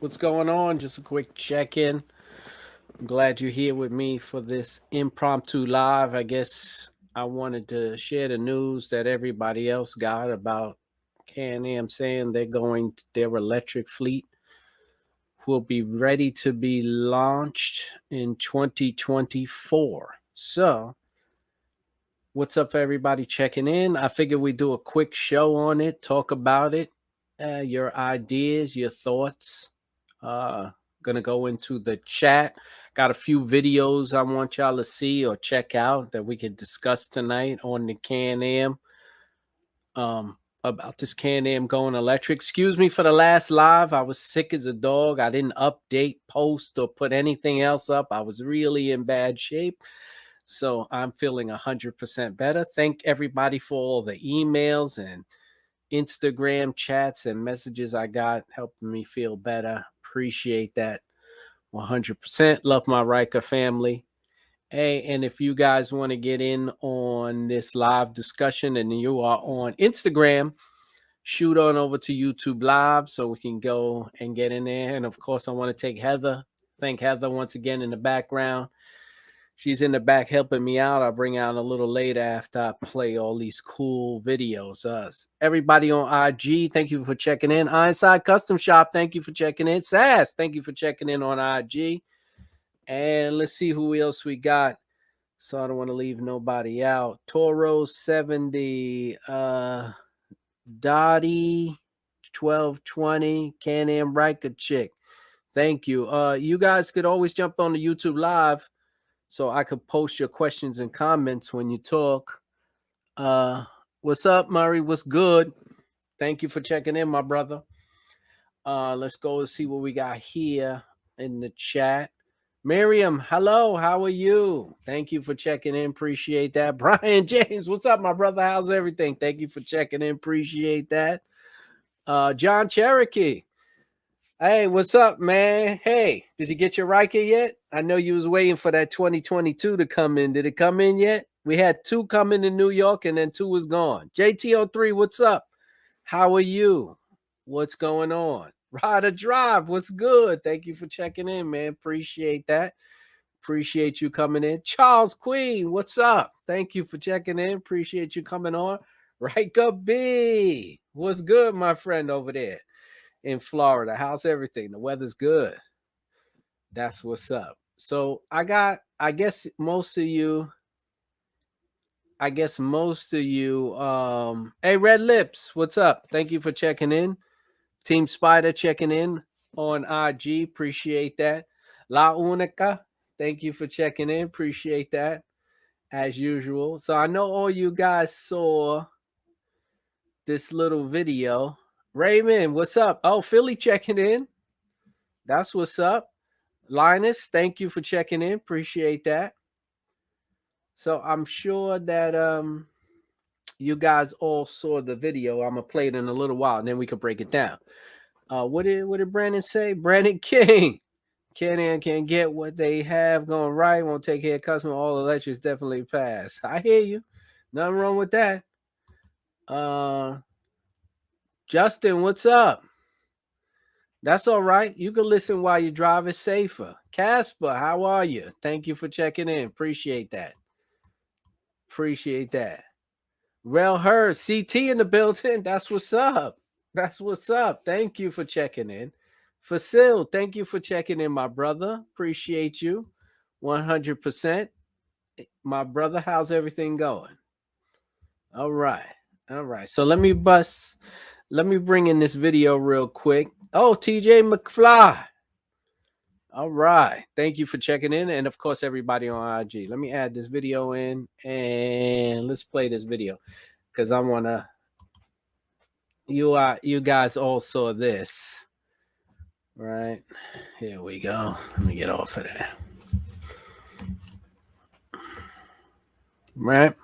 What's going on? Just a quick check-in. I'm glad you're here with me for this impromptu live. I guess I wanted to share the news that everybody else got about Can Am saying their electric fleet will be ready to be launched in 2024. So, what's up, everybody checking in? I figured we'd do a quick show on it, talk about it, your ideas, your thoughts. Uh, gonna go into the chat. Got a few videos I want y'all to see or check out that we can discuss tonight on the Can Am. About this Can Am going electric. Excuse me for the last live. I was sick as a dog. I didn't update, post, or put anything else up. I was really in bad shape. So I'm feeling 100% better. Thank everybody for all the emails and Instagram chats and messages I got helping me feel better. Appreciate that 100%. Love my Ryker family. Hey, and if you guys want to get in on this live discussion and you are on Instagram, shoot on over to YouTube Live so we can go and get in there. And of course, I want to thank Heather once again in the background. She's in the back helping me out. I'll bring out a little later after I play all these cool videos. Everybody on IG, thank you for checking in. Ironside Custom Shop, thank you for checking in. Sass, thank you for checking in on IG. And let's see who else we got. So I don't want to leave nobody out. Toro 70, Dottie 1220, Can Am Ryker chick. Thank you. You guys could always jump on the YouTube Live so I could post your questions and comments when you talk. What's up, Murray? What's good? Thank you for checking in, my brother. Let's go and see what we got here in the chat. Miriam, hello. How are you? Thank you for checking in. Appreciate that. Brian James, what's up, my brother? How's everything? Thank you for checking in. Appreciate that. John Cherokee. Hey, what's up, man? Hey, did you get your Riker yet? I know you was waiting for that 2022 to come in. Did it come in yet? We had two come in New York and then two was gone. JTO3, what's up? How are you? What's going on? Rider Drive, what's good? Thank you for checking in, man. Appreciate that. Appreciate you coming in. Charles Queen, what's up? Thank you for checking in. Appreciate you coming on. Riker B, what's good, my friend over there in Florida? How's everything? The weather's good. That's what's up. So I guess most of you, hey, Red Lips, what's up? Thank you for checking in. Team Spider checking in on IG. Appreciate that. La Unica, thank you for checking in. Appreciate that as usual. So I know all you guys saw this little video. Raymond, what's up? Oh, Philly checking in. That's what's up. Linus, thank you for checking in. Appreciate that. So I'm sure that you guys all saw the video. I'm gonna play it in a little while, and then we can break it down. What did Brandon say? Brandon King. Can get what they have going right. Won't take care of customer. All electrics definitely pass. I hear you. Nothing wrong with that. Justin, what's up? That's all right. You can listen while you drive. It's safer. Casper, how are you? Thank you for checking in. Appreciate that. Appreciate that. Rel Hurd, CT in the building. That's what's up. That's what's up. Thank you for checking in. Fasil, thank you for checking in, my brother. Appreciate you 100%. My brother, how's everything going? All right. All right. So let me bring in this video real quick. Oh, TJ McFly. All right. Thank you for checking in. And of course, everybody on IG. Let me add this video in and let's play this video because I want to. You guys all saw this, right? Here we go. Let me get off of that. Right.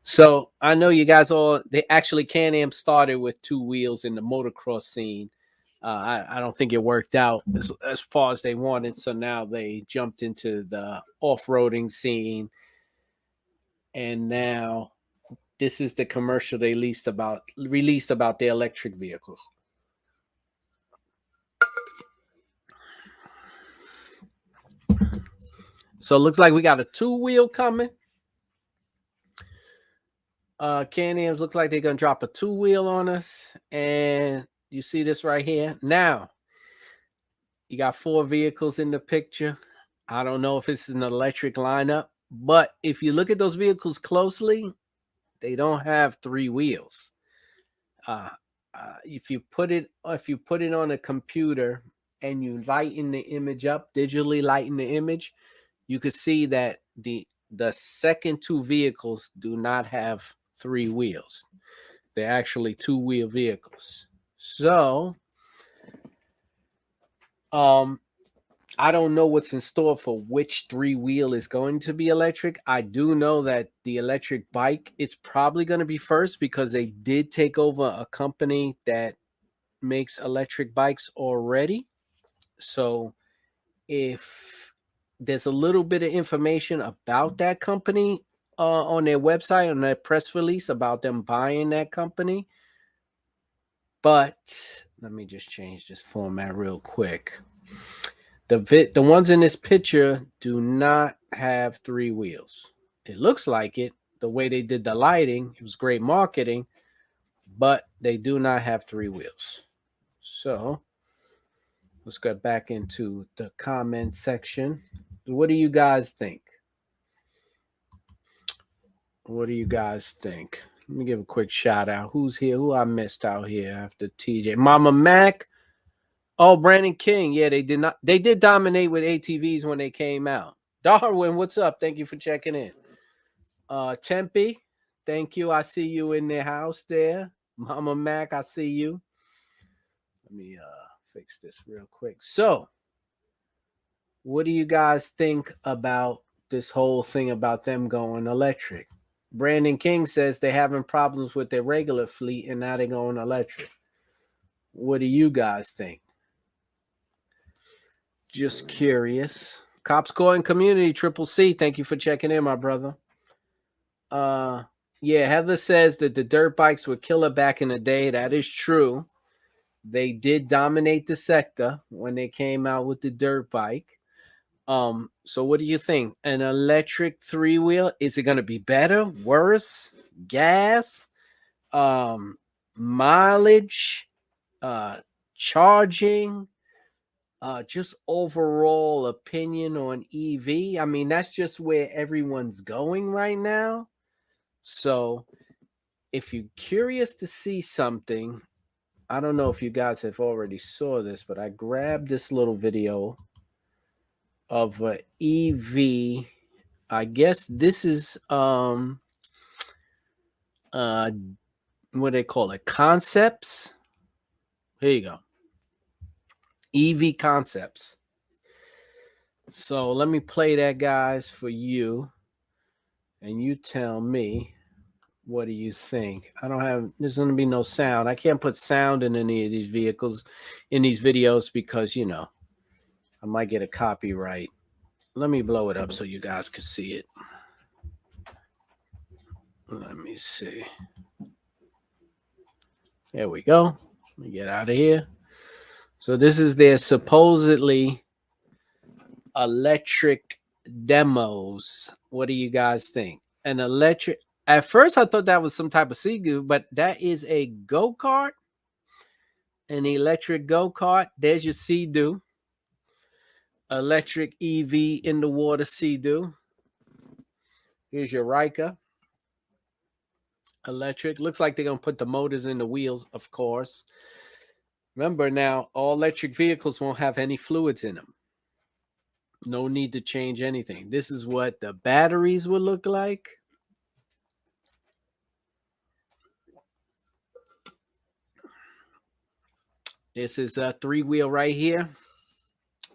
So I know you guys they actually Can Am started with two wheels in the motocross scene. I don't think it worked out as far as they wanted. So now they jumped into the off-roading scene. And now this is the commercial they released about their electric vehicles. So it looks like we got a 2-wheel coming. Can Am's looks like they're gonna drop a 2-wheel on us, and you see this right here. Now you got 4 vehicles in the picture. I don't know if this is an electric lineup, but if you look at those vehicles closely, they don't have 3 wheels. If you put it on a computer and you lighten the image up, digitally lighten the image, you could see that the second 2 vehicles do not have 3 wheels. They're actually 2-wheel vehicles. So, I don't know what's in store for which 3-wheel is going to be electric. I do know that the electric bike is probably going to be first because they did take over a company that makes electric bikes already. So if there's a little bit of information about that company on their website, on their press release about them buying that company. But let me just change this format real quick. The ones in this picture do not have 3 wheels. It looks like it. The way they did the lighting, it was great marketing, but they do not have 3 wheels. So let's get back into the comment section. What do you guys think? What do you guys think? Let me give a quick shout out. Who's here? Who I missed out here after TJ? Mama Mac. Oh, Brandon King. Yeah, they did dominate with ATVs when they came out. Darwin, what's up? Thank you for checking in. Tempe, thank you. I see you in the house there. Mama Mac, I see you. Let me fix this real quick. So, what do you guys think about this whole thing about them going electric? Brandon King says they're having problems with their regular fleet and now they're going electric. What do you guys think? Just curious. Cops Calling Community, Triple C, thank you for checking in, my brother. Yeah, Heather says that the dirt bikes were killer back in the day. That is true. They did dominate the sector when they came out with the dirt bike. So what do you think? An electric 3-wheel, is it going to be better, worse, gas, mileage, charging, just overall opinion on EV? I mean, that's just where everyone's going right now. So if you're curious to see something, I don't know if you guys have already saw this, but I grabbed this little video of an EV. I guess this is what they call it, concepts. Here you go. EV concepts. So let me play that, guys, for you. And you tell me, what do you think? There's going to be no sound. I can't put sound in any of these vehicles, in these videos, because, I might get a copyright. Let me blow it up so you guys can see it. Let me see. There we go. Let me get out of here. So this is their supposedly electric demos. What do you guys think? An electric. At first, I thought that was some type of Sea-Doo, but that is a go-kart. An electric go-kart. There's your Sea-Doo. Electric EV in the water Sea-Doo. Here's your Ryker. Electric. Looks like they're going to put the motors in the wheels, of course. Remember now, all electric vehicles won't have any fluids in them. No need to change anything. This is what the batteries will look like. This is a 3-wheel right here.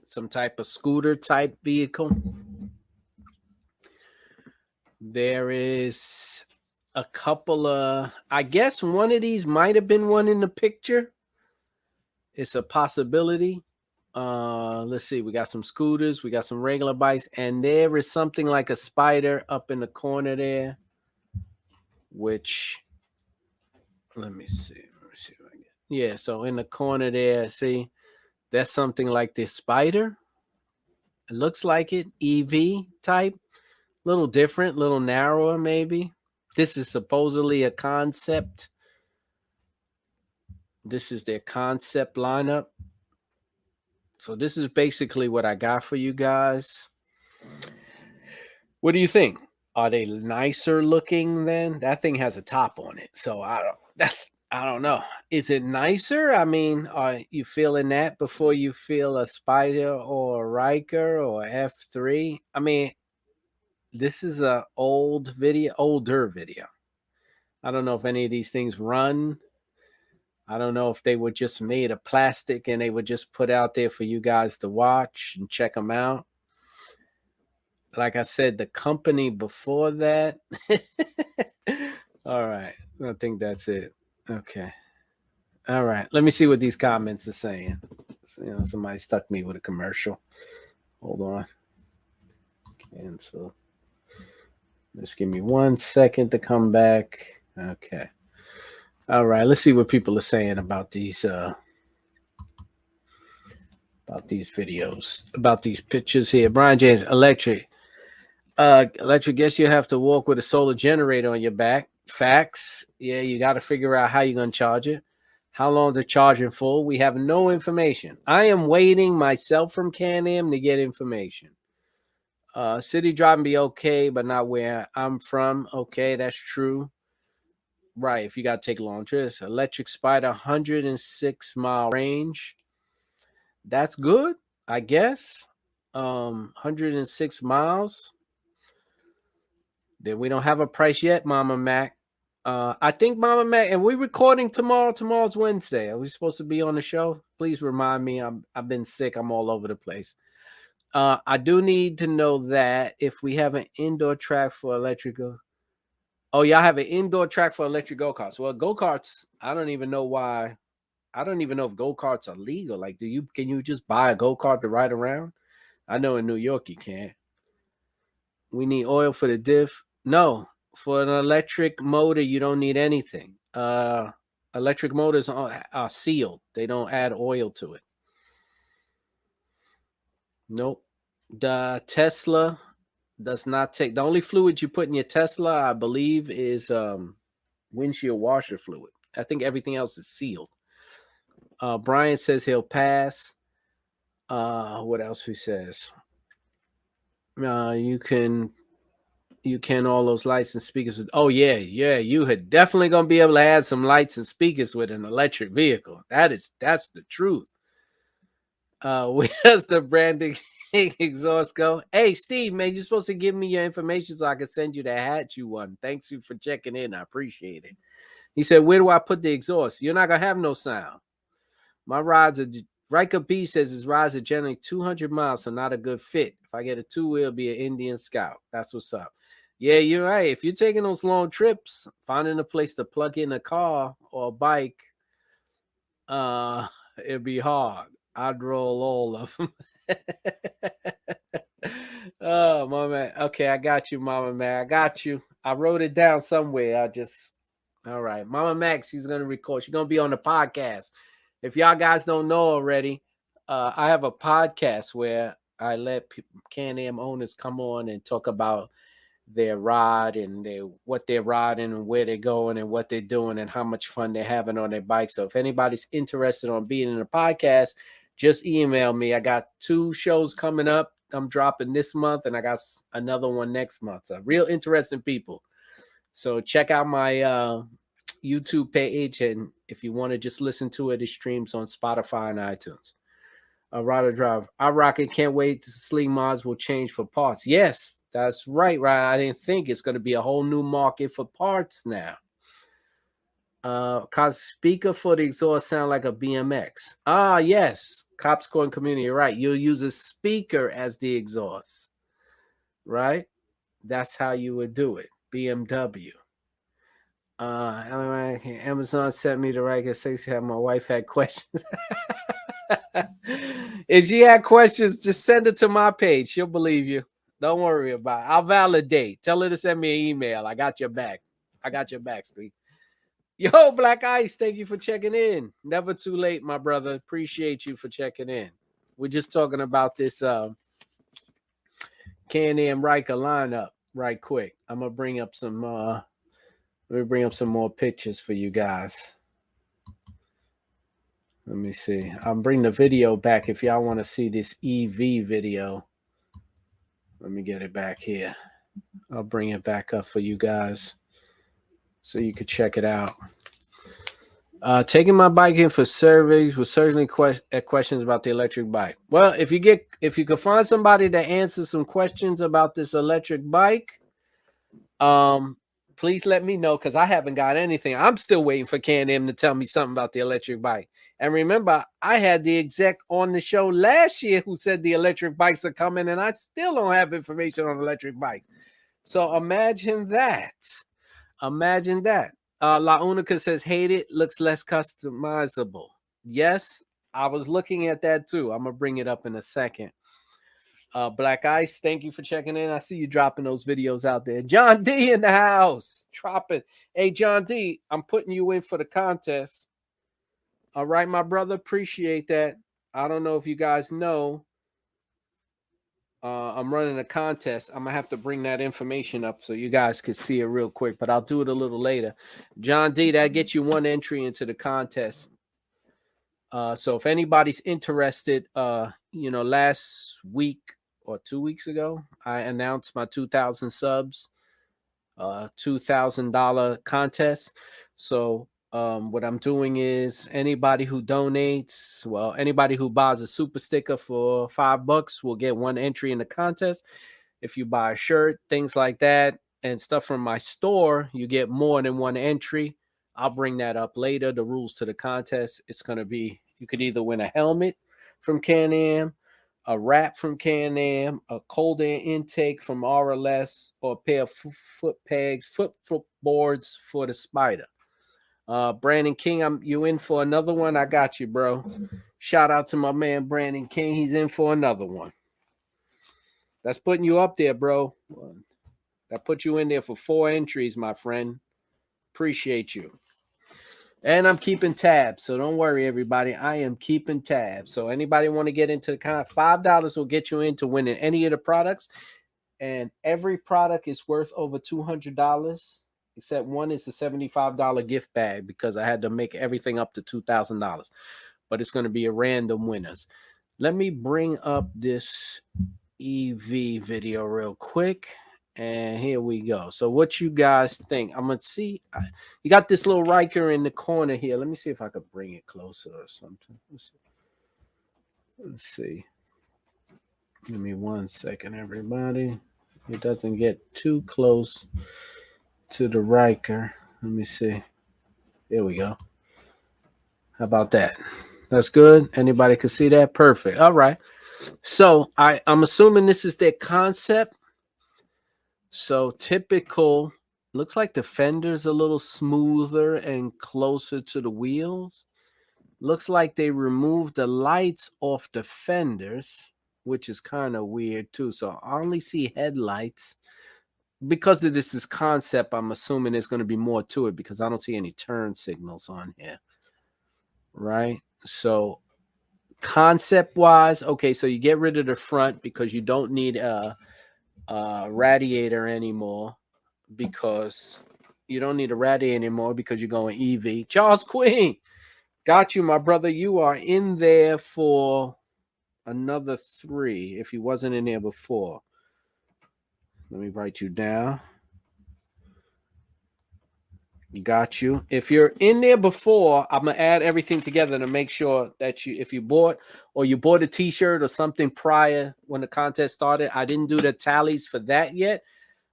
Some type of scooter type vehicle. There is a couple of, I guess one of these might have been one in the picture. It's a possibility. Let's see. We got some scooters. We got some regular bikes. And there is something like a spider up in the corner there. Which, let me see. Let me see if I get. Yeah, so in the corner there, see, that's something like this spider. It looks like it. EV type. Little different, little narrower, maybe. This is supposedly a concept. This is their concept lineup. So this is basically what I got for you guys. What do you think? Are they nicer looking then? That thing has a top on it. So I don't know. Is it nicer? I mean, are you feeling that before you feel a Spider or a Riker or F3? I mean, this is a older video. I don't know if any of these things run. I don't know if they were just made of plastic and they were just put out there for you guys to watch and check them out. Like I said, the company before that. All right. I think that's it. Okay. All right. Let me see what these comments are saying. Somebody stuck me with a commercial. Hold on. Cancel. Just give me 1 second to come back. Okay. All right. Let's see what people are saying about these videos, about these pictures here. Brian James, electric. Guess you have to walk with a solar generator on your back. Facts. Yeah, you got to figure out how you're going to charge it. How long to charge it full? We have no information. I am waiting myself from Can Am to get information. City driving be okay, but not where I'm from. Okay, that's true. Right, if you got to take long trips. Electric Spider, 106-mile range. That's good, I guess. 106 miles. Then we don't have a price yet, Mama Mac. I think Mama Mac, and we're recording tomorrow. Tomorrow's Wednesday. Are we supposed to be on the show? Please remind me. I've been sick. I'm all over the place. I do need to know that if we have an indoor track for electrical. Oh, y'all have an indoor track for electric go-karts. Well, go-karts, I don't even know why. I don't even know if go-karts are legal. Like, can you just buy a go-kart to ride around? I know in New York you can't. We need oil for the diff. No, for an electric motor, you don't need anything. Electric motors are sealed. They don't add oil to it. Nope. The Tesla does not take. The only fluid you put in your Tesla, I believe, is windshield washer fluid. I think everything else is sealed. Brian says he'll pass. What else he says? You can all those lights and speakers. Oh yeah. You had definitely gonna be able to add some lights and speakers with an electric vehicle. That's the truth. Where's the branding exhaust go? Hey Steve, man, you're supposed to give me your information so I can send you the hat you won. Thanks you for checking in. I appreciate it. He said, where do I put the exhaust? You're not gonna have no sound. My rides are Riker B says his rides are generally 200 miles, so not a good fit. If I get a two-wheel, it'll be an Indian Scout. That's what's up. Yeah, you're right. If you're taking those long trips, finding a place to plug in a car or a bike, it'd be hard. I'd roll all of them. Oh, Mama. Okay, I got you, Mama Mac. I got you. I wrote it down somewhere. All right. Mama Mac, she's going to record. She's going to be on the podcast. If y'all guys don't know already, I have a podcast where I let Can Am owners come on and talk about their ride and what they're riding and where they're going and what they're doing and how much fun they're having on their bike. So if anybody's interested on being in a podcast, just email me. I got 2 shows coming up. I'm dropping this month and I got another one next month. So real interesting people. So check out my YouTube page, and if you want to just listen to it, it streams on Spotify and iTunes. Rider Drive. I rock it. Can't wait to Sleek Mods will change for parts. Yes, that's right. I didn't think it's going to be a whole new market for parts now. Cause speaker for the exhaust sound like a BMX. Yes. Cops Corn Community, you're right. You'll use a speaker as the exhaust, right? That's how you would do it. BMW. Amazon sent me the Riker 60. My wife had questions. If she had questions, just send it to my page. She'll believe you. Don't worry about it. I'll validate. Tell her to send me an email. I got your back. Steve. Yo, Black Ice, thank you for checking in. Never too late, my brother. Appreciate you for checking in. We're just talking about this Can Am Ryker lineup right quick. I'm gonna bring up some let me bring up some more pictures for you guys. Let me see. I'm bringing the video back if y'all want to see this EV video. Let me get it back here. I'll bring it back up for you guys so you could check it out. Taking my bike in for surveys with certainly questions about the electric bike. Well, if you could find somebody to answer some questions about this electric bike, please let me know, because I haven't got anything. I'm still waiting for Can Am to tell me something about the electric bike. And remember, I had the exec on the show last year who said the electric bikes are coming, and I still don't have information on electric bikes. So imagine that. Imagine that. La Unica says, hate it, looks less customizable. Yes, I was looking at that too. I'm going to bring it up in a second. Black Ice, thank you for checking in. I see you dropping those videos out there. John D in the house. Dropping. Hey, John D, I'm putting you in for the contest. All right, my brother. Appreciate that. I don't know if you guys know. I'm running a contest. I'm going to have to bring that information up so you guys can see it real quick, but I'll do it a little later. John D, that gets you one entry into the contest. So if anybody's interested, last week or 2 weeks ago, I announced my 2,000 subs, $2,000 contest. So what I'm doing is anybody who donates, anybody who buys a super sticker for $5 will get one entry in the contest. If you buy a shirt, things like that, and stuff from my store, you get more than one entry. I'll bring that up later. The rules to the contest, it's going to be, you could either win a helmet from Can Am, a wrap from Can Am, a cold air intake from RLS, or a pair of foot pegs, foot boards for the Spider. Brandon King, you in for another one? I got you, bro. Shout out to my man Brandon King. He's in for another one. That's putting you up there, bro. That put you in there for 4 entries, my friend. Appreciate you. And I'm keeping tabs, so don't worry, everybody. I am keeping tabs. So anybody want to get into the contest, $5 will get you into winning any of the products. And every product is worth over $200, except one is a $75 gift bag, because I had to make everything up to $2,000. But it's going to be a random winners. Let me bring up this EV video real quick. And here we go. So what you guys think? I'm going to see. You got this little Ryker in the corner here. Let me see if I could bring it closer or something. Let's see. Give me 1 second, everybody. It doesn't get too close to the Ryker. Let me see. There we go. How about that? That's good. Anybody can see that? Perfect. All right. So I'm assuming this is their concept. So typical, looks like the fender's a little smoother and closer to the wheels. Looks like they removed the lights off the fenders, which is kind of weird too. So I only see headlights. Because of this is concept, I'm assuming there's going to be more to it, because I don't see any turn signals on here. Right? So concept wise, okay, so you get rid of the front because you don't need a radiator anymore, because you don't need a radiator anymore because you're going EV. Charles Queen, got you, my brother. You are in there for another 3 if you wasn't in there before. Let me write you down. Got you. If you're in there before, I'm gonna add everything together to make sure that if you bought a t-shirt or something prior when the contest started. I didn't do the tallies for that yet,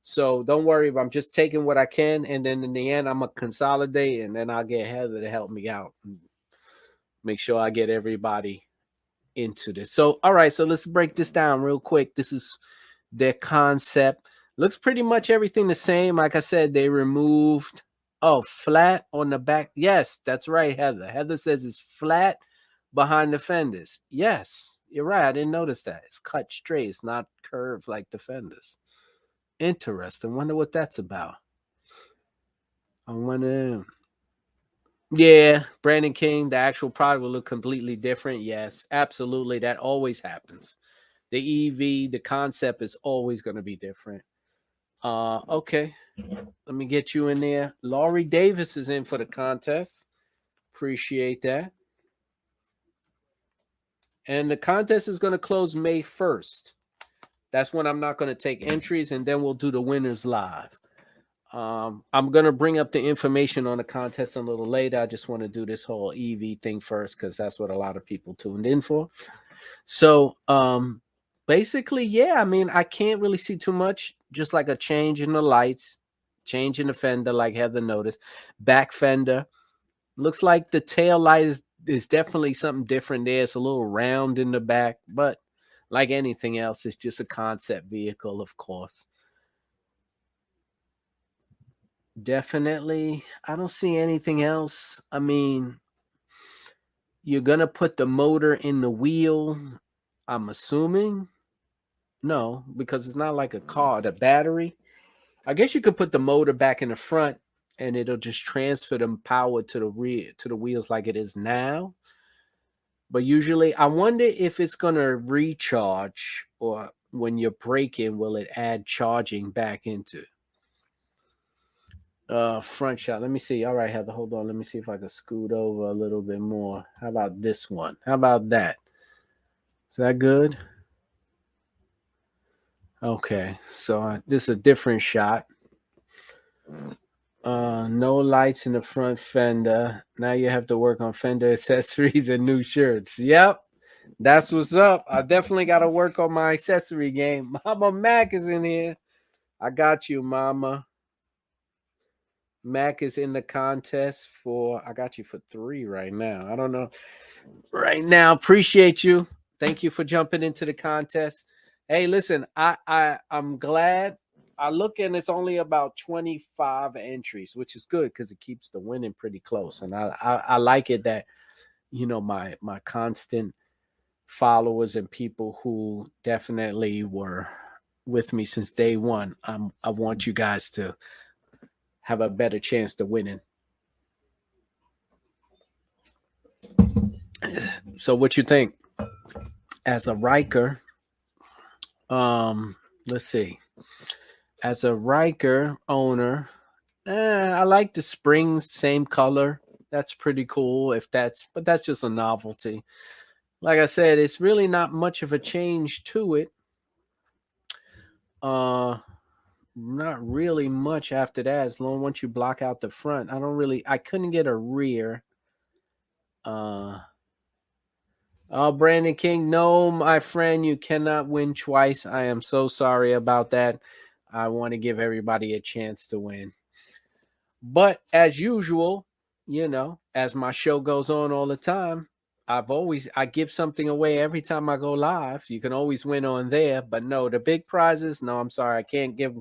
so don't worry. I'm just taking what I can, and then in the end, I'm gonna consolidate, and then I'll get Heather to help me out and make sure I get everybody into this. So, all right, so let's break this down real quick. This is their concept. Looks pretty much everything the same. Like I said, they removed flat on the back. Yes, that's right, Heather. Heather says it's flat behind the fenders. Yes, you're right. I didn't notice that. It's cut straight. It's not curved like the fenders. Interesting. Wonder what that's about. I wonder. Yeah, Brandon King, the actual product will look completely different. Yes, absolutely. That always happens. The EV, the concept is always going to be different. Okay. Let me get you in there. Laurie Davis is in for the contest. Appreciate that. And the contest is going to close May 1st. That's when I'm not going to take entries, and then we'll do the winners live. I'm going to bring up the information on the contest a little later. I just want to do this whole EV thing first because that's what a lot of people tuned in for. So basically, yeah, I mean, I can't really see too much, just like a change in the lights, change in the fender, like Heather noticed. Back fender. Looks like the tail light is definitely something different there. It's a little round in the back, but like anything else, it's just a concept vehicle, of course. Definitely. I don't see anything else. I mean, you're going to put the motor in the wheel, I'm assuming. No, because it's not like a car. The battery, I guess you could put the motor back in the front and it'll just transfer the power to the rear, to the wheels like it is now. But usually, I wonder if it's going to recharge, or when you're braking, will it add charging back into front shot? Let me see. All right, Heather, hold on. Let me see if I can scoot over a little bit more. How about this one? How about that? Is that good? Okay, so this is a different shot. No lights in the front fender. Now you have to work on fender accessories and new shirts. Yep, that's what's up. I definitely got to work on my accessory game. Mama Mac is in here. I got you, Mama. Mac is in the contest for, I got you for 3 right now. I don't know. Right now, appreciate you. Thank you for jumping into the contest. Hey, listen, I'm glad. I look and it's only about 25 entries, which is good because it keeps the winning pretty close. And I like it that, my constant followers and people who definitely were with me since day one. I want you guys to have a better chance to winning. So what you think? As a Ryker, let's see. As a Ryker owner, I like the springs, same color. That's pretty cool. But that's just a novelty. Like I said, it's really not much of a change to it. Not really much after that. As long once you block out the front, I couldn't get a rear. Oh, Brandon King, no, my friend, you cannot win twice. I am so sorry about that. I want to give everybody a chance to win. But as usual, as my show goes on all the time, I give something away every time I go live. You can always win on there, but no, the big prizes, no, I'm sorry, I can't give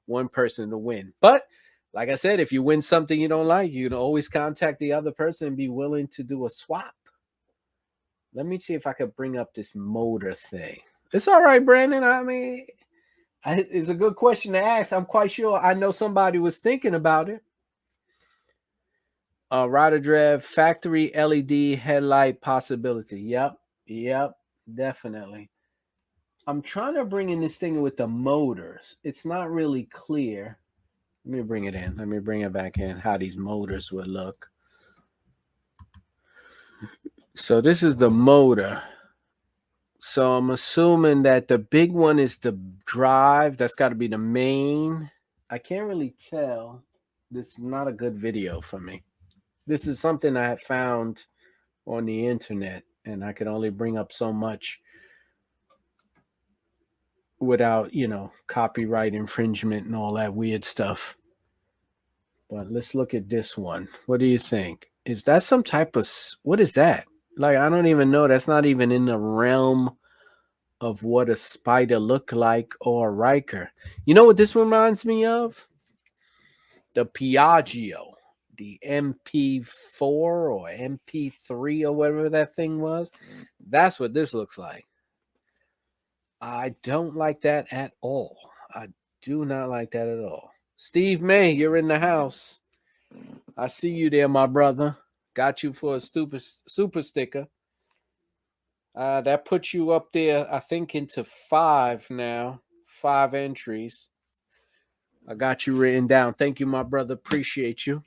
one person to win. But like I said, if you win something you don't like, you can always contact the other person and be willing to do a swap. Let me see if I could bring up this motor thing. It's all right, Brandon. I mean, it's a good question to ask. I'm quite sure I know somebody was thinking about it. Ryder factory LED headlight possibility. Yep, definitely. I'm trying to bring in this thing with the motors. It's not really clear. Let me bring it in. Let me bring it back in, how these motors would look. So this is the motor. So I'm assuming that the big one is the drive. That's got to be the main. I can't really tell. This is not a good video for me. This is something I have found on the internet, and I can only bring up so much without, copyright infringement and all that weird stuff. But let's look at this one. What do you think? Is that some type of, what is that? Like, I don't even know. That's not even in the realm of what a Spider look like or a Ryker. You know what this reminds me of? The Piaggio, the MP4 or MP3 or whatever that thing was. That's what this looks like. I don't like that at all. I do not like that at all. Steve May, you're in the house. I see you there, my brother. Got you for a super sticker. That puts you up there, I think, into 5 now. 5 entries. I got you written down. Thank you, my brother. Appreciate you.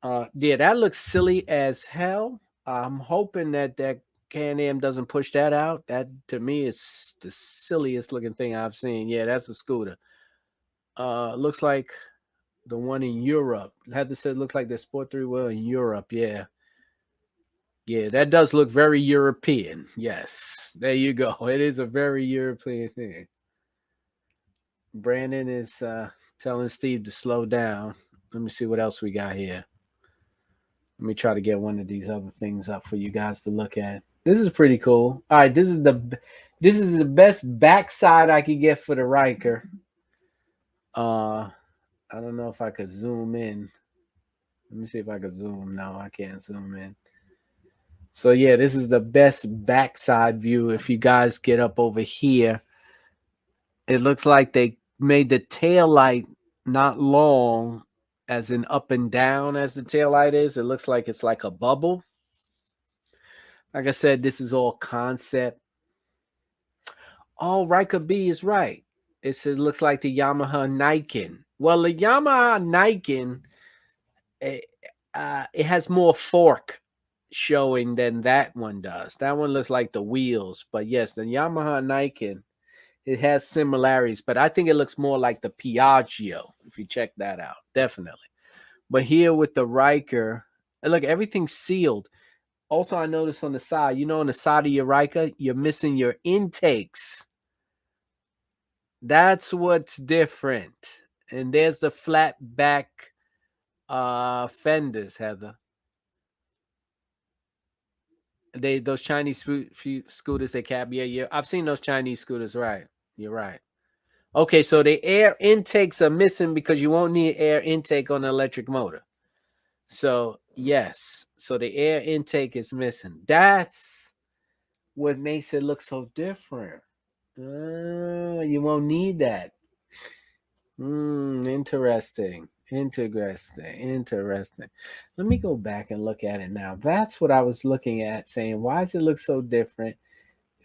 Yeah, that looks silly as hell. I'm hoping that Can Am doesn't push that out. That to me is the silliest looking thing I've seen. Yeah, that's a scooter. Looks like the one in Europe. Heather said looks like the Sport 3 wheel in Europe. Yeah. Yeah, that does look very European. Yes. There you go. It is a very European thing. Brandon is telling Steve to slow down. Let me see what else we got here. Let me try to get one of these other things up for you guys to look at. This is pretty cool. All right, this is the best backside I could get for the Ryker. I don't know if I could zoom in. Let me see if I could zoom. No, I can't zoom in. So yeah, this is the best backside view. If you guys get up over here, it looks like they made the tail light not long, as in up and down as the tail light is. It looks like it's like a bubble. Like I said, this is all concept. Oh, Ryker B is right. It says looks like the Yamaha Niken. Well, the Yamaha Niken, it has more fork showing than that one does. That one looks like the wheels, but yes, the Yamaha Niken, it has similarities, but I think it looks more like the Piaggio if you check that out, definitely. But here with the Ryker, look, everything's sealed. Also, I noticed on the side, on the side of your Ryker, you're missing your intakes. That's what's different. And there's the flat back fenders, Heather. Those Chinese scooters, they cap. Yeah. I've seen those Chinese scooters, right? You're right. Okay, so the air intakes are missing because you won't need air intake on an electric motor. So yes, so the air intake is missing. That's what makes it look so different. You won't need that. Interesting. Interesting. Let me go back and look at it now. That's what I was looking at, saying, why does it look so different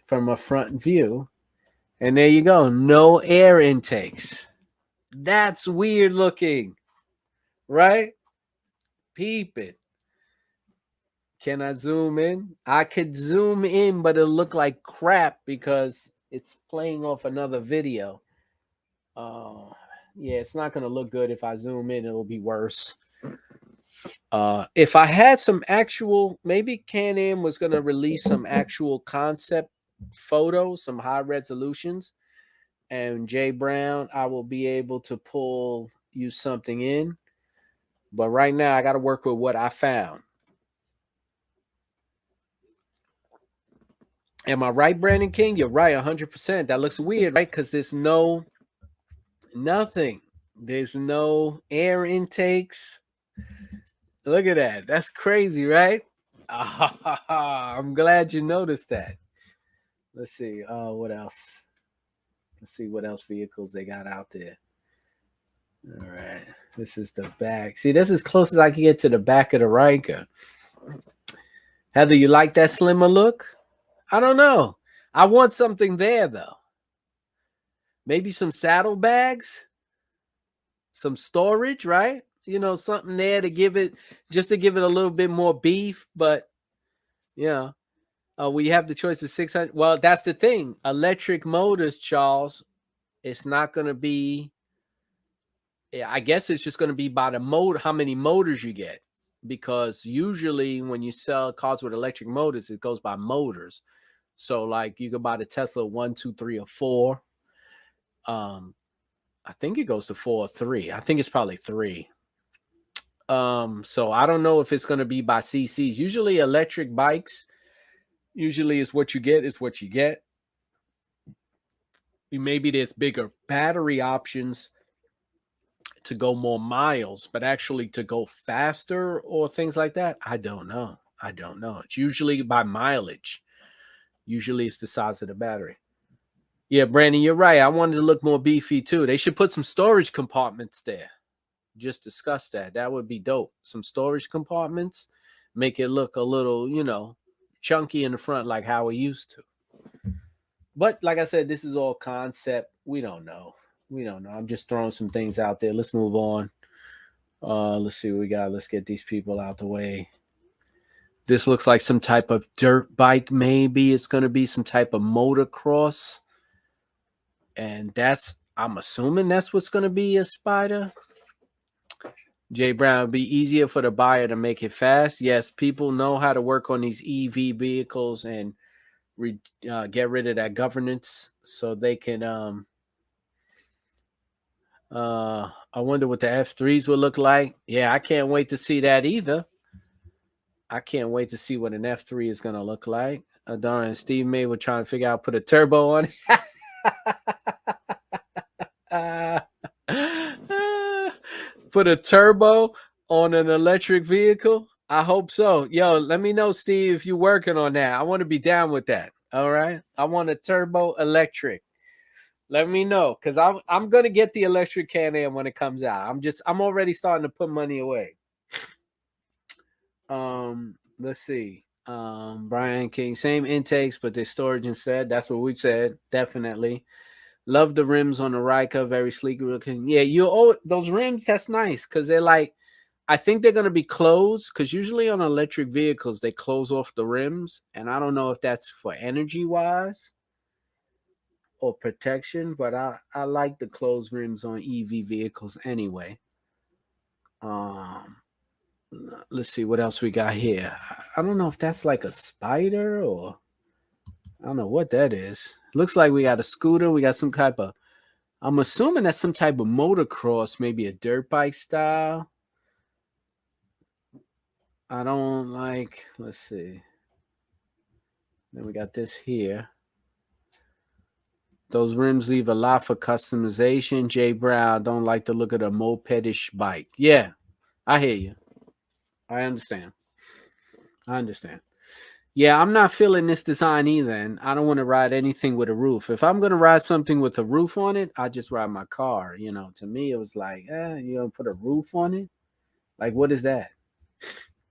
from a front view? And there you go. No air intakes. That's weird looking, right? Peep it. Can I zoom in? I could zoom in, but it'll look like crap because it's playing off another video. Yeah, it's not going to look good if I zoom in. It'll be worse. If I had some actual, maybe Can Am was going to release some actual concept photos, some high resolutions, and Jay Brown, I will be able to pull you something in. But right now, I got to work with what I found. Am I right, Brandon King? You're right, 100%. That looks weird, right? Because there's nothing. There's no air intakes. Look at that. That's crazy, right? I'm glad you noticed that. Let's see. What else? Let's see what else vehicles they got out there. All right. This is the back. See, this is close as I can get to the back of the Ryker. Heather, you like that slimmer look? I don't know. I want something there, though. Maybe some saddlebags, some storage, right? Something there to give it, just to give it a little bit more beef. But, we have the choice of 600. Well, that's the thing. Electric motors, Charles, it's not going to be, I guess it's just going to be by the motor, how many motors you get. Because usually when you sell cars with electric motors, it goes by motors. So like you could buy the Tesla 1, 2, 3, or 4. I think it goes to 4 or 3. I think it's probably 3. So I don't know if it's going to be by CCs. Usually electric bikes, usually is what you get is what you get. Maybe there's bigger battery options to go more miles, but actually to go faster or things like that, I don't know. It's usually by mileage. Usually it's the size of the battery. Yeah, Brandon, you're right. I wanted to look more beefy too. They should put some storage compartments there. Just discuss that. That would be dope. Some storage compartments, make it look a little, chunky in the front like how we used to. But like I said, this is all concept. We don't know. I'm just throwing some things out there. Let's move on. Let's see what we got. Let's get these people out the way. This looks like some type of dirt bike. Maybe it's going to be some type of motocross. And I'm assuming that's what's going to be a Spider. Jay Brown, it'd be easier for the buyer to make it fast. Yes, people know how to work on these EV vehicles and get rid of that governance so they can. I wonder what the F3s will look like. Yeah, I can't wait to see that either. I can't wait to see what an F3 is going to look like. Adara and Steve May were trying to figure out put a turbo on it. Put a turbo on an electric vehicle? I hope so. Yo, let me know, Steve, if you're working on that. I want to be down with that. All right. I want a turbo electric. Let me know, because I'm gonna get the electric Can-Am when it comes out. I'm already starting to put money away. Let's see. Brian King, same intakes, but there's storage instead. That's what we said. Definitely. Love the rims on the Ryker, very sleek looking. Yeah, those rims, that's nice because they're like, I think they're gonna be closed because usually on electric vehicles they close off the rims, and I don't know if that's for energy wise or protection, but I like the closed rims on EV vehicles anyway. Let's see what else we got here. I don't know if that's like a Spider or I don't know what that is. Looks like we got a scooter. We got some type of, I'm assuming that's some type of motocross, maybe a dirt bike style. I don't like, let's see. Then we got this here. Those rims leave a lot for customization. Jay Brown, don't like the look of a mopedish bike. Yeah, I hear you. I understand. Yeah, I'm not feeling this design either, and I don't want to ride anything with a roof. If I'm going to ride something with a roof on it, I just ride my car. To me, it was like, put a roof on it? Like, what is that?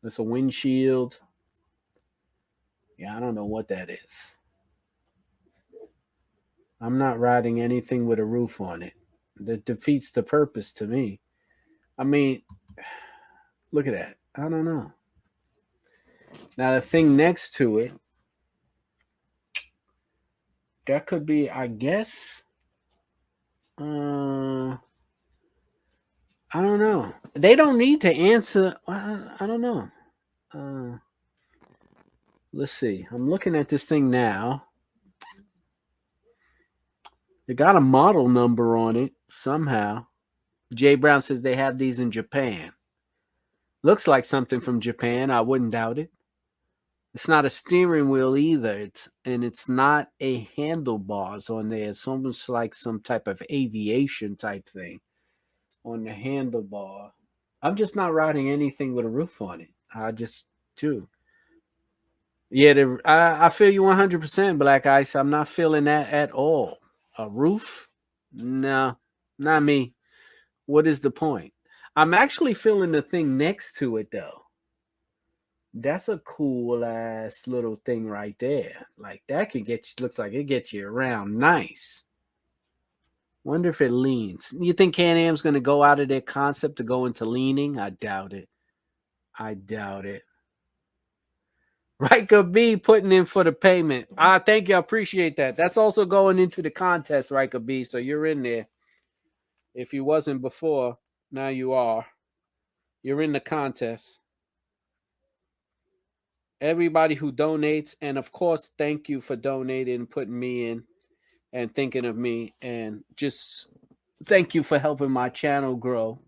It's a windshield. Yeah, I don't know what that is. I'm not riding anything with a roof on it. That defeats the purpose to me. I mean, look at that. I don't know. Now, the thing next to it, that could be, I guess, I don't know. They don't need to answer. I don't know. Let's see. I'm looking at this thing now. They got a model number on it somehow. Jay Brown says they have these in Japan. Looks like something from Japan. I wouldn't doubt it. It's not a steering wheel either. It's not a handlebars on there. It's almost like some type of aviation type thing on the handlebar. I'm just not riding anything with a roof on it. I just do. Yeah, I feel you 100%, Black Ice. I'm not feeling that at all. A roof? No, not me. What is the point? I'm actually feeling the thing next to it, though. That's a cool ass little thing right there. Like that could get you, looks like it gets you around nice. Wonder if it leans. You think Can-Am's going to go out of their concept to go into leaning? I doubt it. Ryker B putting in for the payment. Thank you. I appreciate that. That's also going into the contest, Ryker B. So you're in there. If you wasn't before, now you are. You're in the contest. Everybody who donates, and of course, thank you for donating, putting me in, and thinking of me, and just thank you for helping my channel grow.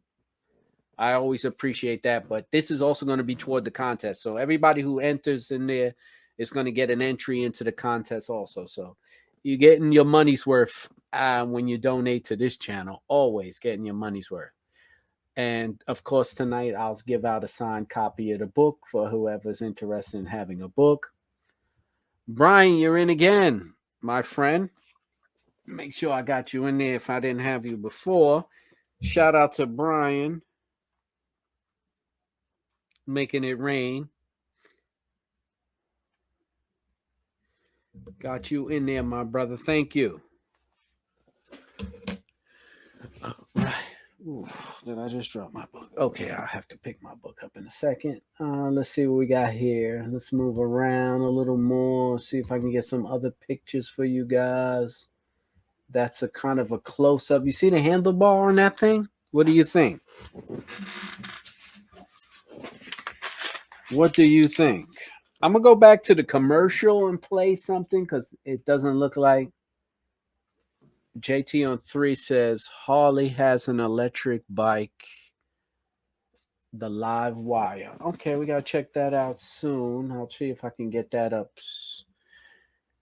I always appreciate that, but this is also going to be toward the contest. So everybody who enters in there is going to get an entry into the contest also. So you're getting your money's worth when you donate to this channel, always getting your money's worth. And of course, tonight I'll give out a signed copy of the book for whoever's interested in having a book. Brian, you're in again, my friend. Make sure I got you in there if I didn't have you before. Shout out to Brian. Making it rain. Got you in there, my brother. Thank you. Right. Ooh, did I just drop my book? Okay, I'll have to pick my book up in a second. Let's see what we got here. Let's move around a little more. See if I can get some other pictures for you guys. That's a kind of a close up. You see the handlebar on that thing? What do you think? What do you think? I'm gonna go back to the commercial and play something because it doesn't look like. JT on 3 says Harley has an electric bike, the live wire. Okay, we gotta check that out soon. I'll see if I can get that up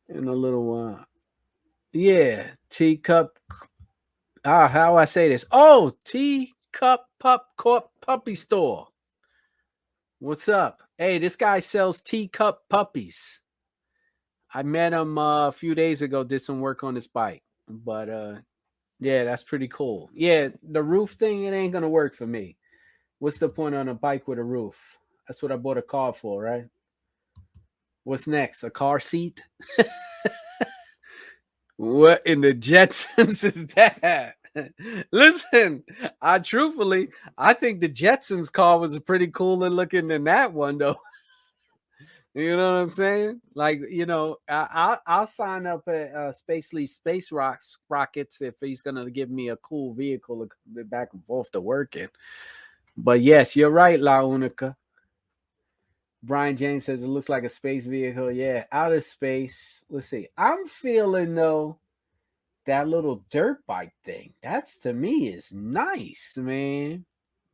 in a little while. Yeah, teacup. How I say this? Oh, teacup puppy store. What's up? Hey, this guy sells teacup puppies. I met him a few days ago. Did some work on his bike, but yeah, that's pretty cool. Yeah, the roof thing, it ain't gonna work for me. What's the point on a bike with a roof? That's what I bought a car for, right? What's next? A car seat? What in the Jetsons is that? Listen, I think the Jetsons car was pretty cooler looking than that one, though. You know what I'm saying? Like, I'll sign up at Space Rockets if he's gonna give me a cool vehicle to come back and forth to work in. But yes, you're right, La Unica. Brian James says it looks like a space vehicle. Yeah, outer space. Let's see. I'm feeling though that little dirt bike thing. That's to me is nice, man.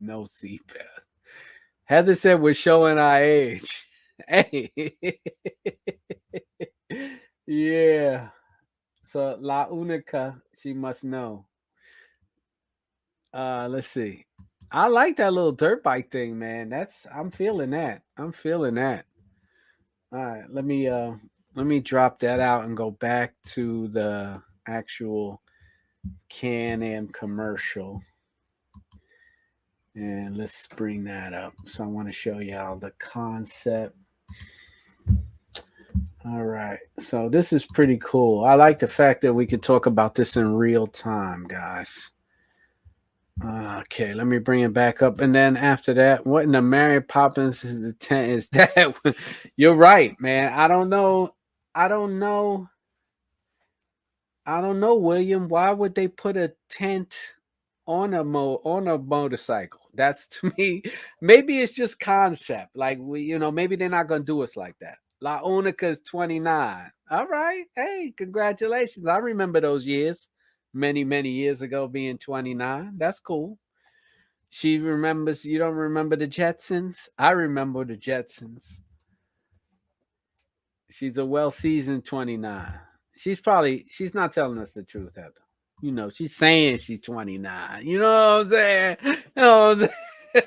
No seatbelt. Heather said we're showing our age. Hey. Yeah. So La Unica, she must know. Let's see. I like that little dirt bike thing, man. I'm feeling that. I'm feeling that. All right, let me drop that out and go back to the actual Can Am commercial. And let's bring that up. So I want to show y'all the concept. All right. So this is pretty cool. I like the fact that we could talk about this in real time, guys. Okay, let me bring it back up. And then after that, what in the Mary Poppins is the tent is that? You're right, man. I don't know, William. Why would they put a tent on a motorcycle? That's to me. Maybe it's just concept. Like maybe they're not gonna do us like that. La Unica's 29. All right. Hey, congratulations. I remember those years. Many years ago being 29. That's cool. She remembers. You don't remember the Jetsons? I remember the Jetsons. She's a well-seasoned 29. She's not telling us the truth, Heather. She's saying she's 29. You know what I'm saying? You know what I'm saying?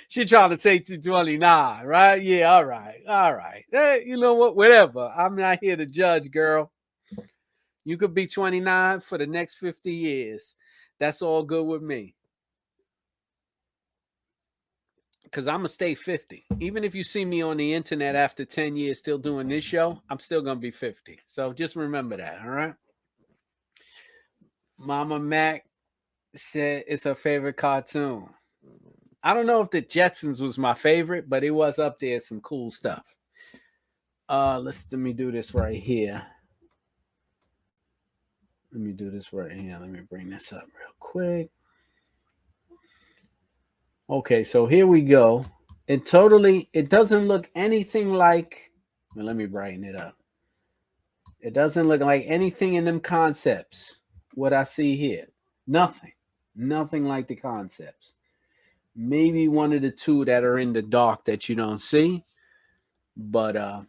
She trying to say she's 29, right? Yeah, all right. Hey, you know what? Whatever. I'm not here to judge, girl. You could be 29 for the next 50 years. That's all good with me. Because I'm going to stay 50. Even if you see me on the internet after 10 years still doing this show, I'm still going to be 50. So just remember that, all right? Mama Mac said it's her favorite cartoon. I don't know if the Jetsons was my favorite, but it was up there, some cool stuff. Let me do this right here. Let me bring this up real quick. Okay, so here we go. It doesn't look anything like, let me brighten it up. It doesn't look like anything in them concepts, what I see here. Nothing like the concepts. Maybe one of the two that are in the dark that you don't see. But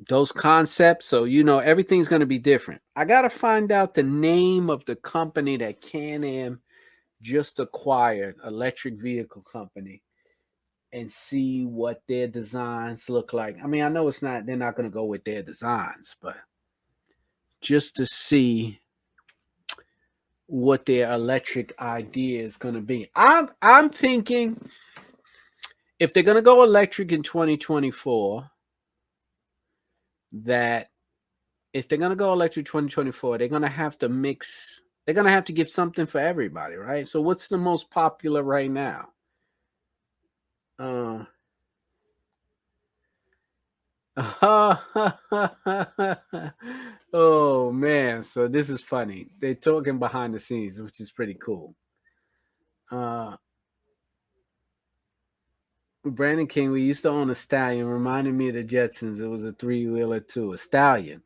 those concepts, so everything's going to be different. I got to find out the name of the company that Can Am just acquired, electric vehicle company, and see what their designs look like. I mean, I know they're not going to go with their designs, but just to see what their electric idea is going to be. I'm thinking if they're going to go electric in 2024, that if they're going to go electric 2024, they're going to have to mix, they're going to have to give something for everybody, right? So what's the most popular right now? Oh man, so this is funny. They're talking behind the scenes, which is pretty cool. Brandon King, we used to own a stallion, reminded me of the Jetsons. It was a 3-wheeler too, a stallion.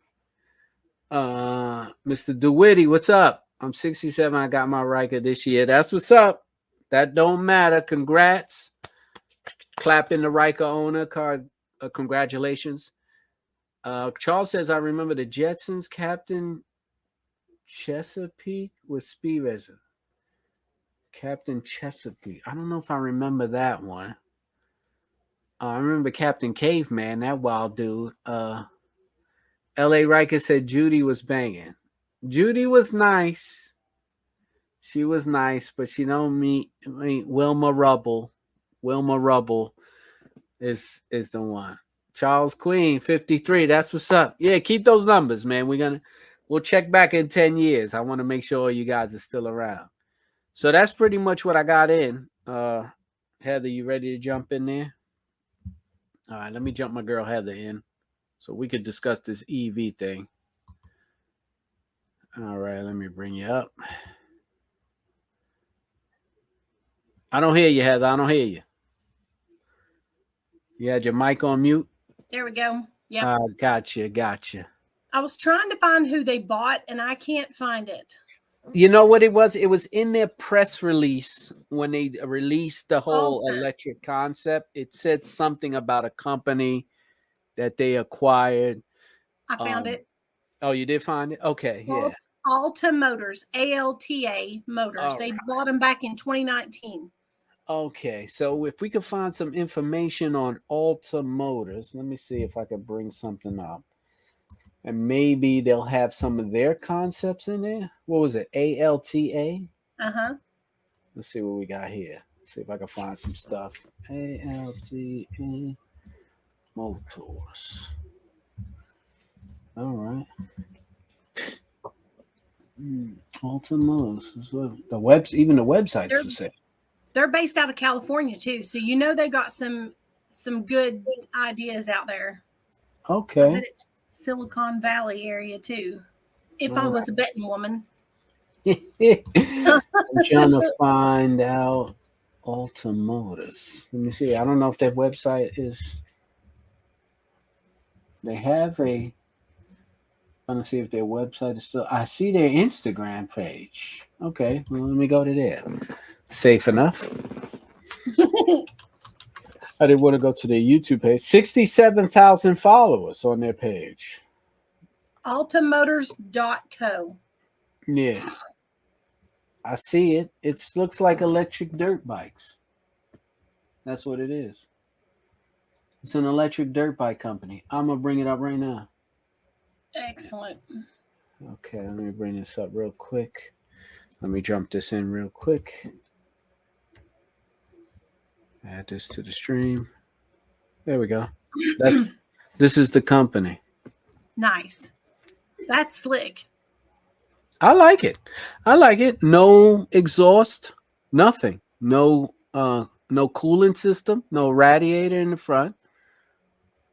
Mr. DeWitty, what's up? I'm 67. I got my Ryker this year. That's what's up. That don't matter. Congrats. Clapping the Ryker owner card. Congratulations. Charles says, I remember the Jetsons Captain Chesapeake with Speed Racer. Captain Chesapeake. I don't know if I remember that one. I remember Captain Caveman, that wild dude. L.A. Ryker said Judy was banging. Judy was nice. She was nice, but she don't meet. I mean, Wilma Rubble. Wilma Rubble is the one. Charles Queen, 53. That's what's up. Yeah, keep those numbers, man. We'll check back in 10 years. I want to make sure you guys are still around. So that's pretty much what I got in. Heather, you ready to jump in there? All right, let me jump my girl Heather in so we could discuss this EV thing. All right, let me bring you up. I don't hear you, Heather. I don't hear you. You had your mic on mute? There we go. Yeah. Gotcha. I was trying to find who they bought, and I can't find it. You know what it was? It was in their press release when they released the whole electric concept. It said something about a company that they acquired. I found it. Oh, you did find it? Okay, yeah. Alta Motors, ALTA Motors. They bought them back in 2019. Okay, so if we could find some information on Alta Motors, let me see if I could bring something up. And maybe they'll have some of their concepts in there. What was it? ALTA? Uh-huh. Let's see what we got here. See if I can find some stuff. ALTA Motors. All right. Alta Motors. Even the website's the same. They're based out of California too, so you know they got some good ideas out there. Okay. I bet it's Silicon Valley area too. If I was a betting woman. I'm trying to find out Alta Motors. Let me see. I don't know if that website is. They have a. I'm trying to see if their website is still. I see their Instagram page. Okay, well, let me go to there. Safe enough. I didn't want to go to their YouTube page. 67,000 followers on their page. Altamotors.co. Yeah. I see it. It looks like electric dirt bikes. That's what it is. It's an electric dirt bike company. I'm going to bring it up right now. Excellent. Okay, let me bring this up real quick. Let me jump this in real quick. Add this to the stream. There we go. This is the company. Nice. That's slick. I like it. No exhaust, nothing. No cooling system, no radiator in the front.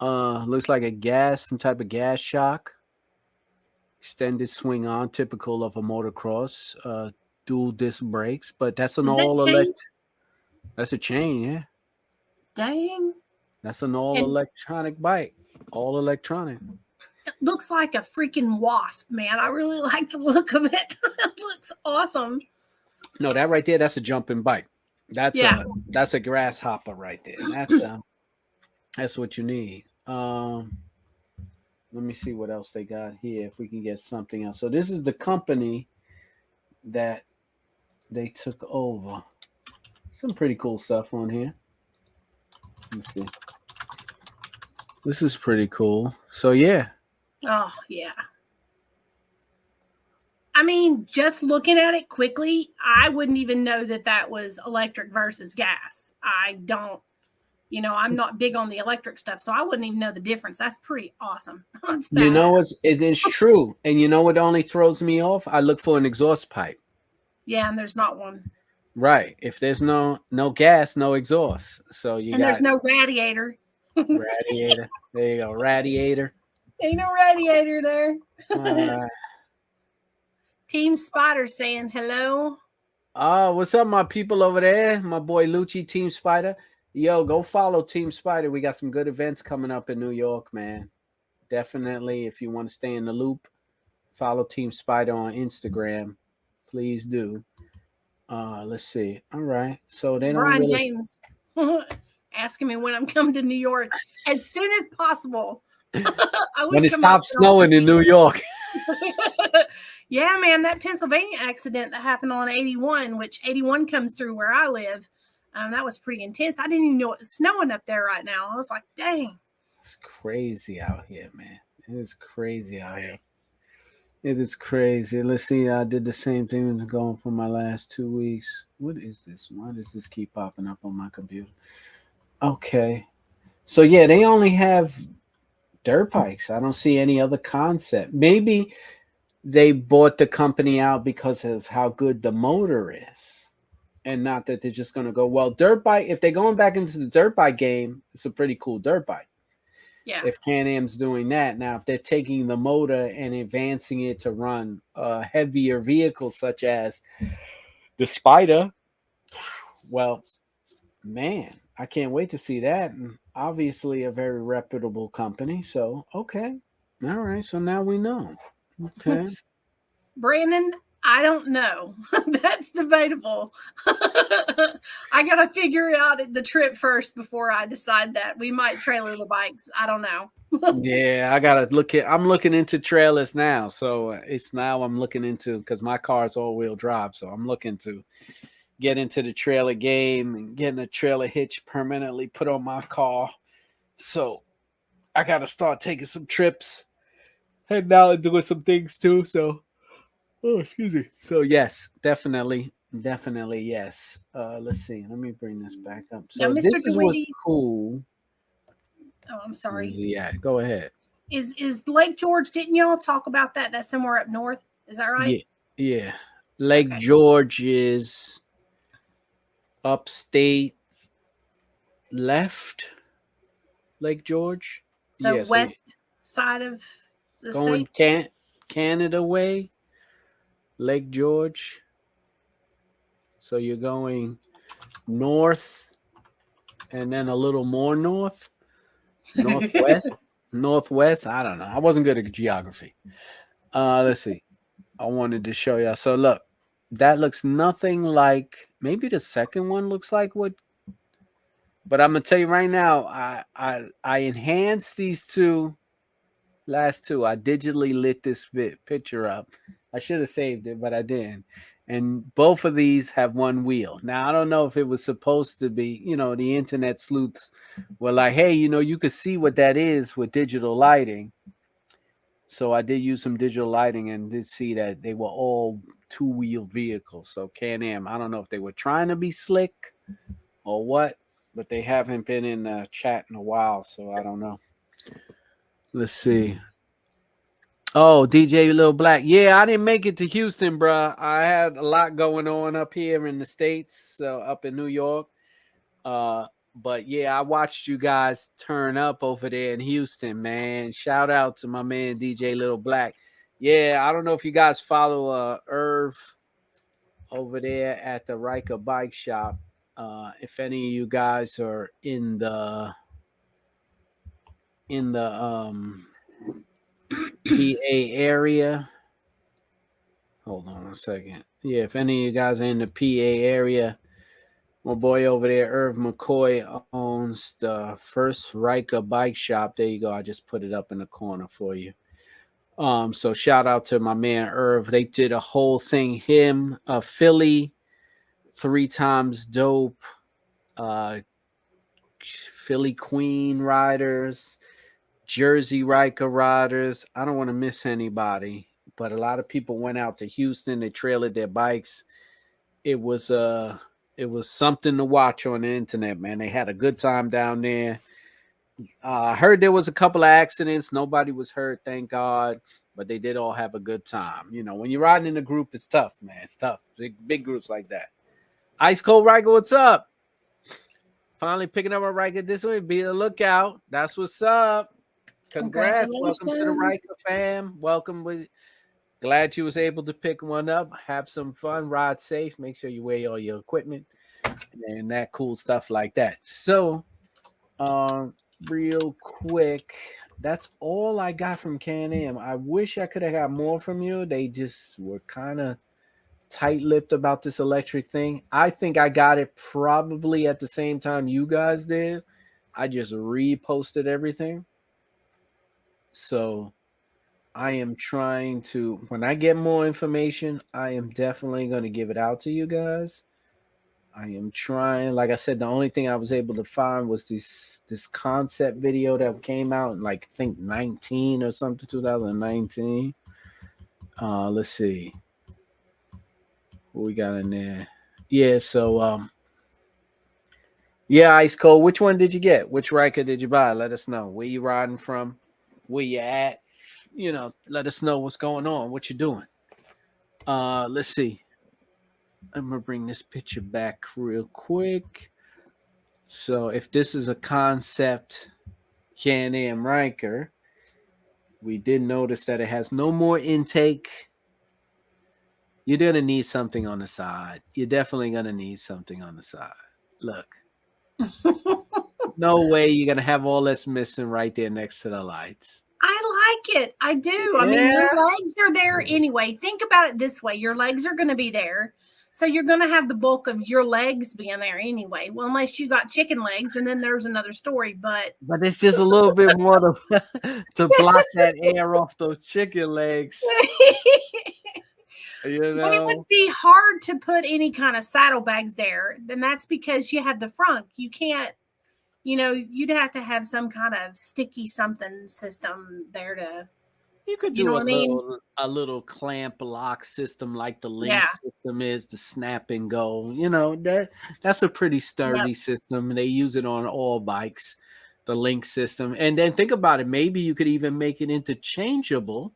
Looks like some type of gas shock. Extended swing arm, typical of a motocross. Dual disc brakes, but that's an all-electric. That's a chain, yeah. Dang. That's an all-electronic bike. All electronic. It looks like a freaking wasp, man. I really like the look of it. It looks awesome. No, that right there, that's a jumping bike. That's a grasshopper right there. That's what you need. Let me see what else they got here. If we can get something else. So this is the company that they took over. Some pretty cool stuff on here. Let me see. This is pretty cool. So yeah. Oh yeah. I mean, just looking at it quickly, I wouldn't even know that was electric versus gas. I don't. You know, I'm not big on the electric stuff, so I wouldn't even know the difference. That's pretty awesome. That's You know, badass. it is true. And you know what only throws me off? I look for an exhaust pipe. Yeah, and there's not one. Right. If there's no gas, no exhaust. So you And there's got no radiator. radiator. There you go, radiator. Ain't no radiator there. Uh, Team Spider saying hello. what's up, my people over there? My boy Lucci, Team Spider. Yo, go follow Team Spider. We got some good events coming up in New York, man. Definitely, if you want to stay in the loop, follow Team Spider on Instagram. Please do. Let's see. All right. So they don't Brian really James asking me when I'm coming to New York as soon as possible. I when would it come up stops snowing in New York. Yeah, man, that Pennsylvania accident that happened on 81, which 81 comes through where I live, that was pretty intense. I didn't even know it was snowing up there right now. I was like, dang. It's crazy out here, man. It is crazy out here. It is crazy. Let's see. I did the same thing going for my last 2 weeks. What is this? Why does this keep popping up on my computer? Okay. So yeah, they only have dirt bikes. I don't see any other concept. Maybe they bought the company out because of how good the motor is. And not that they're just gonna go, well, dirt bike, if they're going back into the dirt bike game, it's a pretty cool dirt bike. Yeah. If Can Am's doing that. Now, if they're taking the motor and advancing it to run heavier vehicles such as the Spider, well, man, I can't wait to see that. And obviously, a very reputable company. So, okay. All right. So now we know. Okay. Brandon, I don't know. That's debatable. I got to figure out the trip first before I decide that. We might trailer the bikes. I don't know. Yeah, I gotta I'm looking into trailers now. So it's now I'm looking into because my car's all-wheel drive. So I'm looking to get into the trailer game and getting a trailer hitch permanently put on my car. So I gotta start taking some trips, heading out and doing some things too. So excuse me. So yes, definitely yes. Let's see. Let me bring this back up. Now, So Mr. this is what's DeWitty, cool. oh, I'm sorry. Yeah, go ahead. Is Lake George, didn't y'all talk about that? That's somewhere up north. Is that right? Yeah, yeah. Lake Okay. George is upstate left. Lake George. So Yeah, so west side of the going state. Canada way, Lake George. So you're going north and then a little more north, northwest, northwest. I don't know. I wasn't good at geography. Let's see. I wanted to show you. So look, that looks nothing like. Maybe the second one looks like what. But I'm gonna tell you right now, I enhanced these last two. I digitally lit this picture up. I should have saved it, but I didn't. And both of these have one wheel. Now I don't know if it was supposed to be. The internet sleuths were like, "Hey, you could see what that is with digital lighting." So I did use some digital lighting and did see that they were all two-wheel vehicles. So Can Am, I don't know if they were trying to be slick or what, but they haven't been in chat in a while, so I don't know. Let's see. Oh, DJ Little Black. Yeah, I didn't make it to Houston, bruh. I had a lot going on up here in the States, up in New York. But yeah, I watched you guys turn up over there in Houston, man. Shout out to my man DJ Little Black. Yeah, I don't know if you guys follow Irv over there at the Ryker Bike Shop. If any of you guys are in the PA area. Hold on a second. Yeah, if any of you guys are in the PA area, my boy over there, Irv McCoy, owns the first Ryker bike shop. There you go. I just put it up in the corner for you. So shout out to my man Irv. They did a whole thing. Him, Philly, 3 times dope, Philly Queen riders, Jersey Ryker riders. I don't want to miss anybody, but a lot of people went out to Houston. They trailered their bikes. It was something to watch on the internet, man. They had a good time down there. I heard there was a couple of accidents. Nobody was hurt, thank God. But they did all have a good time. You know, when you're riding in a group, it's tough, man. It's tough. Big groups like that. Ice Cold Ryker, what's up? Finally picking up a Ryker this week. Be a lookout. That's what's up. Congrats. Welcome to the Ryker fam. Welcome. Glad you was able to pick one up. Have some fun. Ride safe. Make sure you wear all your equipment and that cool stuff like that. So, real quick, that's all I got from Can Am. I wish I could have got more from you. They just were kind of tight-lipped about this electric thing. I think I got it probably at the same time you guys did. I just reposted everything. So I am trying to, when I get more information, I am definitely going to give it out to you guys. I am trying. Like I said, the only thing I was able to find was this concept video that came out in, like, I think 19 or something, 2019. Let's see what we got in there. Yeah, so yeah, Ice Cold. Which one did you get? Which Ryker did you buy? Let us know. Where you riding from? Where you at? You know, let us know what's going on, what you're doing. Let's see. I'm gonna bring this picture back real quick. So if this is a concept Can Am Ryker, we did notice that it has no more intake. You're gonna need something on the side. You're definitely gonna need something on the side. Look. No way you're gonna have all this missing right there next to the lights. I like it. I do. Yeah. I mean, your legs are there anyway. Think about it this way. Your legs are going to be there. So you're going to have the bulk of your legs being there anyway. Well, unless you got chicken legs, and then there's another story. But it's just a little bit more to block that air off those chicken legs. You know? But it would be hard to put any kind of saddlebags there. And that's because you have the front. You can't, you know, you'd have to have some kind of sticky something system there to. You could do a little clamp lock system like the Link system is, the snap and go. You know, that's a pretty sturdy system. They use it on all bikes, the Link system. And then think about it. Maybe you could even make it interchangeable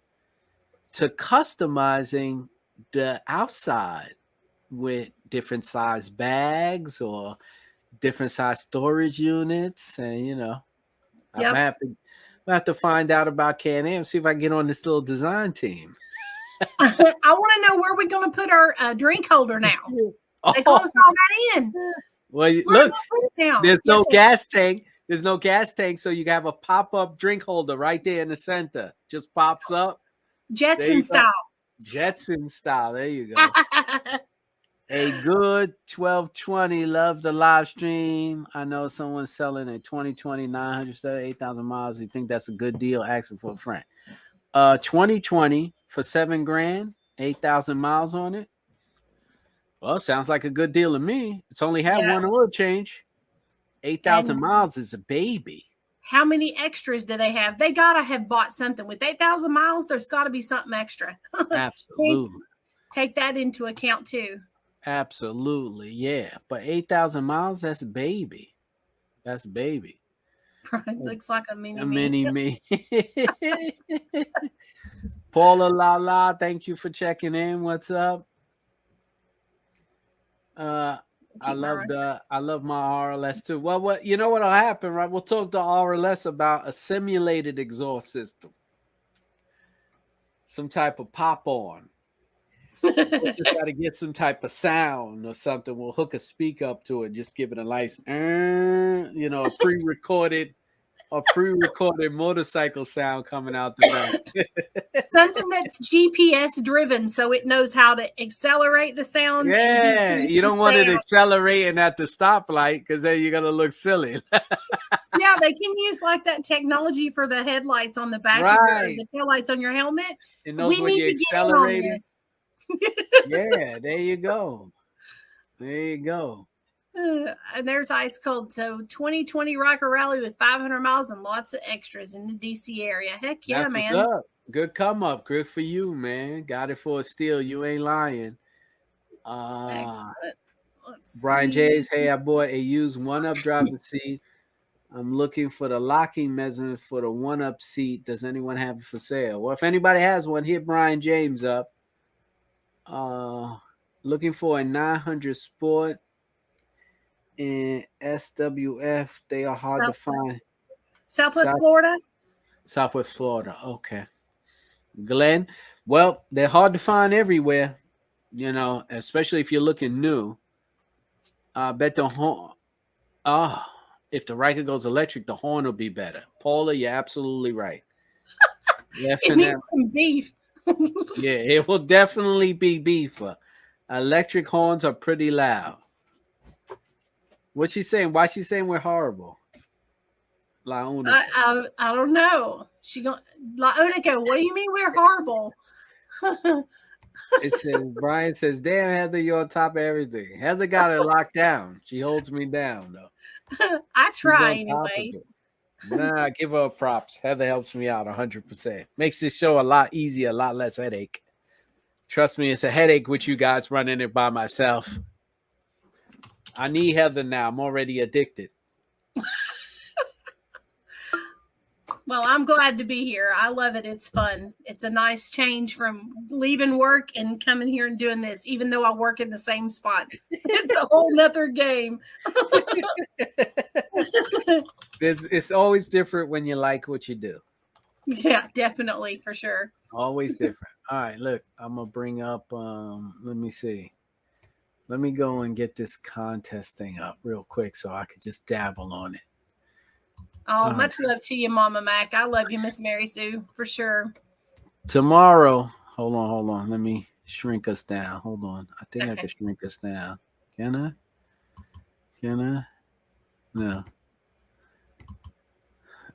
to customizing the outside with different size bags or different size storage units. And, you know, I have to find out about Can Am, see if I can get on this little design team. I want to know where we're going to put our drink holder now. They closed all that in. Well, look, there's no gas tank. There's no gas tank, so you have a pop-up drink holder right there in the center. Just pops up. Jetson style. Jetson style. There you go. A good 1220. Love the live stream. I know someone's selling a 2020 8,000 miles. You think that's a good deal? Asking for a friend. 2020 for $7,000, 8,000 miles on it. Well, sounds like a good deal to me. It's only had one oil change. 8,000 miles is a baby. How many extras do they have? They gotta have bought something with 8,000 miles. There's got to be something extra. Absolutely. Take that into account too. Absolutely, yeah. But 8,000 miles, that's a baby. That's a baby. Right. Looks like a mini me. Paula La, thank you for checking in. What's up? I love my RLS too. Well, what you know what'll happen, right? We'll talk to RLS about a simulated exhaust system. Some type of pop on. We'll just got to get some type of sound or something. We'll hook a speak up to it, just give it a nice, you know, a pre-recorded motorcycle sound coming out the back. Something that's GPS driven, so it knows how to accelerate the sound. Yeah, you don't want it accelerating at the stoplight because then you're gonna look silly. Yeah, they can use like that technology for the headlights on the back, the tail lights on your helmet. It knows when you're accelerating. Yeah, there you go. There you go. And there's Ice Cold. So 2020 Ryker Rally with 500 miles and lots of extras in the DC area. Heck yeah, That's man. What's up. Good come up. Good for you, man. Got it for a steal. You ain't lying. Excellent. Let's Brian see. Jays, hey, I bought a used one-up driver's seat. I'm looking for the locking mechanism for the one-up seat. Does anyone have it for sale? Well, if anybody has one, hit Brian James up. Looking for a 900 Sport in SWF. They are hard to find. Southwest South Florida. Southwest Florida. Okay. Glenn, well, they're hard to find everywhere, especially if you're looking new. I bet the horn. If the Ryker goes electric, the horn will be better. Paula, you're absolutely right. It Definitely. needs some beef. Yeah, it will definitely be beefer. Electric horns are pretty loud. What's she saying? Why she saying we're horrible? La Unica. I don't know. She going La Unica. What do you mean we're horrible? It says Brian says, "Damn, Heather, you're on top of everything." Heather got it locked down. She holds me down though. I She's try on top of anyway. it. Nah, give her props. Heather helps me out 100%. Makes this show a lot easier, a lot less headache. Trust me, it's a headache with you guys running it by myself. I need Heather now. I'm already addicted. Well, I'm glad to be here. I love it. It's fun. It's a nice change from leaving work and coming here and doing this, even though I work in the same spot. It's a whole nother game. It's always different when you like what you do. Yeah, definitely, for sure. Always different. All right, look, I'm gonna bring up. Let me see. Let me go and get this contest thing up real quick so I could just dabble on it. Oh, much love to you, Mama Mac. I love you, Miss Mary Sue, for sure. Tomorrow, hold on. Let me shrink us down. Hold on. I think I can shrink us down. Can I? No.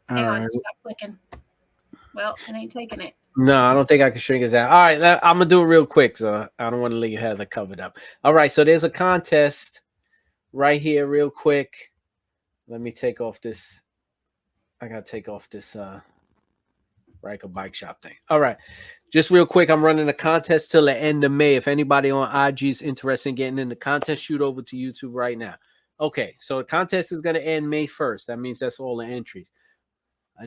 Hang on, stop clicking. Well, it ain't taking it. No, I don't think I can shrink us down. All right, I'm gonna do it real quick, so I don't want to leave Heather covered up. All right, so there's a contest right here, real quick. Let me take off this. I gotta take off this Ryker Bike Shop thing. All right, just real quick, I'm running a contest till the end of May. If anybody on IG is interested in getting in the contest, shoot over to YouTube right now. Okay, so the contest is gonna end May 1st. That means that's all the entries.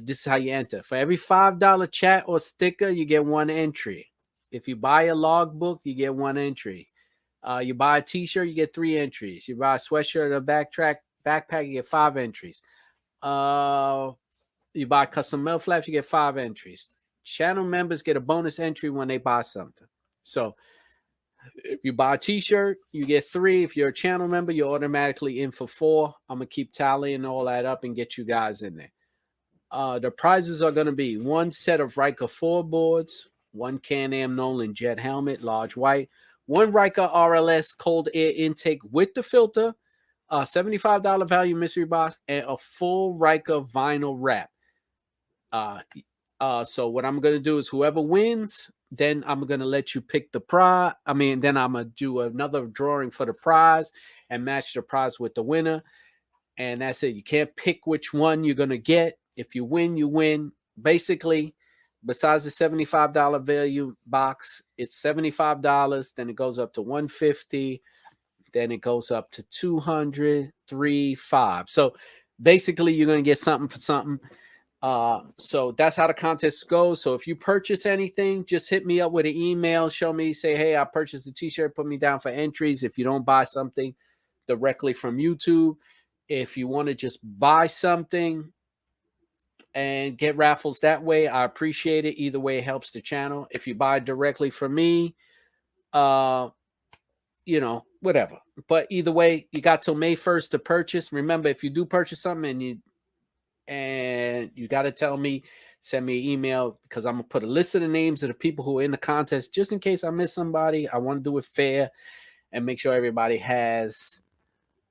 This is how you enter. For every $5 chat or sticker, you get one entry. If you buy a logbook, you get one entry. You buy a t-shirt, you get 3 entries. You buy a sweatshirt or a backpack, you get 5 entries. You buy custom mail flaps, you get 5 entries. Channel members get a bonus entry when they buy something. So if you buy a t-shirt, you get 3. If you're a channel member, you're automatically in for 4. I'm going to keep tallying all that up and get you guys in there. The prizes are going to be 1 set of Ryker 4 boards, 1 Can Am Nolan jet helmet, large white, 1 Ryker RLS cold air intake with the filter, a $75 value mystery box, and a full Ryker vinyl wrap. So what I'm going to do is whoever wins, then I'm going to let you pick the prize. Then I'm going to do another drawing for the prize and match the prize with the winner. And that's it. You can't pick which one you're going to get. If you win, you win. Basically, besides the $75 value box, it's $75. Then it goes up to $150. Then it goes up to $200, $300, $500. So basically, you're going to get something for something. So that's how the contest goes. So if you purchase anything, just hit me up with an email. Show me, say, hey, I purchased a t-shirt. Put me down for entries. If you don't buy something directly from YouTube, if you want to just buy something and get raffles that way, I appreciate it. Either way, it helps the channel. If you buy directly from me, whatever. But either way, you got till May 1st to purchase. Remember, if you do purchase something and you got to tell me, send me an email, because I'm going to put a list of the names of the people who are in the contest, just in case I miss somebody. I want to do it fair and make sure everybody has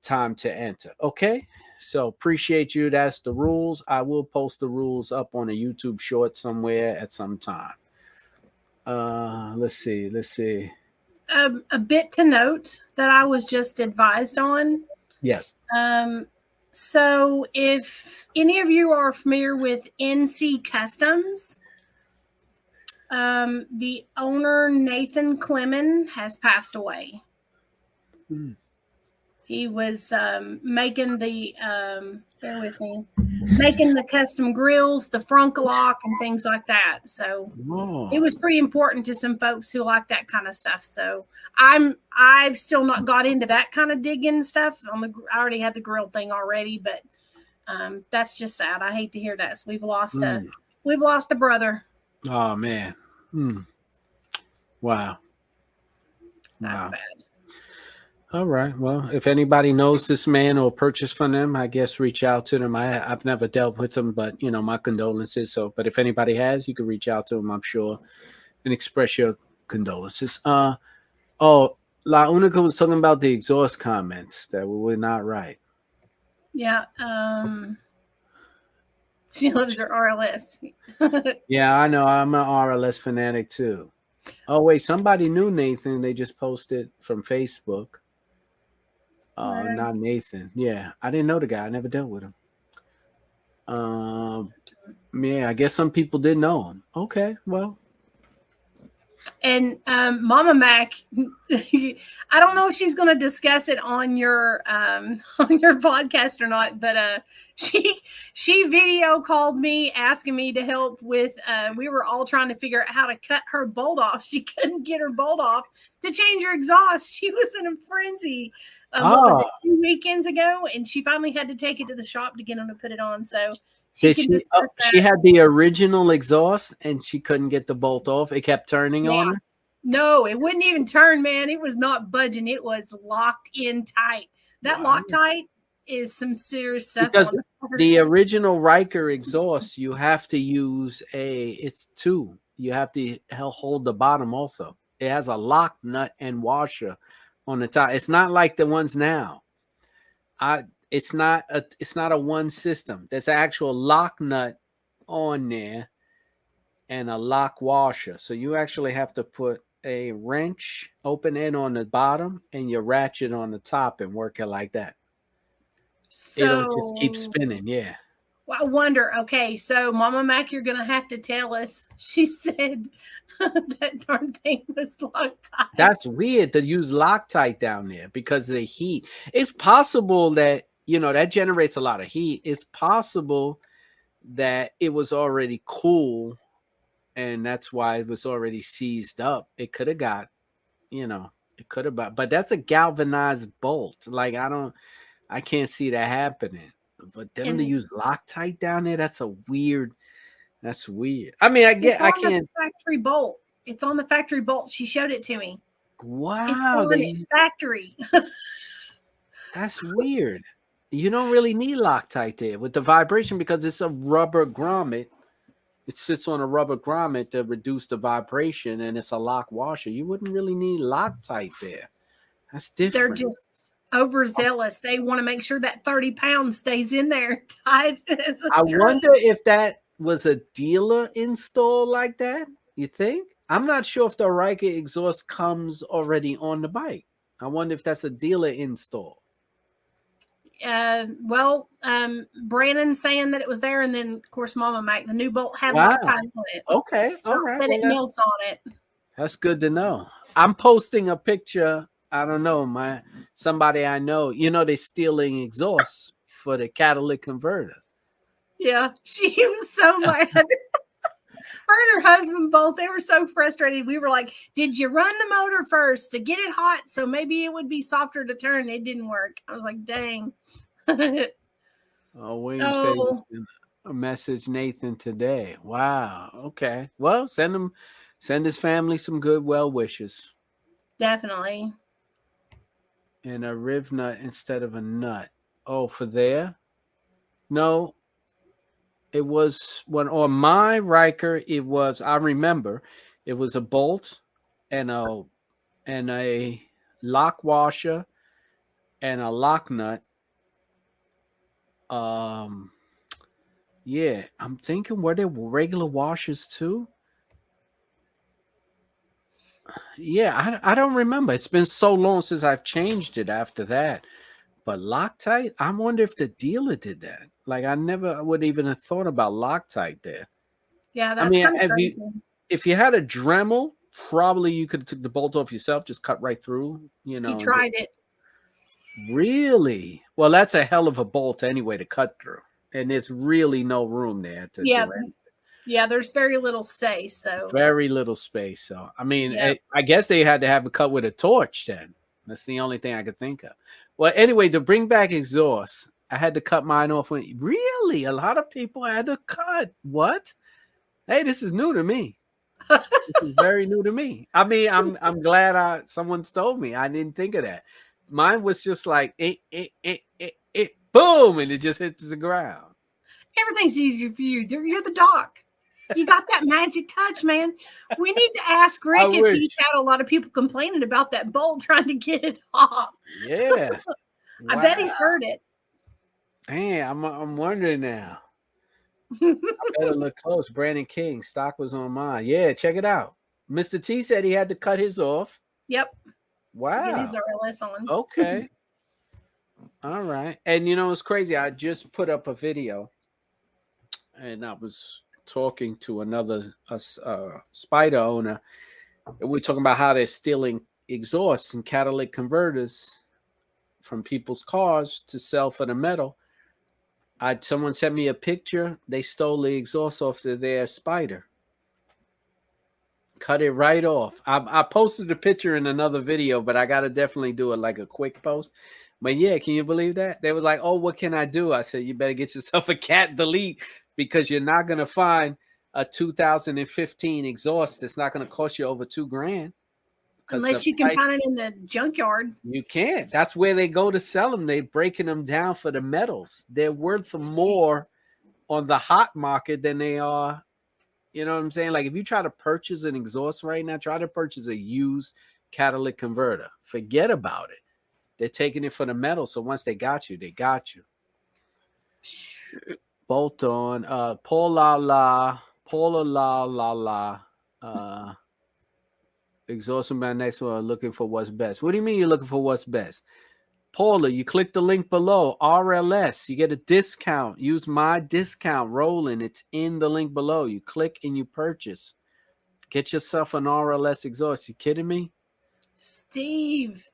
time to enter. Okay, so appreciate you. That's the rules. I will post the rules up on a YouTube short somewhere at some time. Let's see. A bit to note that I was just advised on. Yes. So if any of you are familiar with NC Customs, the owner, Nathan Clemon, has passed away. He was making the bear with me, making the custom grills, the Frunkalock, and things like that. So it was pretty important to some folks who like that kind of stuff. So I've still not got into that kind of digging stuff. I already had the grill thing already, but that's just sad. I hate to hear that. So we've lost a brother. Oh man. Wow. That's Wow. bad. All right. Well, if anybody knows this man or purchased from them, I guess reach out to them. I've never dealt with them, but my condolences. So, but if anybody has, you can reach out to them, I'm sure, and express your condolences. La Unica was talking about the exhaust comments that were not right. Yeah. She loves her RLS. Yeah, I know. I'm an RLS fanatic too. Oh wait, somebody knew Nathan. They just posted from Facebook. Not Nathan. Yeah, I didn't know the guy. I never dealt with him. Yeah, I guess some people did know him. Okay, well. And Mama Mac, I don't know if she's going to discuss it on your podcast or not, but she video called me asking me to help with. We were all trying to figure out how to cut her bolt off. She couldn't get her bolt off to change her exhaust. She was in a frenzy. What was it, 2 weekends ago? And she finally had to take it to the shop to get them to put it on. So she can discuss that. She had the original exhaust and she couldn't get the bolt off. It kept turning on her. No, it wouldn't even turn, man. It was not budging. It was locked in tight. That Loctite is some serious stuff. Because the original Ryker exhaust, you have to use it's 2. You have to hold the bottom also. It has a lock nut and washer on the top. It's not like the ones now. It's not a one system. There's an actual lock nut on there and a lock washer. So you actually have to put a wrench open end on the bottom and your ratchet on the top and work it like that. So it'll just keep spinning. Yeah. Well, I wonder. Okay, so Mama Mac, you're gonna have to tell us. She said that darn thing was Loctite. That's weird to use Loctite down there because of the heat. It's possible that that generates a lot of heat. It's possible that it was already cool and that's why it was already seized up. It could have got, it could have, but that's a galvanized bolt. Like I can't see that happening. But them to use Loctite down there, that's weird. I mean, I can't. Factory bolt. It's on the factory bolt. She showed it to me. Wow, it's on its factory. That's weird. You don't really need Loctite there with the vibration because it's a rubber grommet. It sits on a rubber grommet to reduce the vibration, and it's a lock washer. You wouldn't really need Loctite there. That's different. They're just overzealous. They want to make sure that 30 pounds stays in there tight. I wonder if that was a dealer install like that. You think? I'm not sure if the Ryker exhaust comes already on the bike. I wonder if that's a dealer install. Brandon saying that it was there, and then of course Mama Mac, the new bolt had Loctite on it. Okay, all right. Said it melts on it. That's good to know. I'm posting a picture. I don't know, somebody I know. They're stealing exhausts for the catalytic converter. Yeah, she was so mad. Her and her husband both, they were so frustrated. We were like, did you run the motor first to get it hot so maybe it would be softer to turn? It didn't work. I was like, dang. William said a message Nathan today. Wow. Okay. Well, send his family some good well wishes. Definitely. And a riv nut instead of a nut. Oh, for there? No. It was on my Ryker. It was. I remember. It was a bolt, and a lock washer, and a lock nut. Yeah, I'm thinking were there regular washers too? Yeah, I don't remember. It's been so long since I've changed it after that. But Loctite, I wonder if the dealer did that. Like I never would even have thought about Loctite there. Yeah, that's kind of crazy. If you had a Dremel, probably you could have took the bolt off yourself, just cut right through. He tried it. Really? Well, that's a hell of a bolt anyway to cut through. And there's really no room there to Yeah, do anything. yeah. There's very little space, so Very little space. So, I mean, yep. I guess they had to have it cut with a torch then. That's the only thing I could think of. Well, anyway, to bring back exhaust, I had to cut mine off. Really? A lot of people had to cut. What? Hey, this is new to me. This is very new to me. I mean, I'm glad someone's told me. I didn't think of that. Mine was just like boom, and it just hits the ground. Everything's easier for you. You're the doc. You got that magic touch, man. We need to ask I Rick if wish. he's had a lot of people complaining about that bolt trying to get it off. Yeah. I bet he's heard it. Damn, I'm wondering now. I better look close. Brandon King, stock was on mine. Yeah, check it out. Mr. T said he had to cut his off. Yep. Wow. Get his RLS on. Okay. All right. And you know, it's crazy. I just put up a video and I was talking to another Spider owner. And we're talking about how they're stealing exhausts and catalytic converters from people's cars to sell for the metal. Someone sent me a picture. They stole the exhaust off of their Spider. Cut it right off. I posted the picture in another video, but I gotta definitely do it like a quick post. But yeah, can you believe that? They were like, "Oh, what can I do?" I said, "You better get yourself a cat delete because you're not gonna find a 2015 exhaust that's not gonna cost you over $2,000." Unless you can find it in the junkyard. You can't. That's where they go to sell them. They're breaking them down for the metals. They're worth more on the hot market than they are. You know what I'm saying? Like if you try to purchase an exhaust right now, try to purchase a used catalytic converter. Forget about it. They're taking it for the metal. So once they got you, they got you. Bolt on. Paula la. Exhausting my next one. Looking for what's best. What do you mean you're looking for what's best? Paula, you click the link below, RLS, you get a discount. Use my discount, Rolling. It's in the link below. You click and you purchase. Get yourself an RLS exhaust. You kidding me? Steve.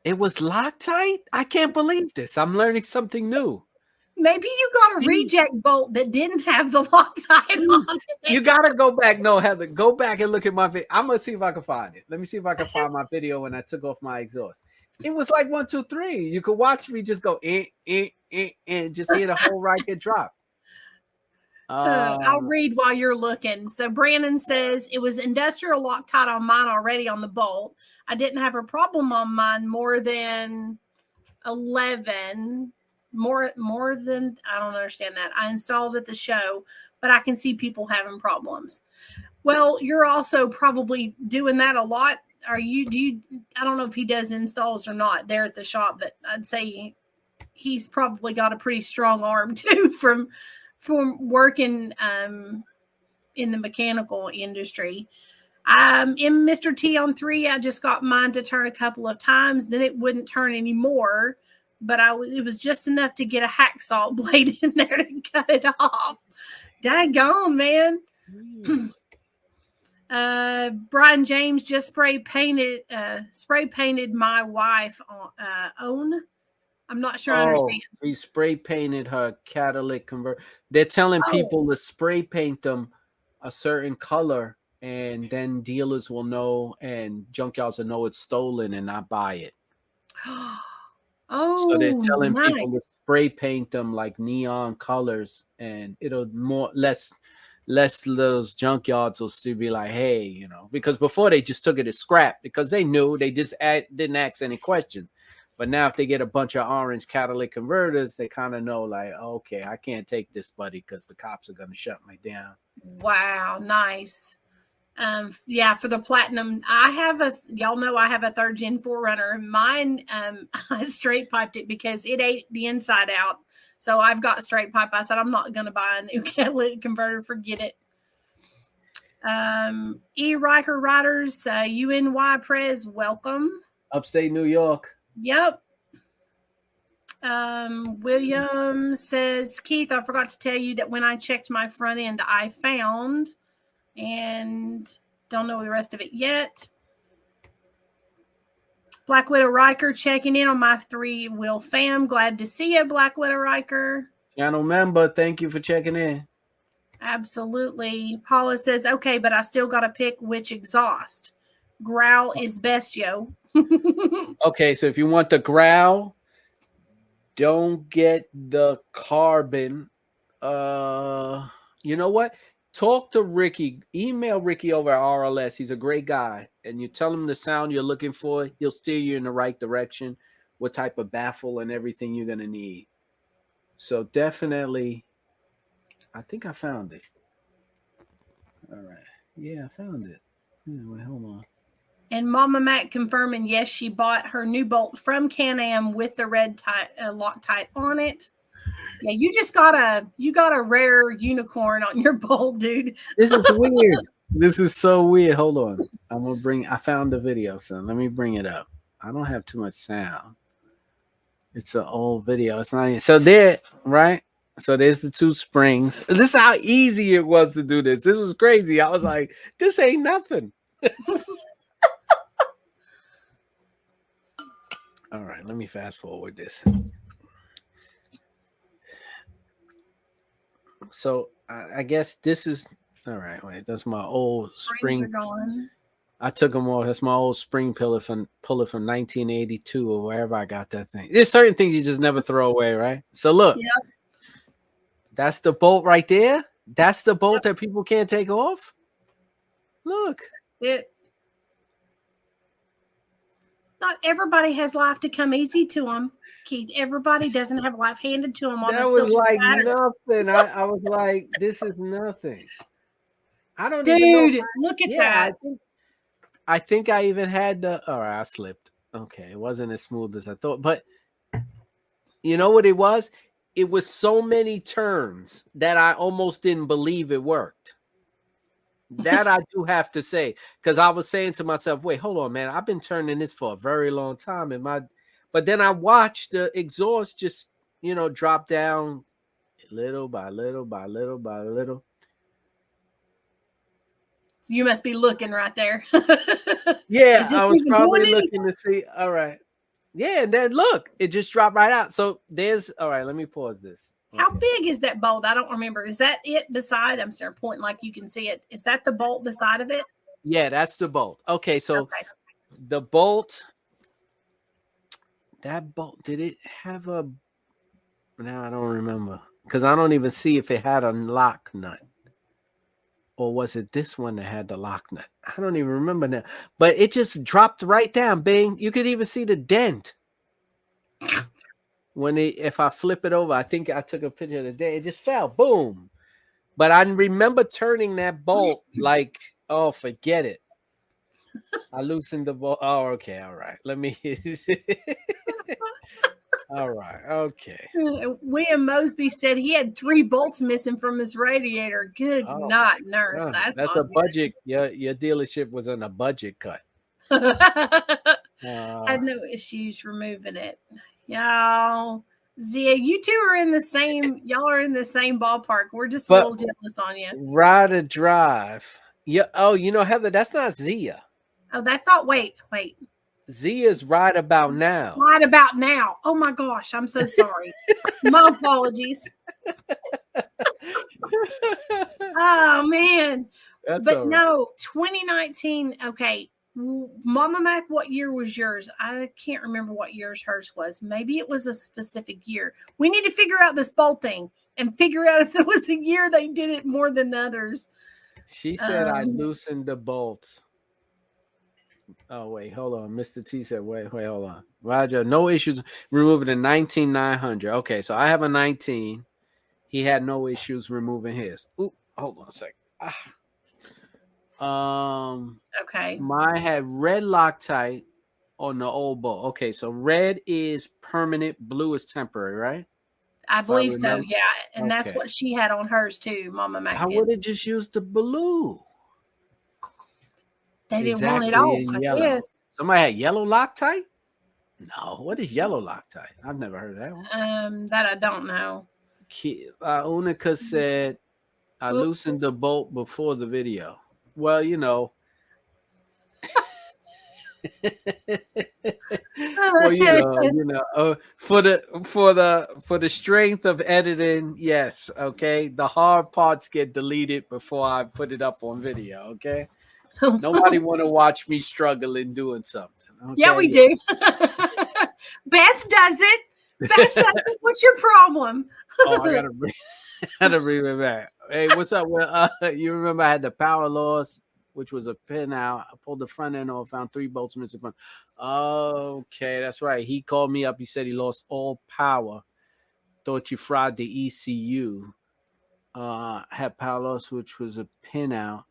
It was Loctite? I can't believe this. I'm learning something new. Maybe you got a reject bolt that didn't have the Loctite on it. You got to go back. No, Heather, go back and look at my video. I'm going to see if I can find it. Let me see if I can find my video when I took off my exhaust. It was like 1, 2, 3. You could watch me just go and just hear the whole Ryker drop. I'll read while you're looking. So Brandon says it was industrial Loctite on mine already on the bolt. I didn't have a problem on mine more than 11. More than, I don't understand that. I installed at the show, but I can see people having problems. Well, you're also probably doing that a lot. Do you, I don't know if he does installs or not there at the shop, but I'd say he's probably got a pretty strong arm too from working in the mechanical industry. In Mr. T on 3, I just got mine to turn a couple of times, then it wouldn't turn anymore, but it was just enough to get a hacksaw blade in there to cut it off. Daggone, man. Brian James just spray painted my wife own. I'm not sure I understand. He spray painted her catalytic converter. They're telling people to spray paint them a certain color, and then dealers will know and junkyards will know it's stolen and not buy it. So they're telling people to spray paint them like neon colors, and it'll less those junkyards will still be like, hey, you know, because before they just took it as scrap because they knew, they just didn't ask any questions. But now if they get a bunch of orange catalytic converters, they kind of know like, okay, I can't take this, buddy, because the cops are going to shut me down. Wow, nice. Yeah, for the platinum, y'all know I have a 3rd gen 4Runner. Mine, I straight piped it because it ate the inside out. So I've got straight pipe. I said, I'm not going to buy a new catalytic converter. Forget it. E. Ryker Riders, UNY Prez, welcome. Upstate New York. Yep. William says, Keith, I forgot to tell you that when I checked my front end, I found, and don't know the rest of it yet. Black Widow Ryker checking in on my 3-wheel fam. Glad to see you, Black Widow Ryker. Channel member, thank you for checking in. Absolutely. Paula says, okay, but I still got to pick which exhaust. Growl is best, yo. Okay, so if you want the growl, don't get the carbon. You know what? Talk to Ricky. Email Ricky over at RLS. He's a great guy. And you tell him the sound you're looking for. He'll steer you in the right direction, what type of baffle and everything you're going to need. So definitely, I think I found it. All right. Yeah, I found it. Wait, hold on. And Mama Mac confirming, yes, she bought her new bolt from Can Am with the red Loctite on it. Yeah, you got a rare unicorn on your bolt, dude. This is weird. This is so weird. Hold on. I found the video, son. Let me bring it up. I don't have too much sound. It's an old video. It's not so there, right? So there's the two springs. This is how easy it was to do this. This was crazy. I was like, this ain't nothing. All right, let me fast forward this. So I guess this is all right. Wait, that's my old spring. Are gone. I took them off. That's my old spring puller from 1982 or wherever I got that thing. There's certain things you just never throw away, right? So look, yep. That's the bolt right there. That's the bolt that people can't take off. Look, not everybody has life to come easy to them, Keith. Everybody doesn't have life handed to them on that was like nothing. I was like, this is nothing. I don't even know. Look at that. I think I even had the. All right, I slipped. Okay, it wasn't as smooth as I thought, but you know what it was? It was so many turns that I almost didn't believe it worked. That I do have to say, because I was saying to myself, wait, hold on, man. I've been turning this for a very long time. But then I watched the exhaust just, drop down little by little by little by little. You must be looking right there. Yeah, I was probably looking to see. All right. Yeah, and then look, it just dropped right out. So all right, let me pause this. How big is that bolt? I don't remember. Is that it beside? I'm sorry, pointing like you can see it. Is that the bolt beside of it? Yeah, that's the bolt. Okay, so the bolt, that bolt, did it have a, now I don't remember. Because I don't even see if it had a lock nut. Or was it this one that had the lock nut? I don't even remember now. But it just dropped right down, bang. You could even see the dent. If I flip it over, I think I took a picture of the day. It just fell, boom. But I remember turning that bolt like, oh, forget it. I loosened the bolt. Oh, okay, all right. Let me. All right, okay. William Mosby said he had 3 bolts missing from his radiator. Good night, nurse. That's a budget. Your dealership was on a budget cut. Had no issues removing it. Y'all, Zia, you two are in the same. Y'all are in the same ballpark. We're just a little jealous on you. Ride or drive. Yeah. Oh, Heather, that's not Zia. Oh, that's not. Wait. Zia's right about now. Right about now. Oh my gosh, I'm so sorry. My apologies. Oh man. But no, 2019. Okay. Mama Mac, what year was yours? I can't remember what years hers was. Maybe it was a specific year. We need to figure out this bolt thing and figure out if there was a year they did it more than others. She said I loosened the bolts. Oh, wait, hold on. Mr. T said, wait, hold on. Roger, no issues removing the 19900. Okay, so I have a 19. He had no issues removing his. Ooh, hold on a second. Okay. Mine had red Loctite on the old bolt. Okay, so red is permanent, blue is temporary, right? I believe so, yeah. And that's what she had on hers too, Mama Mac. I would have just used the blue. They didn't want it off, I guess. Somebody had yellow Loctite? No, what is yellow Loctite? I've never heard of that one. That I don't know. Unica said I loosened the bolt before the video. Well, Well, for the strength of editing, yes, okay. The hard parts get deleted before I put it up on video, okay. Nobody want to watch me struggling doing something, Yeah, we okay. do. Beth does it. Beth does it. What's your problem? Oh, I gotta bring it back. Hey, what's up? Well, you remember I had the power loss, which was a pin out. I pulled the front end off, found 3 bolts missing front. Okay, that's right. He called me up. He said he lost all power. Thought you fried the ECU. Had power loss, which was a pin out.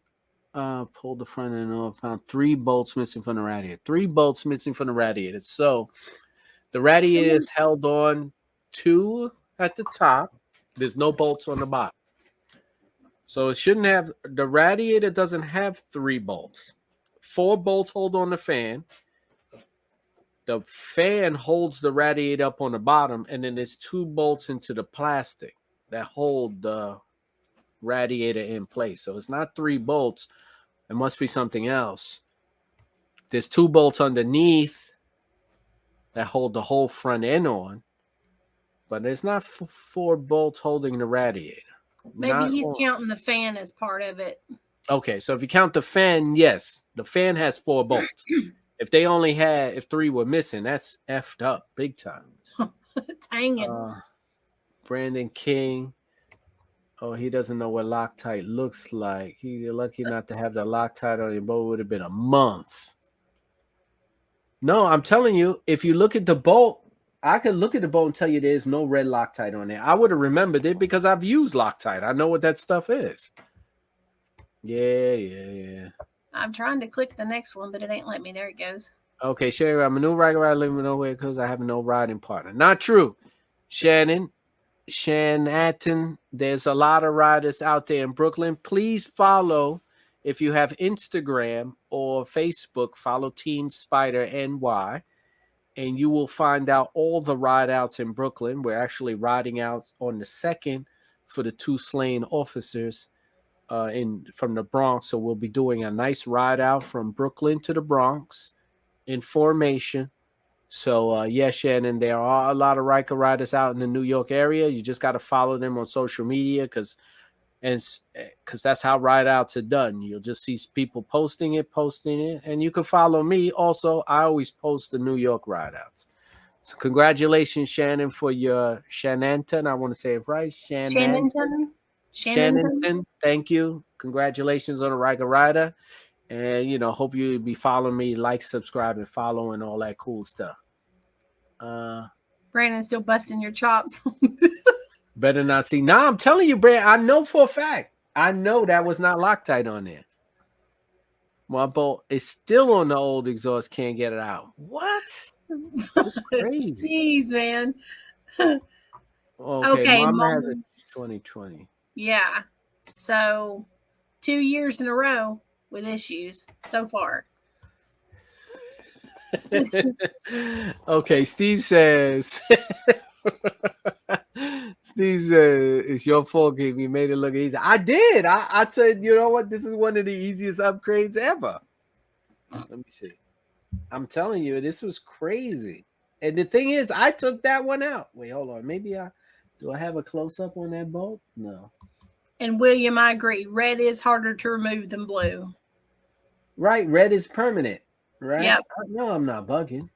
Pulled the front end off, found 3 bolts missing from the radiator. 3 bolts missing from the radiator. So the radiator is held on 2 at the top. There's no bolts on the bottom. So it shouldn't have, the radiator doesn't have 3 bolts. 4 bolts hold on the fan. The fan holds the radiator up on the bottom, and then there's 2 bolts into the plastic that hold the radiator in place. So it's not 3 bolts. It must be something else. There's 2 bolts underneath that hold the whole front end on, but there's not 4 bolts holding the radiator. Maybe he's counting the fan as part of it. Okay, so if you count the fan, yes, the fan has 4 bolts. If 3 were missing, that's effed up big time. It's hanging. Brandon King. Oh, he doesn't know what Loctite looks like. You're lucky not to have the Loctite on your boat. It would have been a month. No, I'm telling you, if you look at the bolt, I can look at the bolt and tell you there's no red Loctite on there. I would have remembered it because I've used Loctite. I know what that stuff is. Yeah. I'm trying to click the next one, but it ain't let me. There it goes. Okay, Sherry, I'm a new rider. Let me know where because I have no riding partner. Not true. Shannon, there's a lot of riders out there in Brooklyn. Please follow, if you have Instagram or Facebook, follow Team Spider NY, and you will find out all the ride outs in Brooklyn. We're actually riding out on the 2nd for the 2 slain officers from the Bronx. So we'll be doing a nice ride out from Brooklyn to the Bronx in formation. So, Shannon, there are a lot of Ryker riders out in the New York area. You just got to follow them on social media because that's how ride outs are done. You'll just see people posting it. And you can follow me also. I always post the New York ride outs. So congratulations, Shannon, for your Shannonton. I want to say it right. Shannonton. Thank you. Congratulations on a Ryker rider. And, hope you'll be following me, like, subscribe, and follow, and all that cool stuff. Brandon's still busting your chops. Better not see. No, I'm telling you, Brandon, I know for a fact. I know that was not Loctite on there. My bolt is still on the old exhaust. Can't get it out. What? That's crazy. Jeez, man. Okay, Mama has a 2020. Yeah. So 2 years in a row with issues so far. Okay, Steve says it's your fault if you made it look easy. I did. I said, you know what? This is one of the easiest upgrades ever. Let me see. I'm telling you, this was crazy. And the thing is, I took that one out. Wait, hold on. Maybe do I have a close-up on that bolt? No. And William, I agree. Red is harder to remove than blue. Right. Red is permanent. Right? Yep. No, I'm not bugging.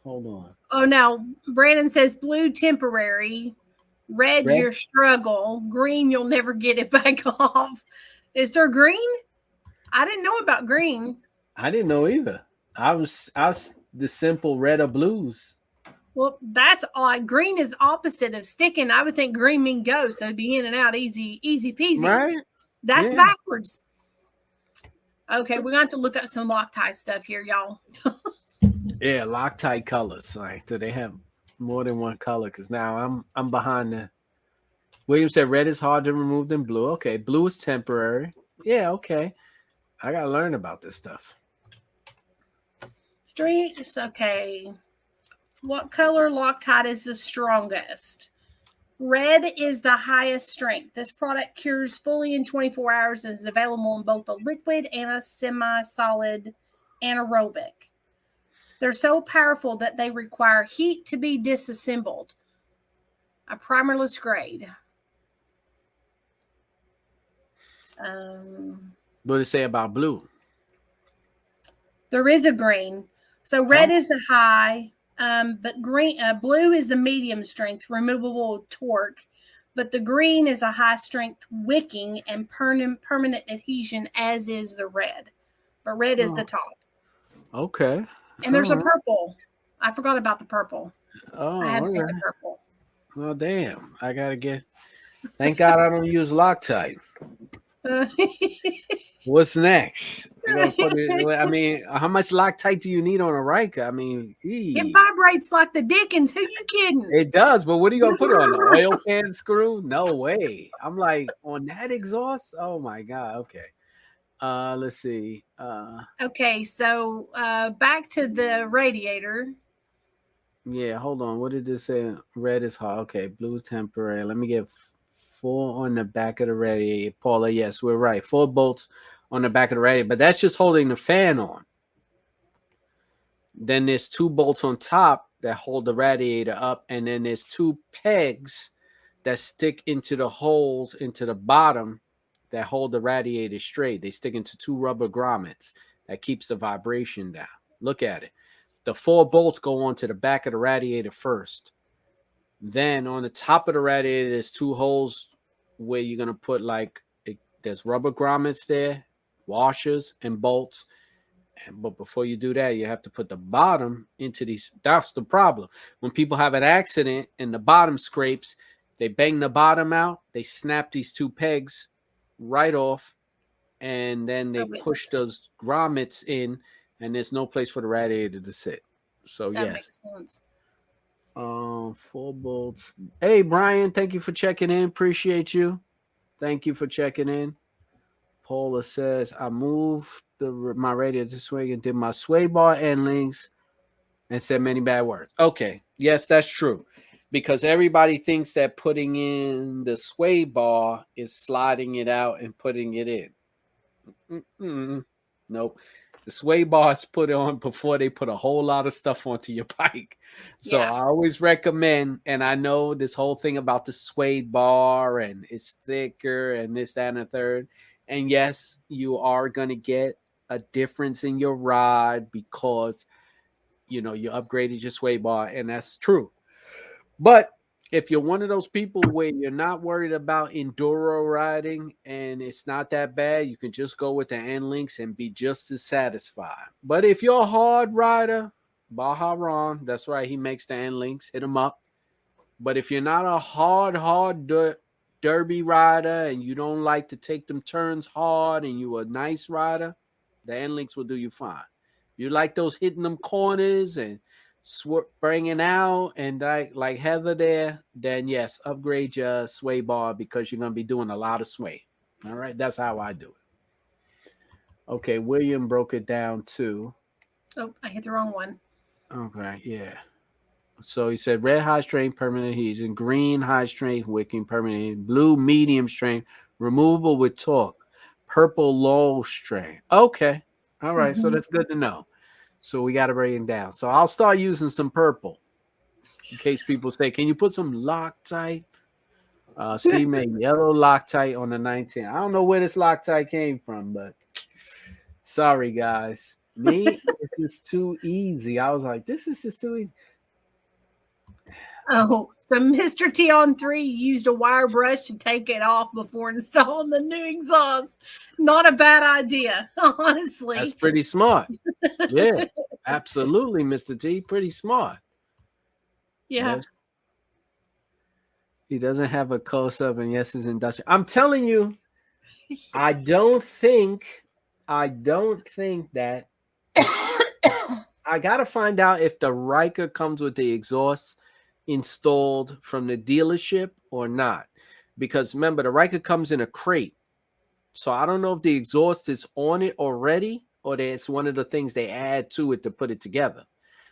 Hold on. Oh, now, Brandon says blue temporary. Red, your struggle. Green, you'll never get it back off. Is there green? I didn't know about green. I didn't know either. I was the simple red or blues. Well, that's odd. Green is opposite of sticking. I would think green mean go, so it'd be in and out easy peasy. Right? That's backwards. Okay, we're going to have to look up some Loctite stuff here, y'all. Yeah, Loctite colors. Like, do they have more than one color? Because now I'm behind the. William said red is hard to remove than blue. Okay, blue is temporary. Yeah, okay. I got to learn about this stuff. Streaks, okay. What color Loctite is the strongest? Red is the highest strength. This product cures fully in 24 hours and is available in both a liquid and a semi-solid anaerobic. They're so powerful that they require heat to be disassembled. A primerless grade. What does it say about blue? There is a green. So red is the high, but blue is the medium strength, removable torque. But the green is a high strength wicking and permanent adhesion, as is the red. But red is the top. Okay. And there's a purple. I forgot about the purple. I have seen the purple. Well, damn. I got to get. Thank God I don't use Loctite. What's next? I mean, how much Loctite do you need on a Ryker? I mean, it vibrates like the Dickens. Who you kidding? It does, but what are you gonna put it on? The oil can screw? No way. I'm like, on that exhaust? Oh my God. Okay. Let's see. Okay, so back to the radiator. Yeah, hold on. What did this say? Red is hot. Okay, blue is temporary. Let me get 4 on the back of the radiator. Paula, yes, we're right. 4 bolts on the back of the radiator, but that's just holding the fan on. Then there's 2 bolts on top that hold the radiator up, and then there's 2 pegs that stick into the holes into the bottom that hold the radiator straight. They stick into 2 rubber grommets that keeps the vibration down. Look at it. The 4 bolts go onto the back of the radiator first. Then on the top of the radiator, there's 2 holes where you're going to put there's rubber grommets there, washers and bolts. But before you do that, you have to put the bottom into these. That's the problem. When people have an accident and the bottom scrapes, they bang the bottom out. They snap these 2 pegs right off, and then they push those grommets in, and there's no place for the radiator to sit. So that makes sense. 4 bolts. Hey, Brian, thank you for checking in. Appreciate you. Thank you for checking in. Paula says, I moved my radiator to swing and did my sway bar end links and said many bad words. Okay. Yes, that's true. Because everybody thinks that putting in the sway bar is sliding it out and putting it in. Nope. The sway bar is put on before they put a whole lot of stuff onto your bike. So I always recommend, and I know this whole thing about the sway bar and it's thicker and this, that, and the third. And yes, you are going to get a difference in your ride because, you upgraded your sway bar, and that's true. But if you're one of those people where you're not worried about enduro riding and it's not that bad, you can just go with the end links and be just as satisfied. But if you're a hard rider, Baja Ron, that's right, he makes the end links, hit him up. But if you're not a hard derby rider and you don't like to take them turns hard and you're a nice rider, the end links will do you fine. You like those hitting them corners and bringing out and like Heather there, then yes, upgrade your sway bar because you're going to be doing a lot of sway. All right, that's how I do it. Okay, William broke it down too. Oh, I hit the wrong one. Okay, yeah. So he said red high strength permanent adhesion, green high strength wicking permanent adhesion, blue medium strength removable with torque, purple low strength. Okay, all right, so that's good to know. So we got to bring it down. So I'll start using some purple in case people say, can you put some Loctite? Steve made yellow Loctite on the 19. I don't know where this Loctite came from, but sorry, guys. Me, it's just too easy. I was like, this is just too easy. Oh, so Mr. T on 3 used a wire brush to take it off before installing the new exhaust. Not a bad idea, honestly. That's pretty smart. Yeah, absolutely, Mr. T. Pretty smart. Yeah. Yes. He doesn't have a close-up, and yes, it's industrial. I'm telling you, I don't think that I got to find out if the Ryker comes with the exhaust installed from the dealership or not, because remember the Ryker comes in a crate, so I don't know if the exhaust is on it already or it's one of the things they add to it to put it together.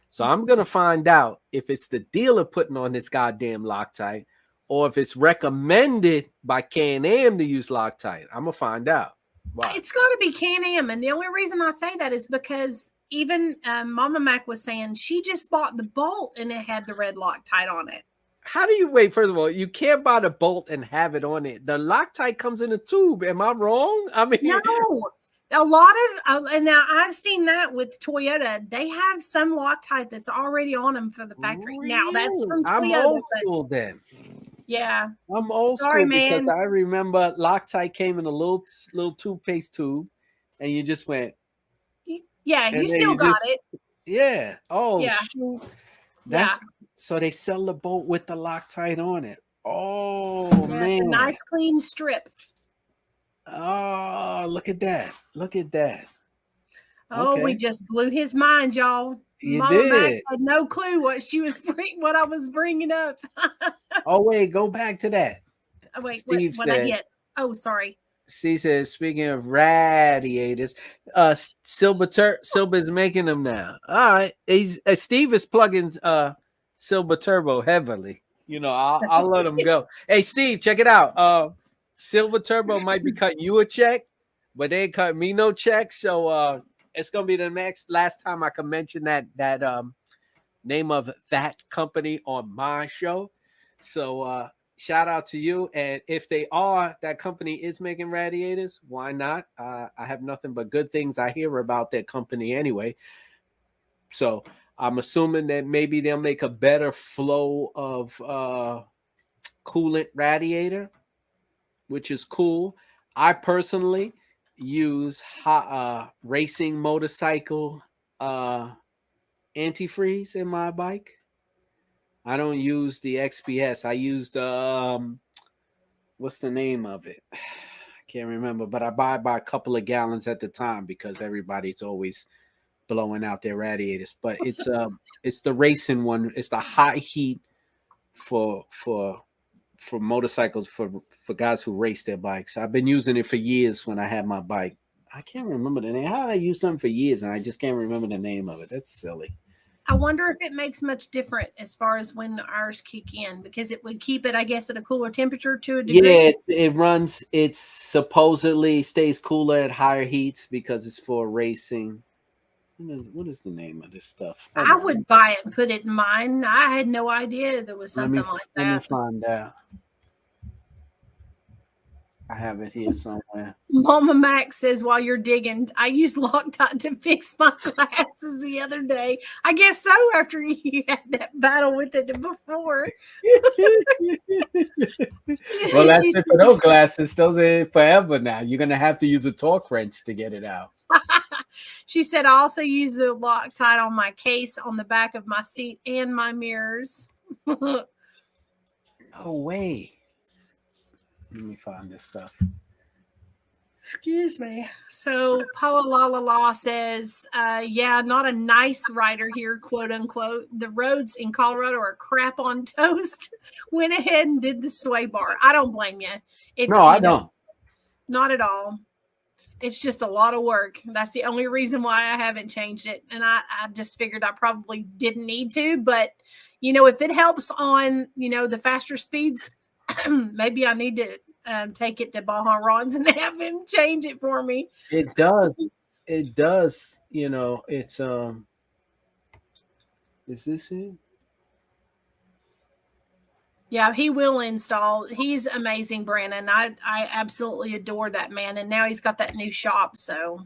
So I'm gonna find out if it's the dealer putting on this goddamn Loctite or if it's recommended by Can Am to use Loctite. I'm gonna find out. Wow. It's got to be Can Am, and the only reason I say that is because even Mama Mac was saying she just bought the bolt and it had the red Loctite on it. How do you wait? First of all, you can't buy the bolt and have it on it. The Loctite comes in a tube. Am I wrong? I mean, no. A lot of, and now I've seen that with Toyota. They have some Loctite that's already on them for the factory. Really? Now that's from Toyota. I'm old school then. Yeah, I'm old school because I remember Loctite came in a little toothpaste tube, and you just went. Yeah, you still got it. Yeah. Oh yeah. shoot. That's so they sell the bolt with the Loctite on it. Oh man, a nice clean strip. Oh, look at that! Look at that! Oh, we just blew his mind, y'all. Mama Mac had no clue what I was bringing up. Oh wait, go back to that. Oh, wait, Steve what said, I hit? Oh, sorry. Steve says, speaking of radiators, Silver is making them now. All right, Steve is plugging Silver Turbo heavily. You know, I'll let him go. Hey, Steve, check it out. Silver Turbo might be cutting you a check, but they ain't cut me no check. So it's gonna be the last time I can mention that name of that company on my show. So shout out to you. And if that company is making radiators, why not? I have nothing but good things I hear about that company anyway. So I'm assuming that maybe they'll make a better flow of coolant radiator, which is cool. I personally use racing motorcycle antifreeze in my bike. I don't use the XPS. I used what's the name of it? I can't remember, but I buy by a couple of gallons at the time because everybody's always blowing out their radiators. But it's the racing one. It's the high heat for motorcycles for guys who race their bikes. I've been using it for years when I had my bike. I can't remember the name. How did I use something for years and I just can't remember the name of it? That's silly. I wonder if it makes much different as far as when ours kick in, because it would keep it, I guess, at a cooler temperature to a degree. Yeah, it runs. It supposedly stays cooler at higher heats because it's for racing. What is the name of this stuff? I would buy it and put it in mine. I had no idea there was something like that. Let me find out. I have it here somewhere. Mama Mac says, while you're digging, I used Loctite to fix my glasses the other day. I guess so, after you had that battle with it before. Well, that's it for those glasses. Those are forever now. You're going to have to use a torque wrench to get it out. She said, I also use the Loctite on my case on the back of my seat and my mirrors. No way. Let me find this stuff. Excuse me. So Paula La La La says, yeah, not a nice rider here, quote unquote. The roads in Colorado are crap on toast. Went ahead and did the sway bar. I don't blame you. No, I don't. Not at all. It's just a lot of work. That's the only reason why I haven't changed it. And I just figured I probably didn't need to. But, if it helps on, the faster speeds, maybe I need to take it to Baja Ron's and have him change it for me. It does. It does. It's is this it? Yeah, he will install. He's amazing, Brandon. I absolutely adore that man. And now he's got that new shop. So,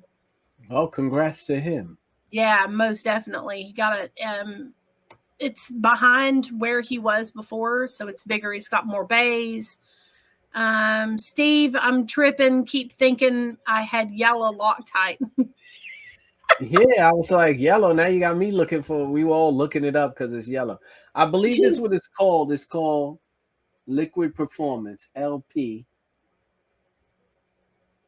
oh, congrats to him. Yeah, most definitely. He got it. It's behind where he was before, so it's bigger. He's got more bays. Steve, I'm tripping. Keep thinking I had yellow Loctite. Yeah, I was like, yellow. Now you got me looking for. We were all looking it up because it's yellow. I believe this is what it's called. It's called Liquid Performance, LP.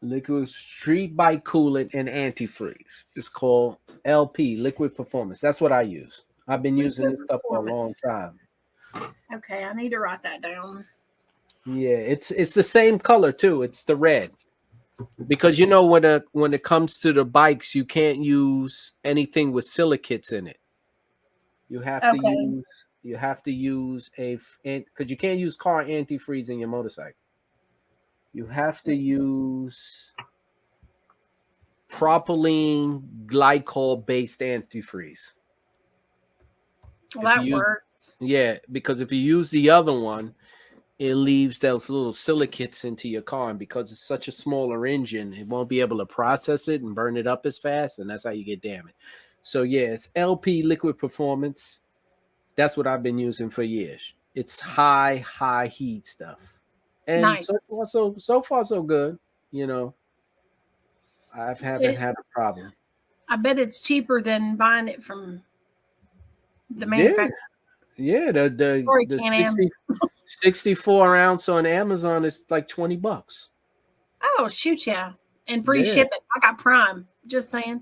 Liquid Street Bike Coolant and Antifreeze. It's called LP, Liquid Performance. That's what I use. I've been using this stuff for a long time. Okay, I need to write that down. Yeah, it's the same color too. It's the red. Because when it comes to the bikes, you can't use anything with silicates in it. You have to use because you can't use car antifreeze in your motorcycle. You have to use propylene glycol based antifreeze. Well, If you that use, works. yeah, because if you use the other one, it leaves those little silicates into your car, and because it's such a smaller engine, it won't be able to process it and burn it up as fast, and that's how you get damage. So yeah, it's LP liquid performance. That's what I've been using for years. It's high heat stuff, and Nice. so far so good. You know, I haven't It, had a problem. I bet it's cheaper than buying it from the Yeah, manufacturer. yeah. Sorry, The Can Am. 64 ounce on Amazon is like $20. Oh, shoot, yeah. And free Yeah, shipping. I got Prime. Just saying.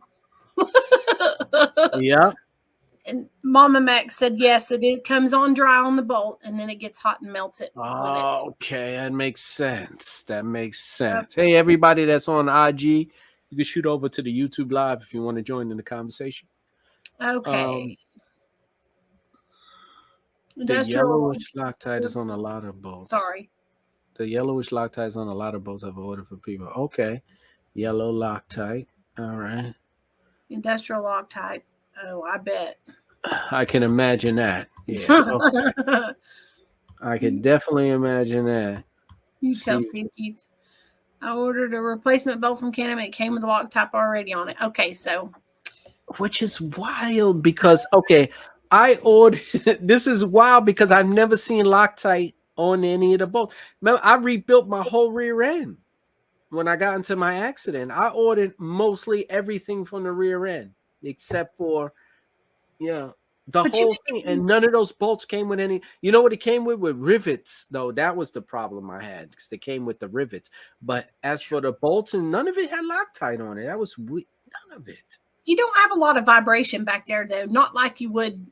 yeah. And Mama Mac said, yes, it comes on dry on the bolt, and then it gets hot and melts it on it. Okay, that makes sense. That makes Yep. sense. Hey, everybody that's on IG, you can shoot over to the YouTube live if you want to join in the conversation. Okay. The Industrial. yellowish Loctite is on a Oops. lot of boats. Sorry. The yellowish Loctite is on a lot of boats I've ordered for people. Okay, yellow Loctite. All right, Industrial Loctite. Oh, I bet. I can imagine that. Yeah, okay. I could definitely imagine that. You tell See, Steve Keith. I ordered a replacement bolt from Can Am, and it came with the Loctite already on it. Okay, so which is wild because okay, I ordered. This is wild because I've never seen Loctite on any of the boats. Remember, I rebuilt my whole rear end when I got into my accident. I ordered mostly everything from the rear end except for the but you whole thing, and none of those bolts came with any. You know what it came with rivets though. That was the problem I had because they came with the rivets. But as for the bolts, and none of it had Loctite on it. That was none of it. you don't have a lot of vibration back there though, not like you would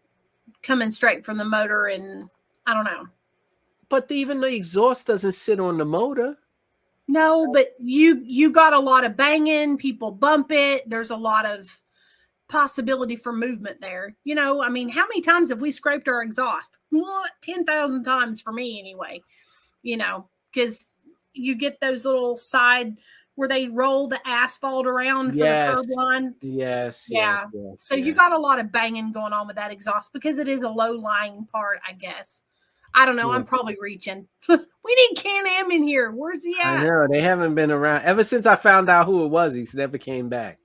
coming straight from the motor, and I don't know. But even the exhaust doesn't sit on the motor. No, but you got a lot of banging, people bump it. There's a lot of possibility for movement there. You know, I mean, how many times have we scraped our exhaust? What, 10,000 times for me anyway. You know, because you get those little side where they roll the asphalt around for the Yes, curb line. yes, Yeah. yes, yes. So you got a lot of banging going on with that exhaust because it is a low lying part, I guess. I don't know. Yeah. I'm probably reaching. We need Can Am in here. Where's he I at? know they haven't been around ever since I found out who it was. He's never came back.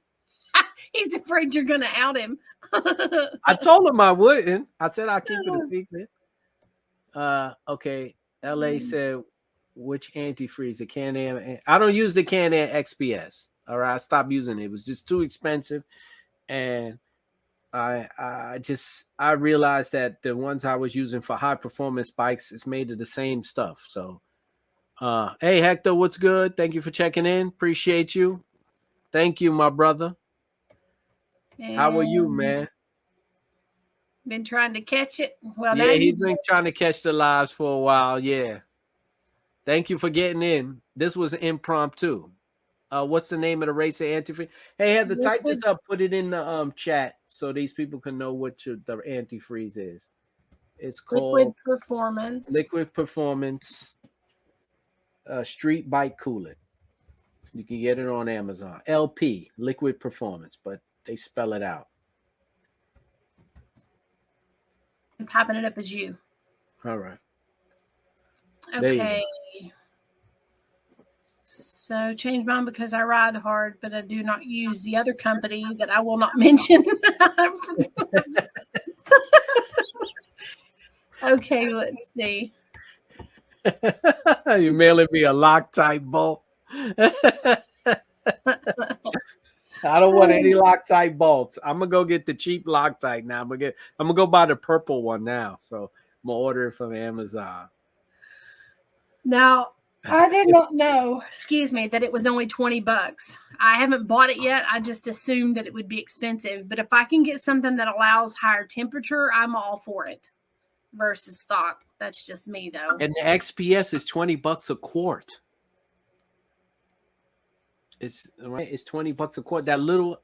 He's afraid you're going to out him. I told him I wouldn't. I said I'll keep it a secret. Okay. LA said which antifreeze? The Can Am. I don't use the Can Am XPS. All right, I stopped using it. It was just too expensive, and I realized that the ones I was using for high performance bikes is made of the same stuff. So, hey Hector, what's good? Thank you for checking in. Appreciate you. Thank you, my brother. How are you, man? Been trying to catch it. Well, Yeah, now he's you been trying to catch the lives for a while. Yeah. Thank you for getting in. This was impromptu. What's the name of the race of antifreeze? Hey, have to type this up, put it in the chat so these people can know what the antifreeze is. It's called Liquid Performance Street Bike Coolant. You can get it on Amazon. LP, Liquid Performance, but they spell it out. I'm typing it up as you. All right. Okay. So change mine because I ride hard, but I do not use the other company that I will not mention. Okay, let's see. You're mailing me a Loctite bolt. I don't want any Loctite bolts. I'm gonna go get the cheap Loctite now. I'm gonna go buy the purple one now. So I'm gonna order it from Amazon. Now, I did not know, excuse me, that it was only $20. I haven't bought it yet. I just assumed that it would be expensive. But if I can get something that allows higher temperature, I'm all for it versus stock. That's just me, though. And the XPS is $20 a quart. It's right. It's $20 a quart. That little,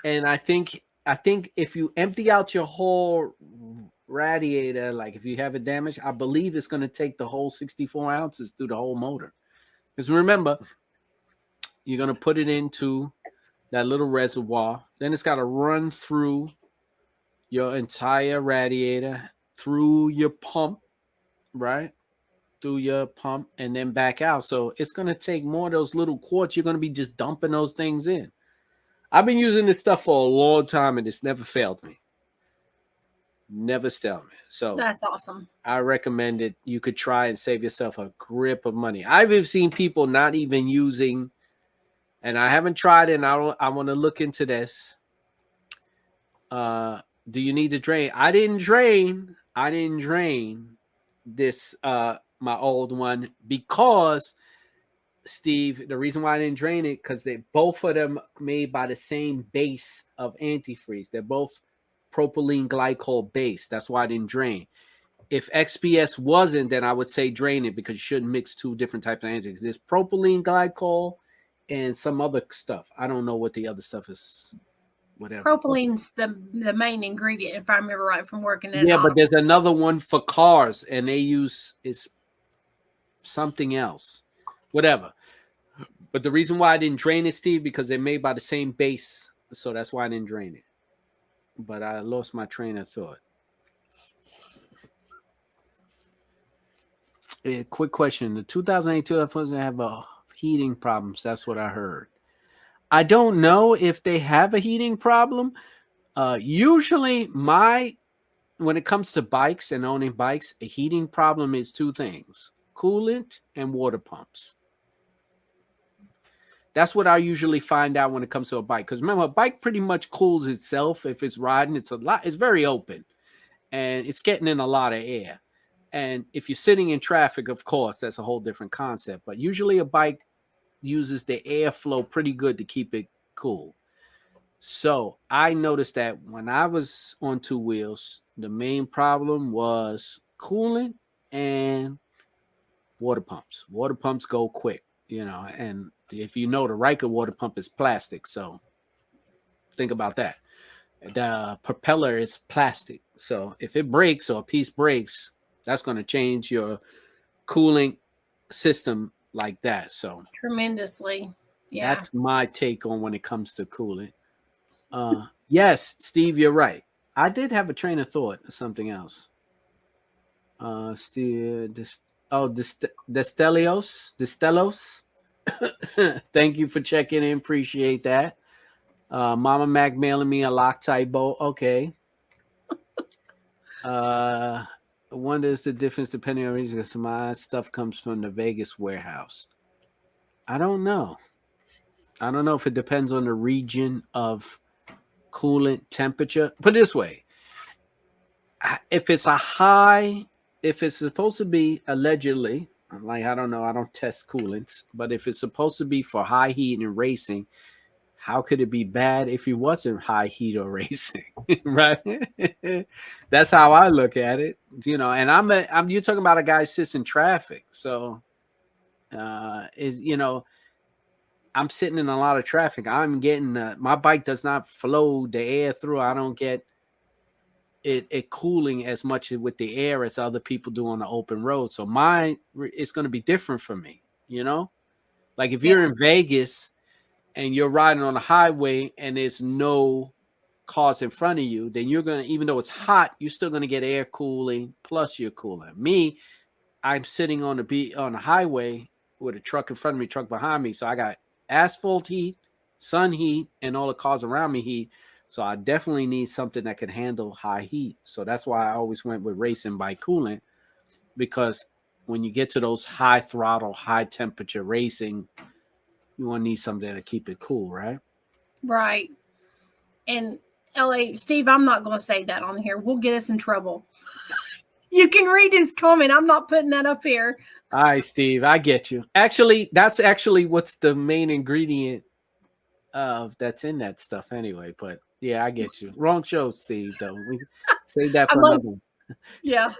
and I think if you empty out your whole radiator, like if you have it damaged, I believe it's going to take the whole 64 ounces through the whole motor. Because remember, You're going to put it into that little reservoir. Then it's got to run through your entire radiator, through your pump, right? Through your pump and then back out. So it's going to take more of those little quarts. You're going to be just dumping those things in. I've been using this stuff for a long time and it's never failed me. Never failed me. So That's awesome. I recommend it. You could try and save yourself a grip of money. I've even seen people not even using, and I haven't tried it, and I want to look into this. Do you need to drain? I didn't drain this my old one because Steve, the reason why I didn't drain it because they both of them made by the same base of antifreeze. They're both propylene glycol base. That's why I didn't drain. If XPS wasn't, then I would say drain it because you shouldn't mix two different types of antifreeze. There's propylene glycol and some other stuff. I don't know what the other stuff is. Whatever. Propylene's the main ingredient, if I remember right from working at. Yeah, but there's another one for cars, and they use is something else. Whatever. But the reason why I didn't drain it, Steve, because they're made by the same base, so that's why I didn't drain it. But I lost my train of thought. A quick question: the 2008 F1s have heating problems. That's what I heard. I don't know if they have a heating problem. Usually, when it comes to bikes and owning bikes, a heating problem is two things: coolant and water pumps. That's what I usually find out when it comes to a bike. Because remember, a bike pretty much cools itself if it's riding. It's very open, and it's getting in a lot of air. And if you're sitting in traffic, of course, that's a whole different concept. But usually, a bike uses the airflow pretty good to keep it cool. So I noticed that when I was on two wheels, the main problem was coolant and water pumps. Water pumps go quick, and if you know, the Ryker water pump is plastic. So think about that. The propeller is plastic. So if it breaks or a piece breaks, that's going to change your cooling system like that. So tremendously. Yeah. That's my take on when it comes to cooling. Yes, Steve, you're right. I did have a train of thought or something else. Steve, Destellos. Thank you for checking in. Appreciate that. Mama Mac mailing me a Loctite bowl. Okay. I wonder is the difference depending on reason because my stuff comes from the Vegas warehouse. I don't know. I don't know if it depends on the region of coolant temperature. Put it this way. If it's supposed to be allegedly, like, I don't know, I don't test coolants, but if it's supposed to be for high heat and racing, how could it be bad if it wasn't high heat or racing? Right? That's how I look at it. And you're talking about a guy who sits in traffic. So I'm sitting in a lot of traffic. I'm getting my bike does not flow the air through. I don't get it cooling as much with the air as other people do on the open road. So mine, it's going to be different for me. Like if you're in Vegas and you're riding on a highway and there's no cars in front of you, then you're going to, even though it's hot, you're still going to get air cooling plus you're cooling. Me, I'm sitting on the highway with a truck in front of me, truck behind me. So I got asphalt heat, sun heat, and all the cars around me heat. So I definitely need something that can handle high heat. So that's why I always went with racing bike coolant, because when you get to those high throttle, high temperature racing, you want to need something to keep it cool, right? Right. And LA, Steve, I'm not going to say that on here. We'll get us in trouble. You can read his comment. I'm not putting that up here. All right, Steve, I get you. Actually, that's what's the main ingredient of that's in that stuff anyway. But yeah, I get you. Wrong show, Steve, though. We save that for another one. Yeah.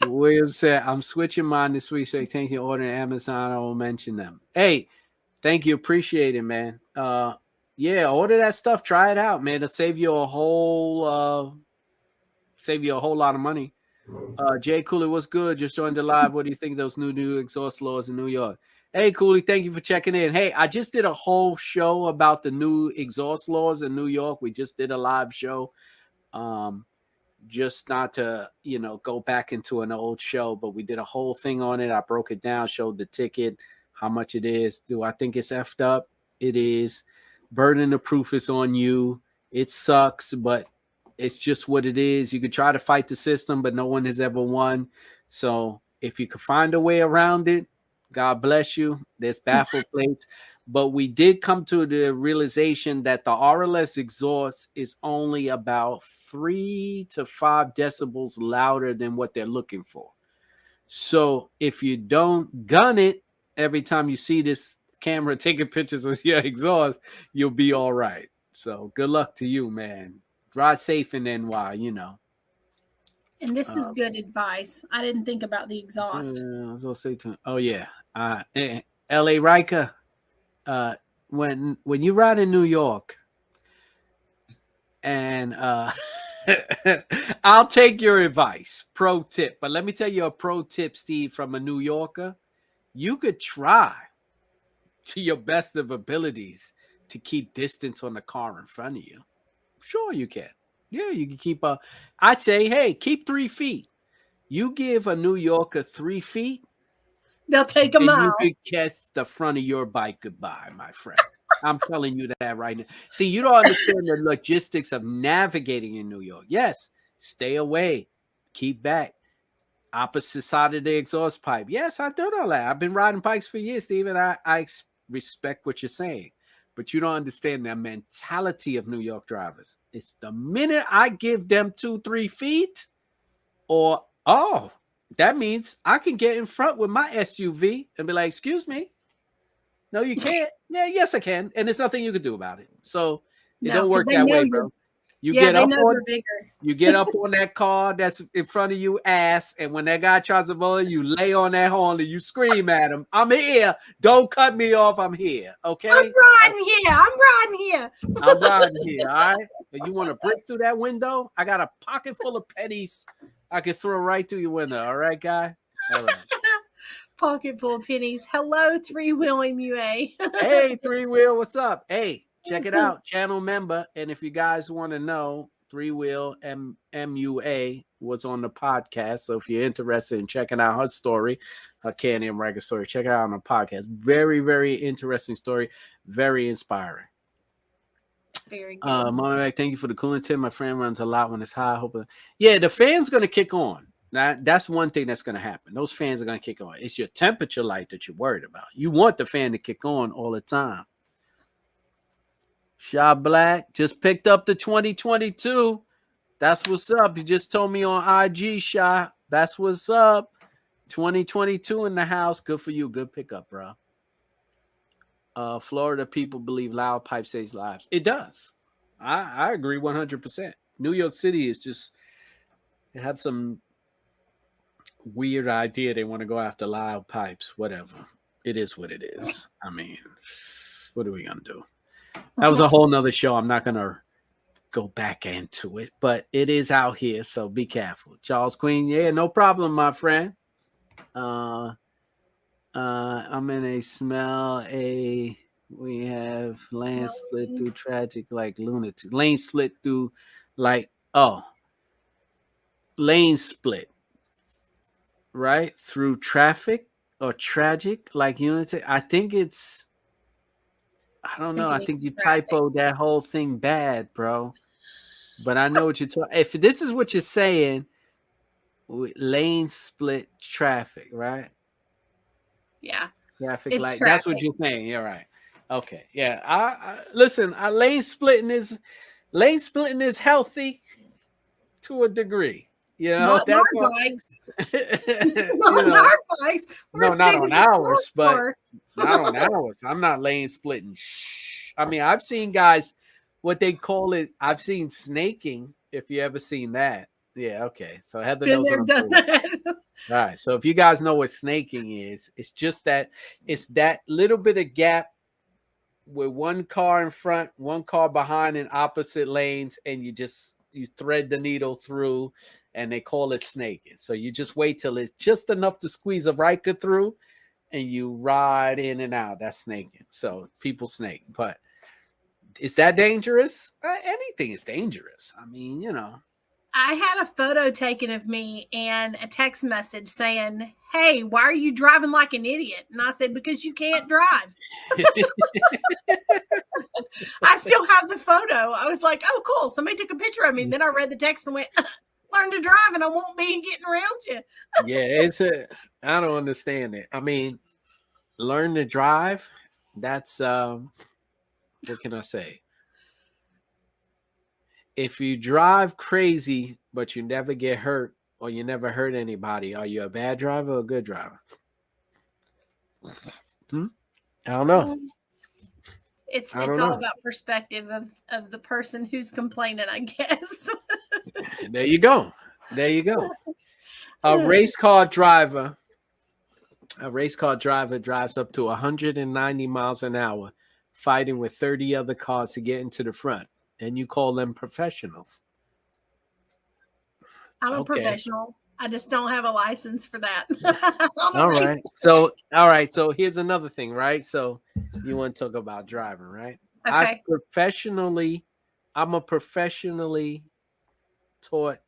William said, I'm switching mine this week, so thank you. Order Amazon. I will mention them. Hey, thank you. Appreciate it, man. Yeah, order that stuff. Try it out, man. It'll save you a whole lot of money. Jay Cooley, what's good? Just joined the live. What do you think of those new exhaust laws in New York? Hey, Cooley, thank you for checking in. Hey, I just did a whole show about the new exhaust laws in New York. We just did a live show. Um, just not to, go back into an old show, but we did a whole thing on it. I broke it down, showed the ticket, how much it is. Do I think it's effed up? It is. Burden of proof is on you. It sucks, but it's just what it is. You could try to fight the system, but no one has ever won. So if you could find a way around it, God bless you. There's baffle plates. But we did come to the realization that the RLS exhaust is only about 3 to 5 decibels louder than what they're looking for. So if you don't gun it every time you see this camera taking pictures of your exhaust, you'll be all right. So good luck to you, man. Drive safe in NY, And this is good advice. I didn't think about the exhaust. I was gonna say oh yeah. LA Ryker, when you ride in New York, and I'll take your advice, pro tip. But let me tell you a pro tip, Steve, from a New Yorker. You could try to your best of abilities to keep distance on the car in front of you. Sure, you can. Yeah, you can keep I'd say, hey, keep 3 feet. You give a New Yorker 3 feet, they'll take a and mile. you could kiss the front of your bike goodbye, my friend. I'm telling you that right now. See, you don't understand the logistics of navigating in New York. Yes, stay away, keep back, opposite side of the exhaust pipe. Yes, I do all that. I've been riding bikes for years, Steven. I respect what you're saying, but you don't understand the mentality of New York drivers. It's the minute I give them 2-3 feet, or that means I can get in front with my SUV and be like, excuse me. No, you can't. Yeah, yes, I can. And there's nothing you can do about it. So it don't work that way, bro. You Yeah, get they up know on you're bigger. you get up on that car that's in front of you, ass, and when that guy tries to roll, you lay on that horn and you scream at him, I'm here. Don't cut me off. I'm here. Okay? I'm riding here. I'm riding here. I'm riding here. All right. But you want to break through that window? I got a pocket full of pennies I can throw right through your window. All right, guy? All right. Pocket full of pennies. Hello, Three Wheel MUA. Hey, Three Wheel, what's up? Hey, check it out. Channel member. And if you guys want to know, Three Wheel MUA was on the podcast. So if you're interested in checking out her story, her Can Am Ryker story, check it out on the podcast. Very, very interesting story. Very inspiring. Very good. Mama, thank you for the cooling tip. My friend runs a lot when it's hot. Yeah, the fan's going to kick on. That's one thing that's going to happen. Those fans are going to kick on. It's your temperature light that you're worried about. You want the fan to kick on all the time. Sha Black just picked up the 2022. That's what's up. You just told me on IG, Sha. That's what's up. 2022 in the house. Good for you. Good pickup, bro. Florida people believe loud pipe saves lives. It does. I agree 100%. New York City is just, it had some weird idea. They want to go after loud pipes, whatever. It is what it is. I mean, what are we going to do? That was a whole nother show. I'm not going to go back into it, but it is out here. So be careful. Charles Queen. Yeah, no problem, my friend. I'm in a smell we have lane split through tragic like lunatic. Lane split through like lane split. Right? Through traffic or tragic like unity. I think it's I don't know. I think you typoed that whole thing bad, bro. But I know what you're talking. If this is what you're saying, lane split traffic, right? Yeah. Traffic light. That's what you're saying. You're right. Okay. Yeah. I listen. Lane splitting is healthy to a degree. You know, not that's our bikes. Not our bikes. No, not on ours, but not on ours. I'm not lane splitting. I mean, I've seen guys, what they call it. I've seen snaking. If you ever seen that, yeah, okay. So Heather knows what I'm doing. All right. So if you guys know what snaking is, it's just that it's that little bit of gap with one car in front, one car behind in opposite lanes, and you thread the needle through, and they call it snaking. So you just wait till it's just enough to squeeze a Ryker through, and you ride in and out. That's snaking. So people snake. But is that dangerous? Anything is dangerous. I mean, you know. I had a photo taken of me and a text message saying, "Hey, why are you driving like an idiot?" And I said, "Because you can't drive." I still have the photo. I was like, "Oh, cool. Somebody took a picture of me." And then I read the text and went, "Learn to drive and I won't be getting around you." Yeah, I don't understand it. I mean, learn to drive. That's what can I say? If you drive crazy but you never get hurt or you never hurt anybody, are you a bad driver or a good driver? Hmm? I don't know. Um, It's I it's don't all know. about perspective of the person who's complaining, I guess. There you go. There you go. A race car driver, a race car driver drives up to 190 miles an hour, fighting with 30 other cars to get into the front, and you call them professionals. I'm a Okay. professional. I just don't have a license for that on a All right. racetrack. So, all right. So here's another thing, right? So you want to talk about driving, right? I Okay. professionally, I'm a professionally taught.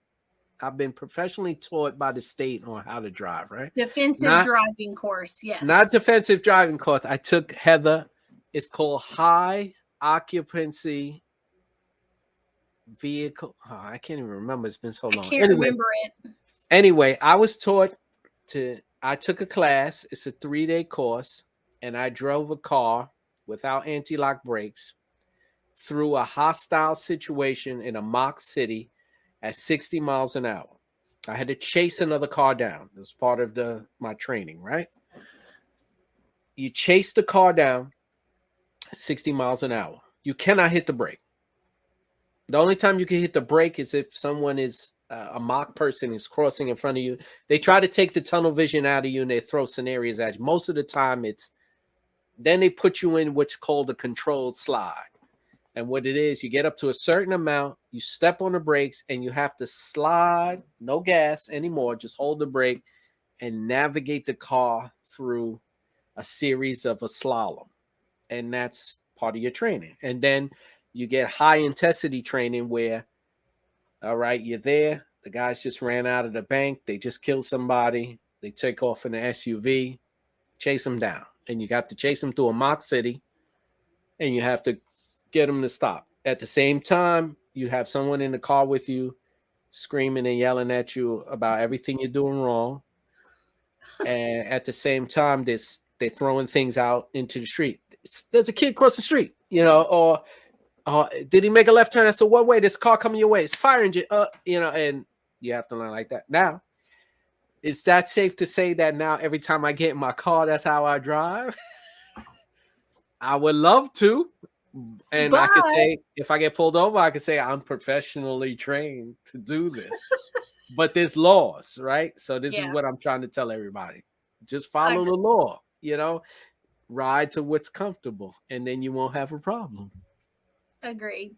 I've been professionally taught by the state on how to drive, right? Defensive Not driving course. not Yes. defensive driving course. I took Heather. It's called high occupancy vehicle. Oh, I can't even remember. It's been so I long. can't Anyway, remember it. I was taught to. I took a class. It's a 3-day course, and I drove a car without anti-lock brakes through a hostile situation in a mock city at 60 miles an hour. I had to chase another car down. It was part of my training, right? You chase the car down 60 miles an hour. You cannot hit the brake. The only time you can hit the brake is if someone is a mock person is crossing in front of you. They try to take the tunnel vision out of you and they throw scenarios at you. Most of the time, then they put you in what's called a controlled slide. And what it is, you get up to a certain amount, you step on the brakes, and you have to slide, no gas anymore, just hold the brake and navigate the car through a series of a slalom. And that's part of your training. And then you get high intensity training where, all right, you're there. The guys just ran out of the bank. They just killed somebody. They take off in an SUV, chase them down. And you got to chase them through a mock city and you have to get them to stop. At the same time, you have someone in the car with you screaming and yelling at you about everything you're doing wrong. And at the same time, they're throwing things out into the street. There's a kid crossing the street, or did he make a left turn? I said, what way? This car coming your way. It's fire engine. And you have to learn like that. Now, is that safe to say that now every time I get in my car, that's how I drive? I would love to. And But I could say, if I get pulled over, I could say I'm professionally trained to do this. But there's laws, right? So this is yeah, what I'm trying to tell everybody. Just I follow agree. the law, ride to what's comfortable, and then you won't have a problem. Agreed.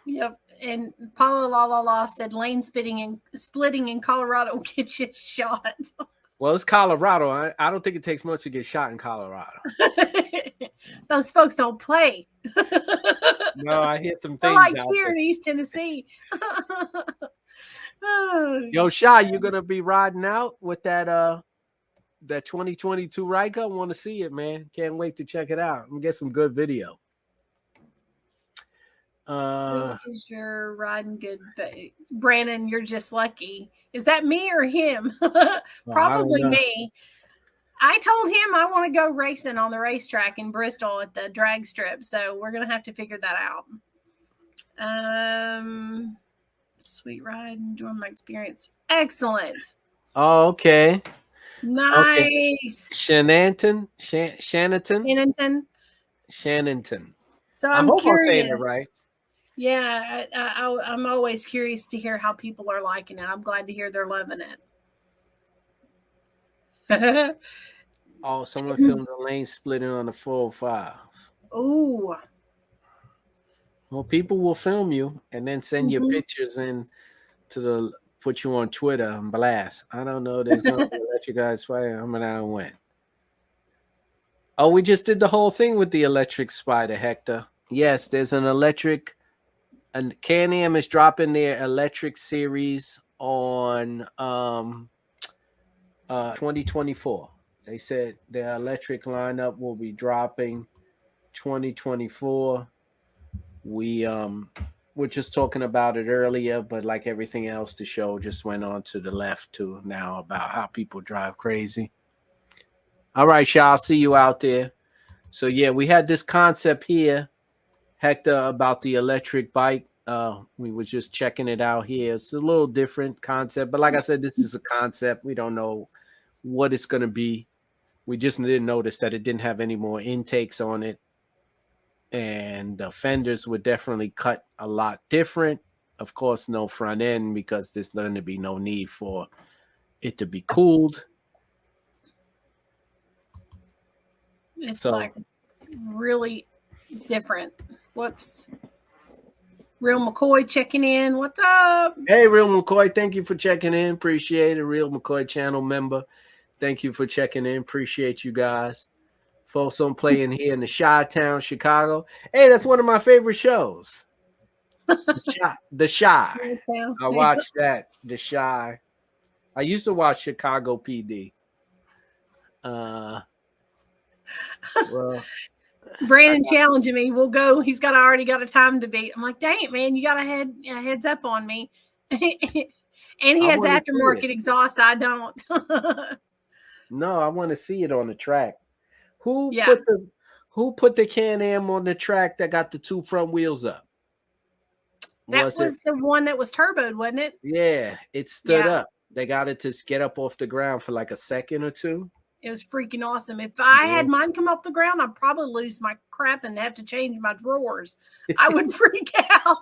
Yep. And Paula La La La said lane splitting in Colorado will get you shot. Well, it's Colorado. I don't think it takes much to get shot in Colorado. Those folks don't play. No, I hear some They're things like out here there. in East Tennessee. Oh, Yo, Shy, you gonna be riding out with that 2022 Ryker? I want to see it, man. Can't wait to check it out and get some good video. who Uh, is your riding good? Brandon, you're just lucky. Is that me or him? well, I don't Probably know. me. I told him I want to go racing on the racetrack in Bristol at the drag strip, so we're gonna have to figure that out. Sweet ride, enjoying my experience. Excellent, Oh, okay. Okay. nice, Shananton? Shannonton? Pennington. Shannonton. So I I'm hope I'm saying it curious. right. Yeah, I'm always curious to hear how people are liking it. I'm glad to hear they're loving it. Oh, someone filmed a lane splitting on the 405. Ooh. Well, people will film you and then send your Mhm. pictures in to the put you on Twitter and blast. I don't know. There's going to be electric guys spider. I'm gonna win. Oh, we just did the whole thing with the electric spider, Hector. Yes, there's an electric. And Can Am is dropping their electric series on 2024. They said their electric lineup will be dropping 2024. We were just talking about it earlier, but like everything else, the show just went on to the left too now about how people drive crazy. All right, y'all, see you out there. So yeah, we had this concept here, Hector, about the electric bike. We was just checking it out here. It's a little different concept, but like I said, this is a concept. We don't know what it's gonna be. We just didn't notice that it didn't have any more intakes on it, and the fenders were definitely cut a lot different. Of course, no front end because there's going to be no need for it to be cooled. It's like really different. Whoops. Real McCoy checking in. What's up? Hey, Real McCoy. Thank you for checking in. Appreciate it. Real McCoy channel member. Thank you for checking in. Appreciate you guys. Folks on playing here in the Chi-Town, Chicago. Hey, that's one of my favorite shows. The Chi. I watched that. The Chi. I used to watch Chicago PD. Well, Brandon challenging me. We'll go. He's already got a time to beat. I'm like, dang it, man! You got a heads up on me. And he has aftermarket exhaust. I don't. No, I want to see it on the track. Who put the Can Am on the track that got the two front wheels up? That was the one that was turboed, wasn't it? Yeah, it stood up. They got it to get up off the ground for like a second or two. It was freaking awesome. If I had mine come off the ground, I'd probably lose my crap and have to change my drawers. I would freak out.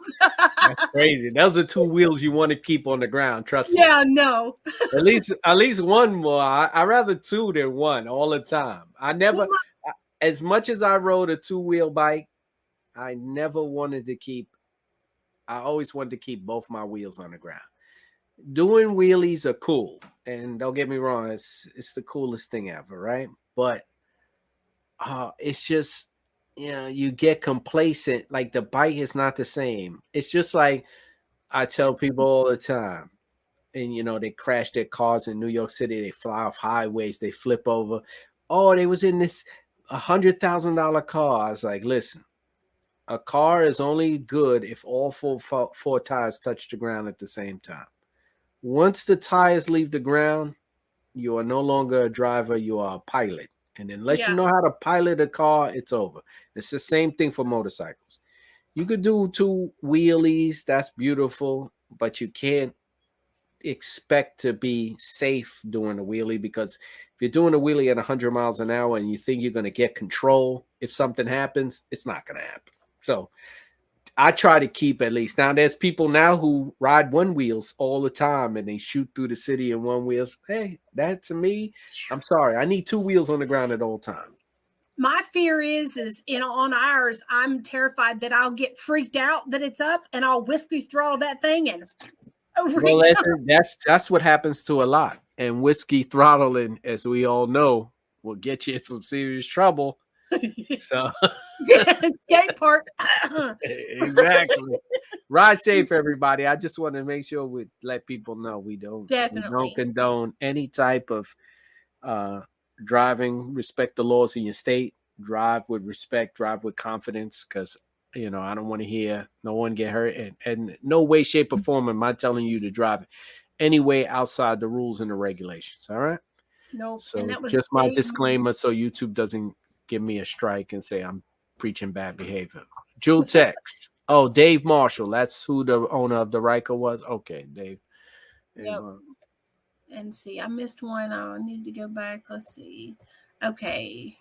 That's crazy. Those are two wheels you want to keep on the ground. Trust me. Yeah, no. At least one more. I rather two than one all the time. I never, as much as I rode a two-wheel bike, I never wanted to keep. I always wanted to keep both my wheels on the ground. Doing wheelies are cool, and don't get me wrong, it's the coolest thing ever, right? But it's just, you get complacent. Like the bike is not the same. It's just like I tell people all the time, and they crash their cars in New York City. They fly off highways. They flip over. Oh, they was in this $100,000 car. I was like, listen, a car is only good if all four tires touch the ground at the same time. Once the tires leave the ground, you are no longer a driver, you are a pilot. And unless you know how to pilot a car, it's over. It's the same thing for motorcycles. You could do two wheelies, that's beautiful, but you can't expect to be safe doing a wheelie, because if you're doing a wheelie at 100 miles an hour and you think you're going to get control, if something happens, it's not going to happen. So I try to keep at least. Now there's people now who ride one wheels all the time and they shoot through the city in one wheels. Hey, that to me, I'm sorry. I need two wheels on the ground at all times. My fear is on ours, I'm terrified that I'll get freaked out that it's up and I'll whiskey throttle that thing and over. Well, that's what happens to a lot. And whiskey throttling, as we all know, will get you in some serious trouble. So skate park. Exactly. Ride safe, everybody. I just want to make sure we let people know we don't condone any type of driving. Respect the laws in your state. Drive with respect. Drive with confidence, because I don't want to hear no one get hurt, and no way, shape, or form am I telling you to drive any way outside the rules and the regulations. All right. No. So just my disclaimer, so YouTube doesn't give me a strike and say I'm preaching bad behavior. Jewel Tex. Oh, Dave Marshall. That's who the owner of the Ryker was. Okay, Dave. Yep. And see, I missed one. I need to go back. Let's see. Okay.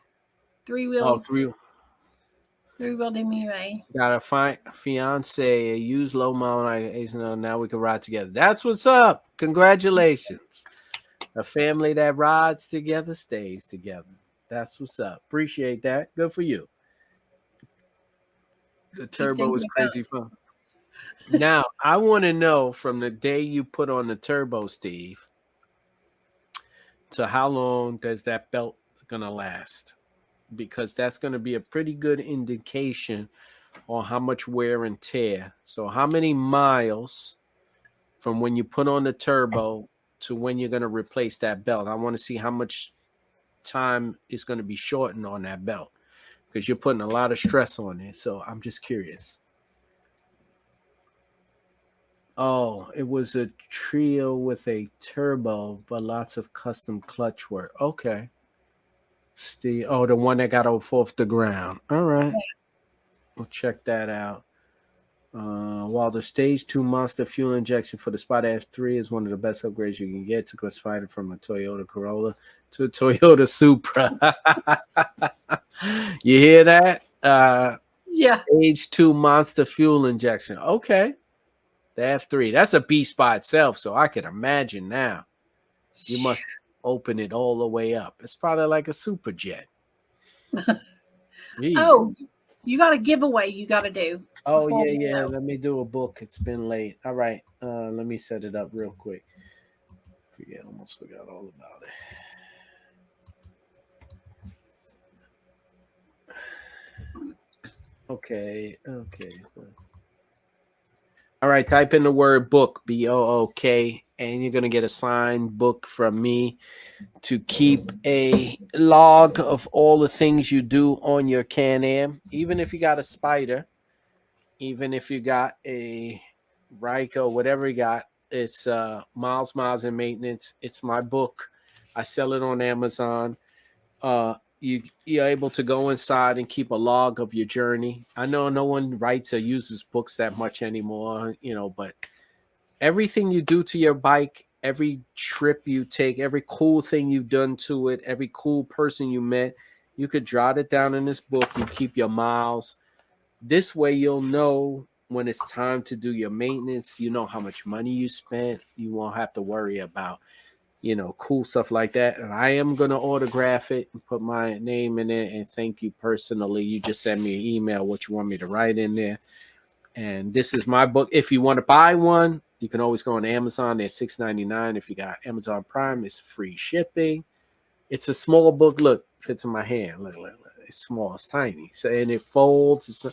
Three wheels. Three-wheel DMUA. Got a fiance, a used low model. Now we can ride together. That's what's up. Congratulations. A family that rides together stays together. That's what's up. Appreciate that. Good for you. The turbo is crazy fun. Now, I want to know from the day you put on the turbo, Steve, to how long does that belt gonna last? Because that's going to be a pretty good indication on how much wear and tear. So, how many miles from when you put on the turbo to when you're going to replace that belt? I want to see how much time is going to be shortened on that belt because you're putting a lot of stress on it. So, I'm just curious. Oh, it was a trio with a turbo, but lots of custom clutch work. Okay. Steve. Oh, the one that got off the ground. All right. We'll check that out. While the Stage 2 Monster fuel injection for the Spot F3 is one of the best upgrades you can get to classify it from a Toyota Corolla to a Toyota Supra. You hear that? Yeah. Stage 2 Monster fuel injection. Okay. The F3. That's a beast by itself, so I can imagine now. You must open it all the way up. It's probably like a super jet. Oh, you got a giveaway you got to do Oh before yeah, we yeah. go. Let me do a book. It's been late. All right. Let me set it up real quick. Forget, almost forgot all about it. Okay, okay. All right, type in the word book, BOOK, and you're gonna get a signed book from me to keep a log of all the things you do on your Can-Am, even if you got a Spider, even if you got a Ryko, whatever you got. It's miles and maintenance. It's my book. I sell it on Amazon. You're able to go inside and keep a log of your journey. I know no one writes or uses books that much anymore, but everything you do to your bike, every trip you take, every cool thing you've done to it, every cool person you met, you could jot it down in this book. You keep your miles. This way you'll know when it's time to do your maintenance. You know how much money you spent. You won't have to worry about cool stuff like that. And I am going to autograph it and put my name in it and thank you personally. You just send me an email what you want me to write in there. And this is my book. If you want to buy one, you can always go on Amazon. They're $6.99. If you got Amazon Prime, it's free shipping. It's a small book. Look, fits in my hand. Look. It's small. It's tiny. So and it folds.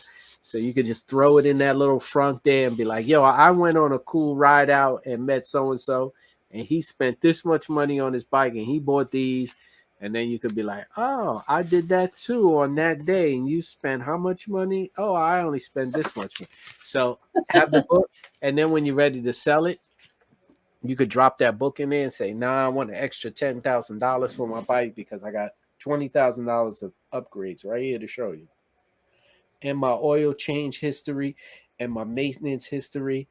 So you could just throw it in that little front there and be like, yo, I went on a cool ride out and met so and he spent this much money on his bike and he bought these. And then you could be like, oh, I did that too on that day. And you spent how much money? Oh, I only spent this much money. So have the book. And then when you're ready to sell it, you could drop that book in there and say, nah, I want an extra $10,000 for my bike because I got $20,000 of upgrades right here to show you. And my oil change history and my maintenance history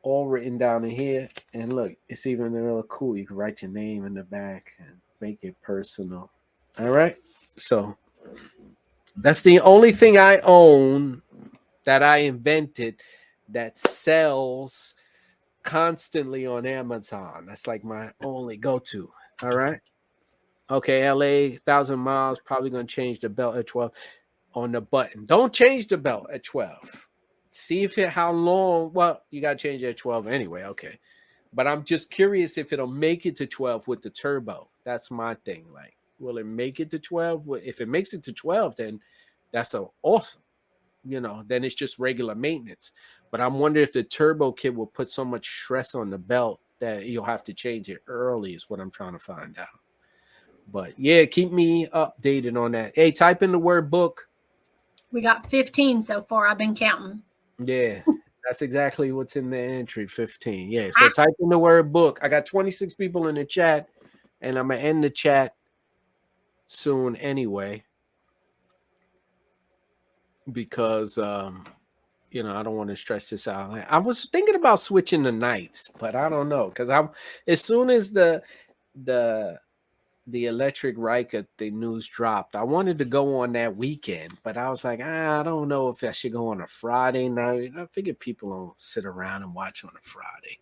all written down in here. And look, it's even real cool. You can write your name in the back and make it personal. All right. So that's the only thing I own that I invented that sells constantly on Amazon. That's like my only go-to. All right. Okay, LA, 1,000 miles, probably gonna change the belt at 12 on the button. Don't change the belt at 12. See if how long. Well, you gotta change it at 12 anyway. Okay. But I'm just curious if it'll make it to 12 with the turbo. That's my thing. Like, will it make it to 12? If it makes it to 12, then that's awesome. Then it's just regular maintenance. But I'm wondering if the turbo kit will put so much stress on the belt that you'll have to change it early, is what I'm trying to find out. But yeah, keep me updated on that. Hey, type in the word book. We got 15 so far. I've been counting. Yeah, that's exactly what's in the entry 15. Yeah, so type in the word book. I got 26 people in the chat, and I'm going to end the chat soon anyway because I don't want to stretch this out. I was thinking about switching the nights, but I don't know because I'm as soon as the electric Ryker the news dropped, I wanted to go on that weekend, but I was like, I don't know if I should go on a Friday night. I figured people don't sit around and watch on a Friday.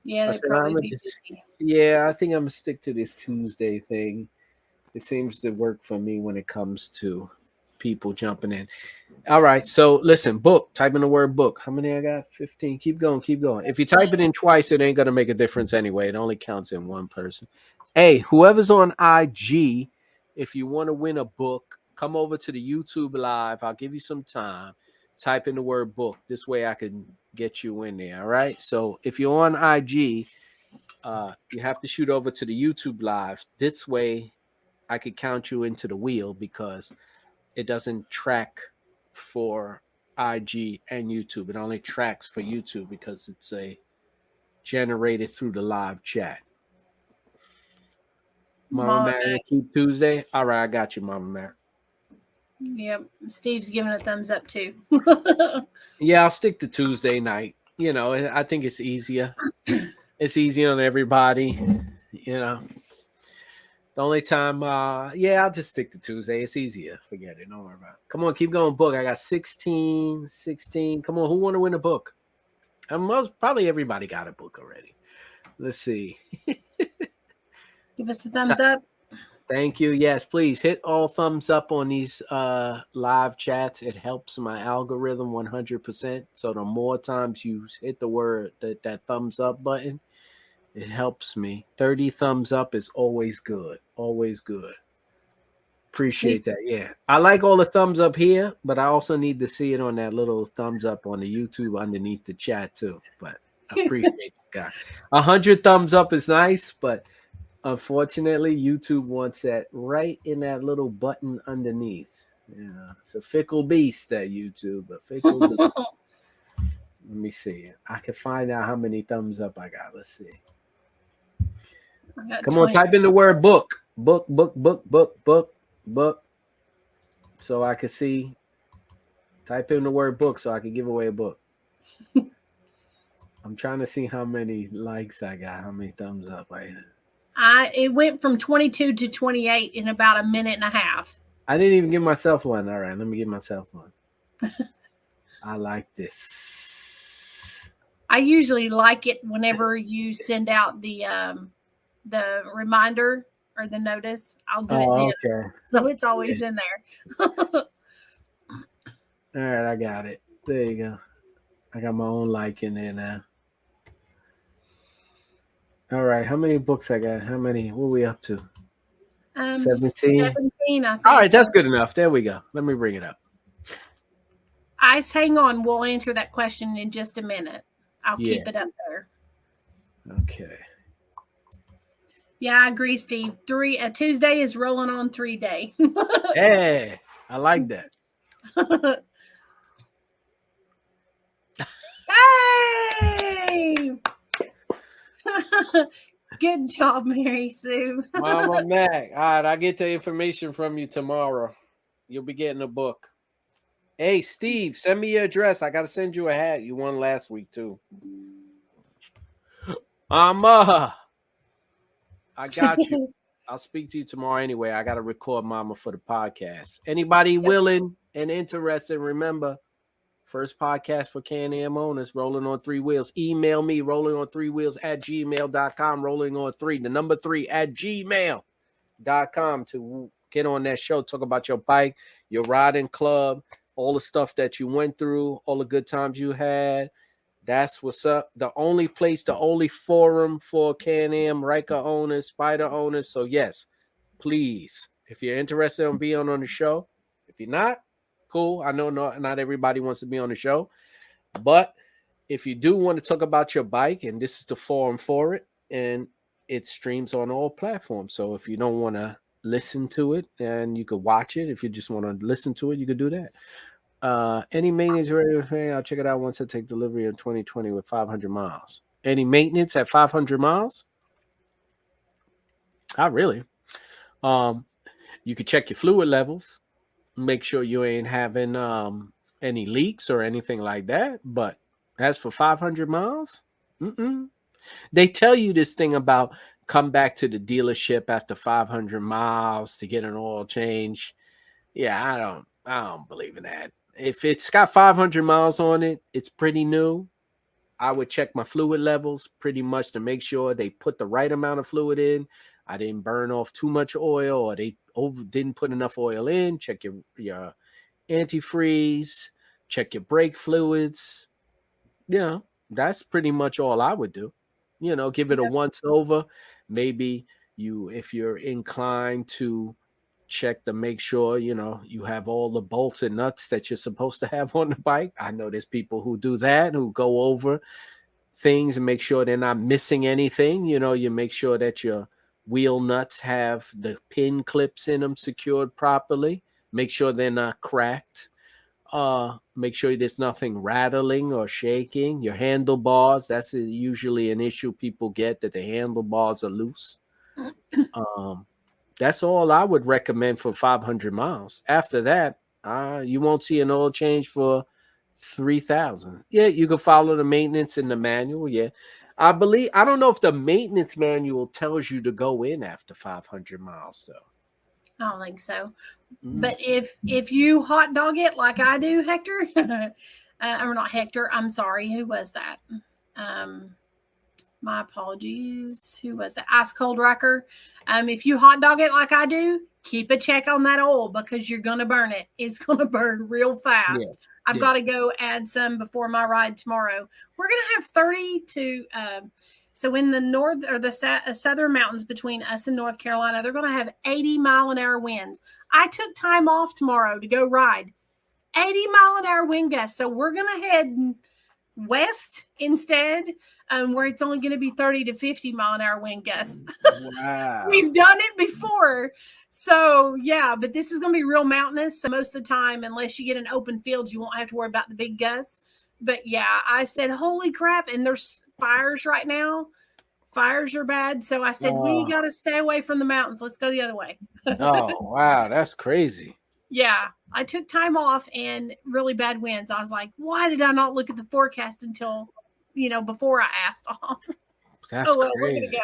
Yeah, they'd probably be busy. Yeah, I think I'm gonna stick to this Tuesday thing. It seems to work for me when it comes to people jumping in. All right. So listen, book. Type in the word book. How many I got? 15. Keep going. Keep going. If you type it in twice, it ain't gonna make a difference anyway. It only counts in one person. Hey, whoever's on IG, if you want to win a book, come over to the YouTube live. I'll give you some time. Type in the word book. This way I can get you in there. All right. So if you're on IG, you have to shoot over to the YouTube live. This way I could count you into the wheel because it doesn't track for IG and YouTube. It only tracks for YouTube because it's a generated through the live chat. Mama Mary, keep Tuesday. All right, I got you, Mama Mary. Yep, Steve's giving a thumbs up too. Yeah, I'll stick to Tuesday night. You know, I think it's easier. It's easy on everybody. You know, the only time, I'll just stick to Tuesday. It's easier. Forget it. Don't worry about it. Come on, keep going. Book. I got 16. Come on, who want to win a book? Probably everybody got a book already. Let's see. Give us the thumbs up. Thank you. Yes, please hit all thumbs up on these live chats. It helps my algorithm 100%. So the more times you hit the word that thumbs up button, it helps me. 30 thumbs up is always good. Always good. Appreciate that. Yeah. I like all the thumbs up here, but I also need to see it on that little thumbs up on the YouTube underneath the chat too. But I appreciate it, guys. 100 thumbs up is nice, but unfortunately, YouTube wants that right in that little button underneath. Yeah, it's a fickle beast, that YouTube. A fickle beast. Let me see. I can find out how many thumbs up I got. Let's see. Come on, type in the word book. Book. So I can see. Type in the word book so I can give away a book. I'm trying to see how many likes I got, how many thumbs up I had. It went from 22 to 28 in about a minute and a half. I didn't even give myself one. All right, let me give myself one. I like this. I usually like it whenever you send out the reminder or the notice. I'll do it then. Okay. So it's always in there. All right, I got it. There you go. I got my own like in there now. All right, how many books I got? How many? What are we up to? 17. 17, I think. All right, that's good enough. There we go. Let me bring it up. Ice, hang on. We'll answer that question in just a minute. I'll keep it up there. Okay. Yeah, I agree, Steve. Tuesday is rolling on 3 day. Hey, I like that. Hey! Good job, Mary Sue. Mama Mac. All right, I'll get the information from you tomorrow. You'll be getting a book. Hey, Steve, send me your address. I got to send you a hat. You won last week, too. I got you. I'll speak to you tomorrow anyway. I got to record Mama for the podcast. Anybody willing and interested, remember, first podcast for Can Am owners, Rolling on 3 Wheels. Email me, rollingon3wheels@gmail.com, rolling on 3, the number 3 @gmail.com to get on that show, talk about your bike, your riding club, all the stuff that you went through, all the good times you had. That's what's up. The only place, the only forum for Can Am Ryker owners, Spider owners. So yes, please, if you're interested in being on the show, if you're not, cool. I know not everybody wants to be on the show, but if you do want to talk about your bike, and this is the forum for it, and it streams on all platforms. So if you don't want to listen to it, and you could watch it. If you just want to listen to it, you could do that. Any maintenance ready with me? I'll check it out once I take delivery in 2020 with 500 miles. Any maintenance at 500 miles? Not really. You could check your fluid levels, make sure you ain't having any leaks or anything like that. But as for 500 miles, they tell you this thing about come back to the dealership after 500 miles to get an oil change. Yeah, I don't believe in that. If it's got 500 miles on it, it's pretty new. I would check my fluid levels pretty much to make sure they put the right amount of fluid in. I didn't burn off too much oil, or they didn't put enough oil in. Check your antifreeze, check your brake fluids. That's pretty much all I would do. Give it a once over. Maybe if you're inclined to check to make sure, you have all the bolts and nuts that you're supposed to have on the bike. I know there's people who do that, who go over things and make sure they're not missing anything. You make sure that your wheel nuts have the pin clips in them secured properly. Make sure they're not cracked. Make sure there's nothing rattling or shaking. Your handlebars, that's usually an issue people get, that the handlebars are loose. That's all I would recommend for 500 miles. After that, you won't see an oil change for 3,000. Yeah, you can follow the maintenance in the manual. Yeah. I don't know if the maintenance manual tells you to go in after 500 miles, though. I don't think so. But if you hot dog it like I do, Hector, or not Hector, I'm sorry, who was that? My apologies. Who was that? Ice Cold Ryker. If you hot dog it like I do, keep a check on that oil because you're going to burn it. It's going to burn real fast. Yeah. I've got to go add some before my ride tomorrow. We're going to have 30 to, so in the north or the southern mountains between us and North Carolina, they're going to have 80-mile-an-hour winds. I took time off tomorrow to go ride. 80-mile-an-hour wind gusts. So we're going to head west instead, where it's only going to be 30 to 50-mile-an-hour wind gusts. Wow. We've done it before. So, yeah, but this is going to be real mountainous. So most of the time, unless you get an open field, you won't have to worry about the big gusts. But, yeah, I said, holy crap. And there's fires right now. Fires are bad. So I said, we got to stay away from the mountains. Let's go the other way. Oh, wow. That's crazy. Yeah. I took time off and really bad winds. I was like, why did I not look at the forecast until, before I asked off? That's crazy.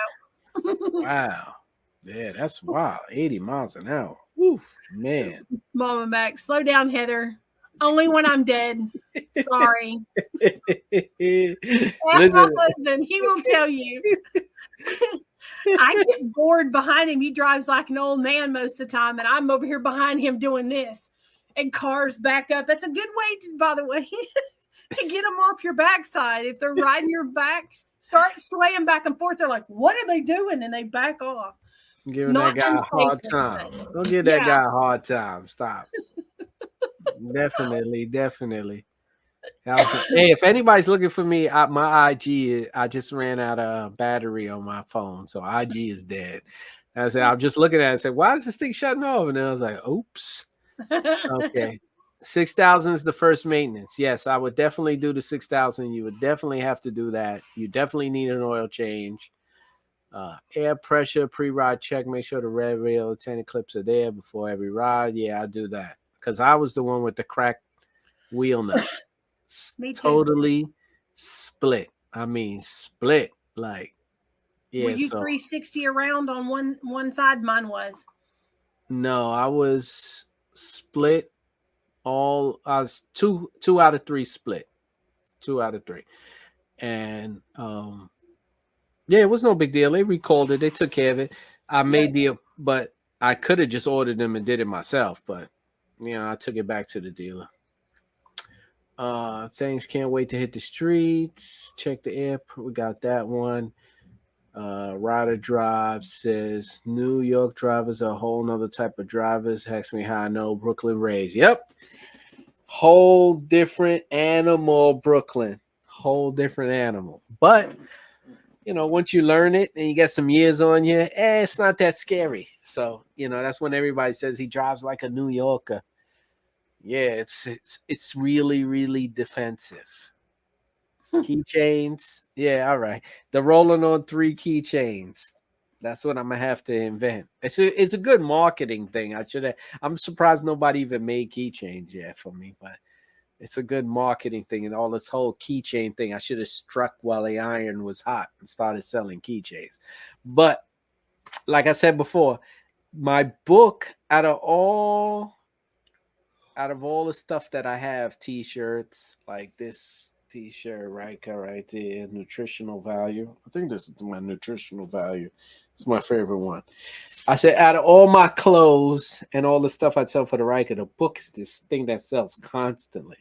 We're gonna go. Wow. Yeah, that's wild. 80 miles an hour. Oof, man. Mama Max, slow down, Heather. Only when I'm dead. Sorry. Ask my husband. He will tell you. I get bored behind him. He drives like an old man most of the time, and I'm over here behind him doing this. And cars back up. That's a good way, by the way, to get them off your backside. If they're riding your back, start swaying back and forth. They're like, what are they doing? And they back off. Giving that guy a hard time. Don't give that guy a hard time. Stop. Definitely. Hey, if anybody's looking for me, my IG, I just ran out of battery on my phone, so IG is dead. I said, I'm just looking at it and said, why is this thing shutting off? And then I was like, oops. Okay. 6,000 is the first maintenance. Yes, I would definitely do the 6,000. You would definitely have to do that. You definitely need an oil change. Air pressure, pre-ride check. Make sure the red rail antenna clips are there before every ride. Yeah, I do that because I was the one with the cracked wheel nuts. Totally split. I mean, split. Like, yeah. Were you 360 around on one side? Mine was. No, I was split. I was two out of three split. 2 out of 3, and yeah, it was no big deal. They recalled it. They took care of it. I made but I could have just ordered them and did it myself. But I took it back to the dealer. Things can't wait to hit the streets. Check the air. We got that one. Rider Drive says New York drivers are a whole nother type of drivers. Asks me how I know Brooklyn raised. Yep. Whole different animal, Brooklyn. Whole different animal. But once you learn it and you get some years on you, it's not that scary. So, that's when everybody says he drives like a New Yorker. Yeah, it's really, really defensive. Keychains. Yeah, all right. The rolling on 3 keychains. That's what I'm gonna have to invent. It's a good marketing thing. I'm surprised nobody even made keychains yet for me, but it's a good marketing thing. And all this whole keychain thing, I should have struck while the iron was hot and started selling keychains. But like I said before, my book, out of all the stuff that I have, t-shirts, like this T-shirt, right there. Nutritional value. I think this is my nutritional value. It's my favorite one. I said, out of all my clothes and all the stuff I sell for the Riker, the book is this thing that sells constantly.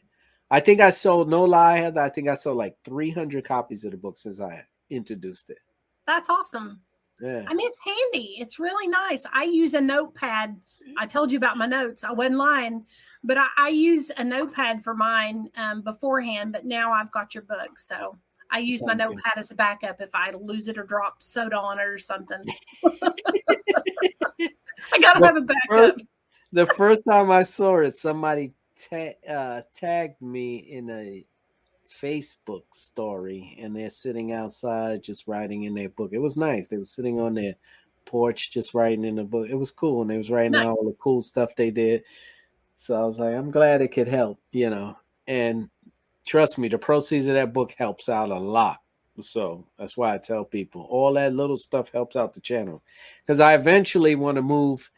I think I sold, no lie, Heather, I think I sold like 300 copies of the book since I introduced it. That's awesome. Yeah. I mean, it's handy. It's really nice. I use a notepad. I told you about my notes. I wasn't lying, but I use a notepad for mine beforehand. But now I've got your book, so I use my notepad as a backup if I lose it or drop soda on it or something. I gotta have a backup. The first time I saw it, somebody tagged me in a Facebook story, and they're sitting outside just writing in their book. It was nice. They were sitting on their porch just writing in the book. It was cool, and they was writing out all the cool stuff they did. So I was like, I'm glad it could help, And trust me, the proceeds of that book helps out a lot. So that's why I tell people all that little stuff helps out the channel, because I eventually want to move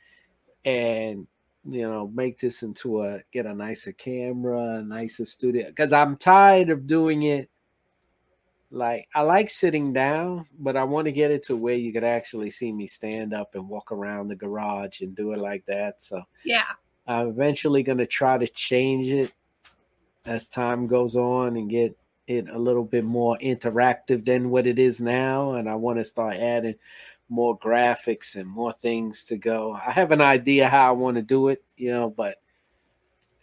and make this into get a nicer camera, a nicer studio, because I'm tired of doing it. Like, I like sitting down, but I want to get it to where you could actually see me stand up and walk around the garage and do it like that. So yeah, I'm eventually going to try to change it as time goes on and get it a little bit more interactive than what it is now. And I want to start adding more graphics and more things to go. I have an idea how I want to do it, but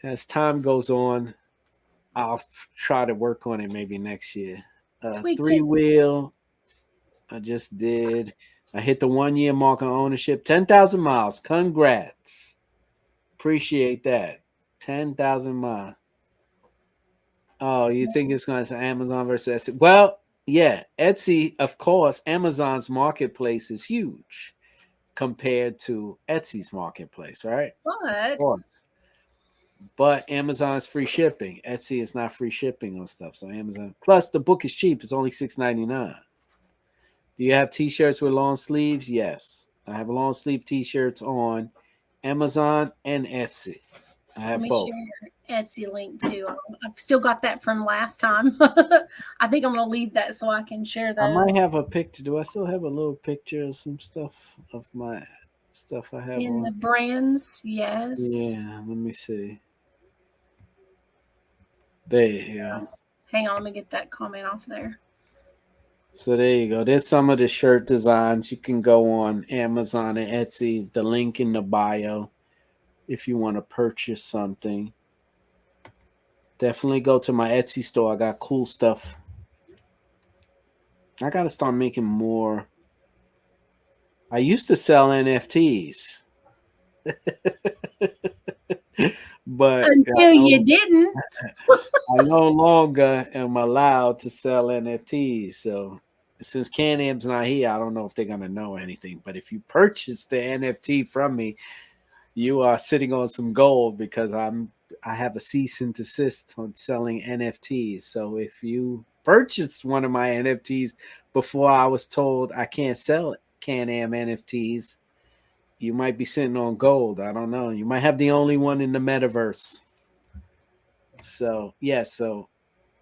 as time goes on, I'll try to work on it maybe next year. Three wheel, I just did. I hit the 1 year mark on ownership, 10,000 miles. Congrats. Appreciate that. 10,000 miles. Oh, you think it's going to say Amazon versus Etsy? Well, yeah, Etsy, of course, Amazon's marketplace is huge compared to Etsy's marketplace, right? Of course. But Amazon is free shipping. Etsy is not free shipping on stuff. So Amazon. Plus, the book is cheap. It's only $6.99. Do you have T-shirts with long sleeves? Yes. I have long sleeve T-shirts on Amazon and Etsy. I have both. Share your Etsy link too. I've still got that from last time. I think I'm going to leave that so I can share those. I might have a picture. Do I still have a little picture of some stuff of my stuff I have in on? The brands? Yes. Yeah, let me see. There you go. Hang on, let me get that comment off there. So there you go. There's some of the shirt designs. You can go on Amazon and Etsy. The link in the bio if you want to purchase something. Definitely go to my Etsy store. I got cool stuff. I got to start making more. I used to sell NFTs. But until you didn't. I no longer am allowed to sell NFTs. So since Can Am's not here, I don't know if they're going to know anything. But if you purchase the NFT from me, you are sitting on some gold, because I have a cease and desist on selling NFTs. So if you purchased one of my NFTs before I was told I can't sell Can Am NFTs, you might be sitting on gold. I don't know. You might have the only one in the metaverse. So so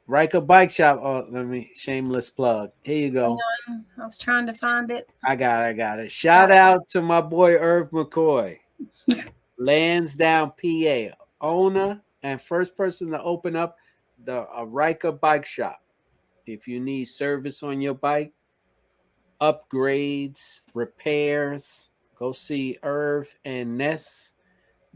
Ryker Bike Shop. Oh, let me shameless plug. Here you go. I was trying to find it. I got it. Shout out to my boy Irv McCoy. Lansdowne, PA, owner and first person to open up the Ryker Bike Shop. If you need service on your bike, upgrades, repairs, go see Irv and Ness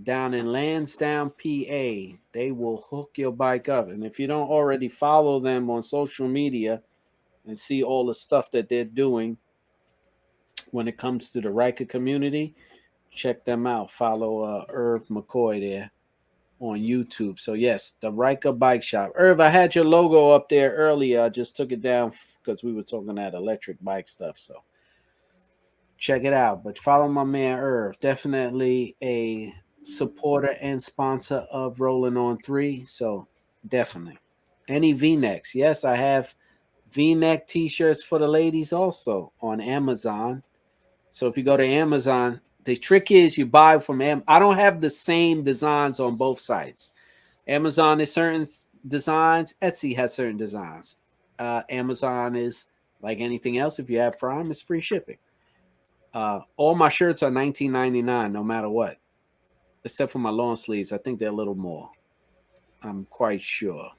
down in Lansdowne, PA. They will hook your bike up. And if you don't already follow them on social media and see all the stuff that they're doing when it comes to the Ryker community, check them out. Follow Irv McCoy there on YouTube. So yes, the Ryker Bike Shop. Irv, I had your logo up there earlier. I just took it down because we were talking that electric bike stuff. So check it out. But follow my man Irv. Definitely a supporter and sponsor of Rolling on 3. So definitely. Any V-necks. Yes, I have V-neck t-shirts for the ladies also on Amazon. So if you go to Amazon, the trick is you buy from I don't have the same designs on both sites. Amazon is certain designs. Etsy has certain designs. Amazon is like anything else. If you have Prime, it's free shipping. All my shirts are $19.99 no matter what, except for my long sleeves. I think they're a little more. I'm quite sure.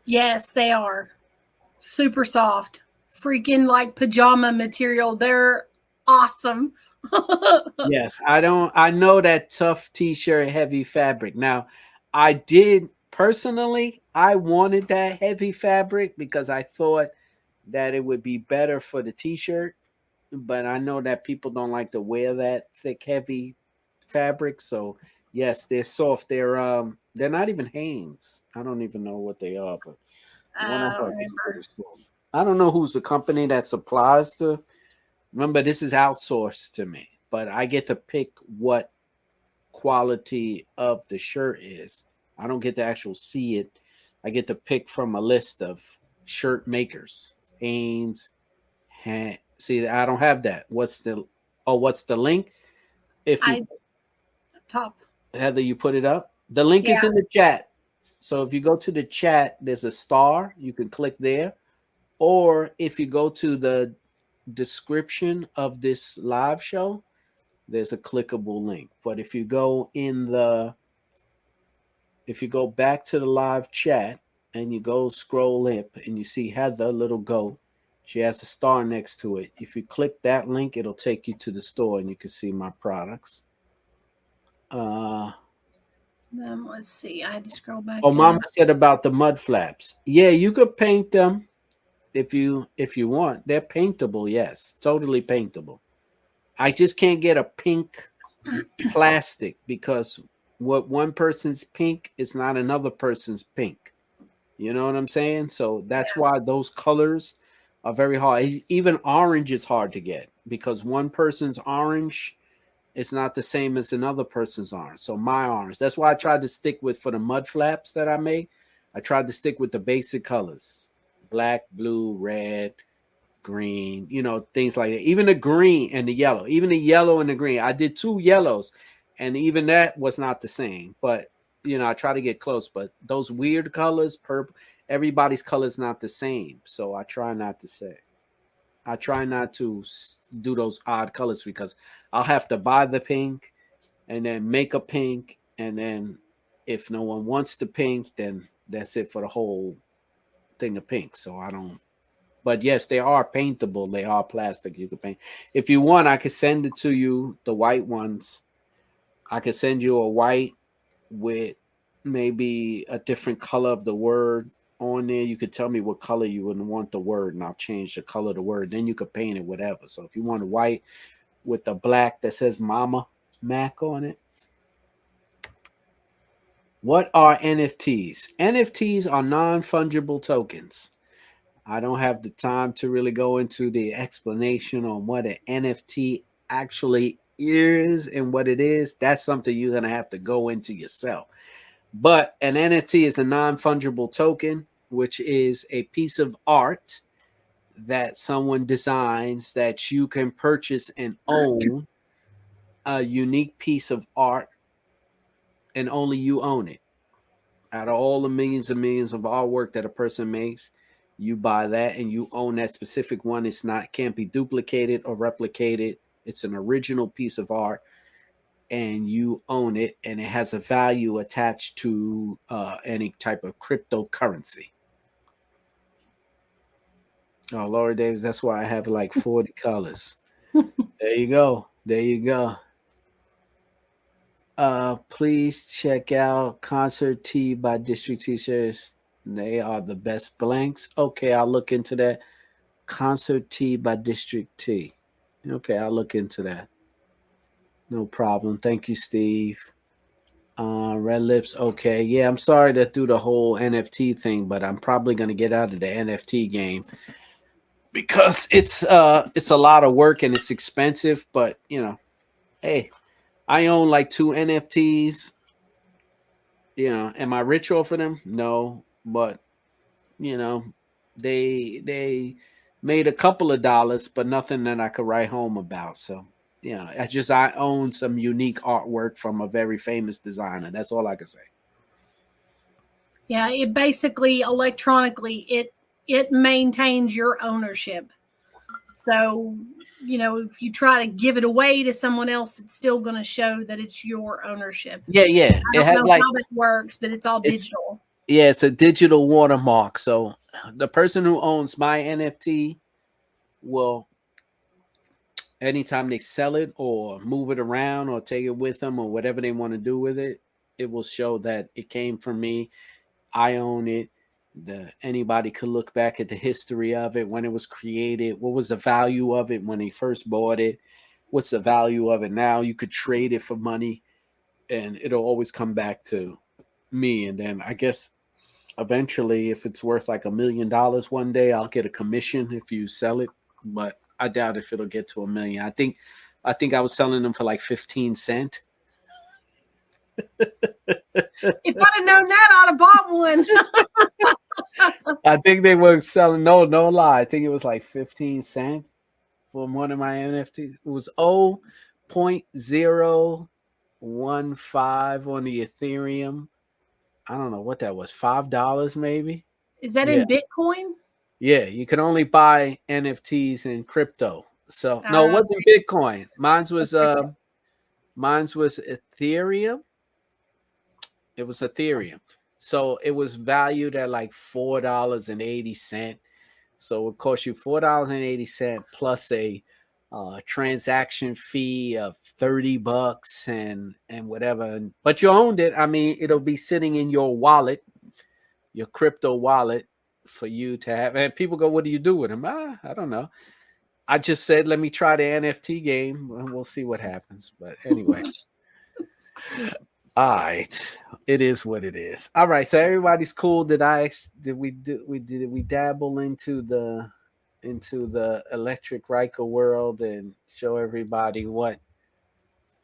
Yes, they are super soft, freaking like pajama material. They're awesome. Yes, I don't. I know that tough t-shirt, heavy fabric. Now, I did personally. I wanted that heavy fabric because I thought that it would be better for the t-shirt. But I know that people don't like to wear that thick, heavy fabric. So yes, they're soft. They're not even Hanes. I don't even know what they are, but one I I don't heard was remember. pretty soft. I don't know who's the company that supplies the. Remember, this is outsourced to me, but I get to pick what quality of the shirt is. I don't get to actually see it. I get to pick from a list of shirt makers. Hanes. See, I don't have that. What's the link? If you I top. Heather, you put it up. The link is Yeah, in the chat. So if you go to the chat, there's a star. You can click there. Or if you go to the description of this live show, there's a clickable link. But if you go back to the live chat and you go scroll up and you see Heather, little goat, she has a star next to it. If you click that link, it'll take you to the store and you can see my products. Uh, let's see. I had to scroll back oh, Mama up. said about the mud flaps. Yeah, you could paint them if you want. They're paintable. Yes, totally paintable. I just can't get a pink plastic because what one person's pink is not another person's pink. You know what I'm saying? So that's Yeah, why those colors are very hard. Even orange is hard to get because one person's orange is not the same as another person's orange. So my orange. That's why I tried to stick with for the mud flaps that I made. I tried to stick with the basic colors: black, blue, red, green, things like that. Even the green and the yellow, even the yellow and the green. I did two yellows, and even that was not the same. But I try to get close. But those weird colors, purple, everybody's color is not the same. So I try not to say. I try not to do those odd colors because I'll have to buy the pink and then make a pink, and then if no one wants the pink, then that's it for the whole thing of pink. So I don't. But yes, they are paintable. They are plastic. You can paint. If you want, I could send it to you. The white ones. I could send you a white with maybe a different color of the word on there. You could tell me what color you would want the word, and I'll change the color of the word. Then you could paint it whatever. So if you want a white with the black that says Mama Mac on it. What are NFTs? NFTs are non fungible tokens. I don't have the time to really go into the explanation on what an NFT actually is and what it is. That's something you're going to have to go into yourself. But an NFT is a non fungible token, which is a piece of art that someone designs that you can purchase and own, a unique piece of art, and only you own it. Out of all the millions and millions of artwork that a person makes, you buy that and you own that specific one. It's not can't be duplicated or replicated. It's an original piece of art, and you own it, and it has a value attached to any type of cryptocurrency. Oh, Laura Davis, that's why I have like 40 colors. There you go. There you go. Please check out Concert T by District T-shirts. They are the best blanks. Okay, I'll look into that. Concert T by District T. Okay, I'll look into that. No problem. Thank you, Steve. Red Lips. Okay, yeah. I'm sorry to do the whole NFT thing, but I'm probably gonna get out of the NFT game because it's a lot of work and it's expensive. But hey, I own like two NFTs. Am I rich off of them? No, but you know, they made a couple of dollars, but nothing that I could write home about. So I own some unique artwork from a very famous designer. That's all I can say. Yeah, it basically electronically it maintains your ownership. So, if you try to give it away to someone else, it's still going to show that it's your ownership. Yeah, yeah. I It don't has know like how that works, but it's all it's digital. yeah, it's a digital watermark. So the person who owns my NFT will, anytime they sell it or move it around or take it with them or whatever they want to do with it, it will show that it came from me. I own it. Anybody could look back at the history of it, when it was created, what was the value of it when they first bought it, what's the value of it now. You could trade it for money, and it'll always come back to me. And then I guess eventually, if it's worth like $1 million one day, I'll get a commission if you sell it. But I doubt if it'll get to 1 million. I think I was selling them for like 15 cents. If I'd have known that, I'd have bought one. I think they were selling, no lie. I think it was like 15 cents for one of my NFTs. It was 0.015 on the Ethereum. I don't know what that was, $5 maybe. Is that Yeah, in Bitcoin? yeah. You can only buy NFTs in crypto. So no, it Uh, wasn't Bitcoin. Mine's was Ethereum. It was Ethereum. So it was valued at like $4.80. So it cost you $4.80 plus a transaction fee of $30 and whatever. But you owned it. I mean, it'll be sitting in your wallet, your crypto wallet, for you to have. And people go, "What do you do with them?" I don't know. I just said, let me try the NFT game, and we'll see what happens. But anyway, all right, it is what it is. All right, so everybody's cool. Did we dabble into the electric Riker world and show everybody what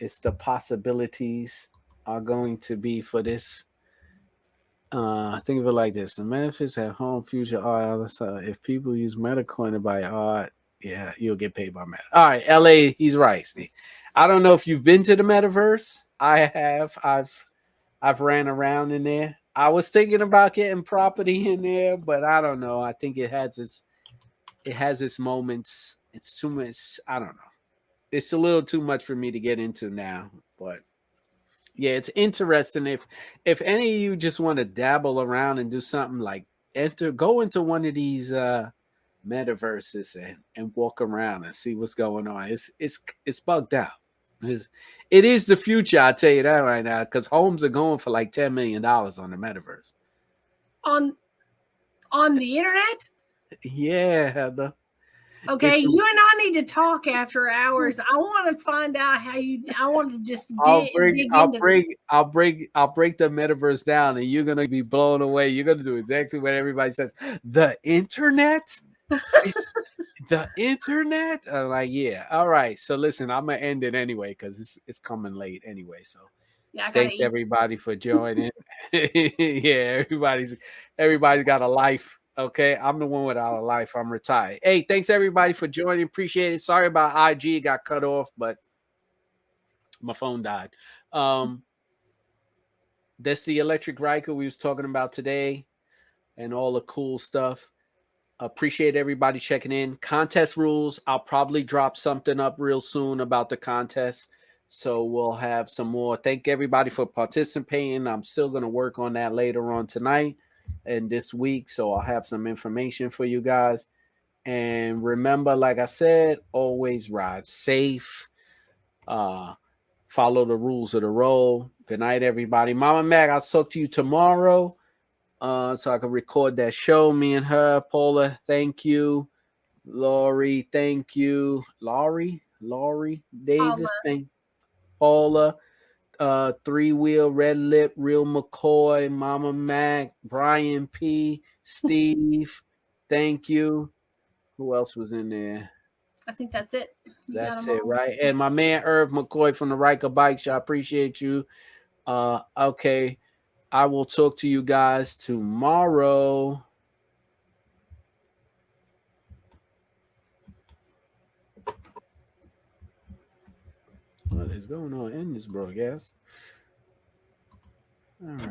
it's the possibilities are going to be for this? Think of it like this: the benefits at home, future art. If people use Metacoin to buy art, yeah, you'll get paid by Meta. All right, LA, he's right, Steve. I don't know if you've been to the metaverse. I have. I've ran around in there. I was thinking about getting property in there, but I don't know. I think it has its moments. It's too much. I don't know. It's a little too much for me to get into now, but yeah, it's interesting. If any of you just want to dabble around and do something like go into one of these metaverses and walk around and see what's going on. It's bugged out. It's, it is the future, I'll tell you that right now, because homes are going for like $10 million on the metaverse. on on the internet. Yeah, Okay, it's you and I need to talk after hours. I want to find out how you. I want to just I'll dig I'll into break this. I'll break the metaverse down, and you're gonna be blown away. You're gonna do exactly what everybody says. The internet? The internet? I'm like, yeah. All right. So listen, I'm gonna end it anyway because it's coming late anyway. So Yeah, I gotta thanks eat. everybody for joining. Yeah, everybody's got a life. Okay, I'm the one without a life. I'm retired. Hey, thanks everybody for joining. Appreciate it. Sorry about IG got cut off, but my phone died. Um, that's the electric Riker we was talking about today, and all the cool stuff. Appreciate everybody checking in. Contest rules. I'll probably drop something up real soon about the contest. So we'll have some more. Thank everybody for participating. I'm still going to work on that later on tonight and this week. So I'll have some information for you guys. And remember, like I said, always ride safe. Uh, Follow the rules of the road. Good night, everybody. Mama Mac, I'll talk to you tomorrow. So I can record that show. Me and her, Paula, thank you. Laurie, thank you. Laurie Paula, Davis, thank Paula. Three Wheel, Red Lip, Real McCoy, Mama Mac, Brian P, Steve, thank you. Who else was in there? I think that's it. You got That's them it, all. right? And my man Irv McCoy from the Riker Bike Shop. Appreciate you. Okay. I will talk to you guys tomorrow. What is going on in this broadcast? All right.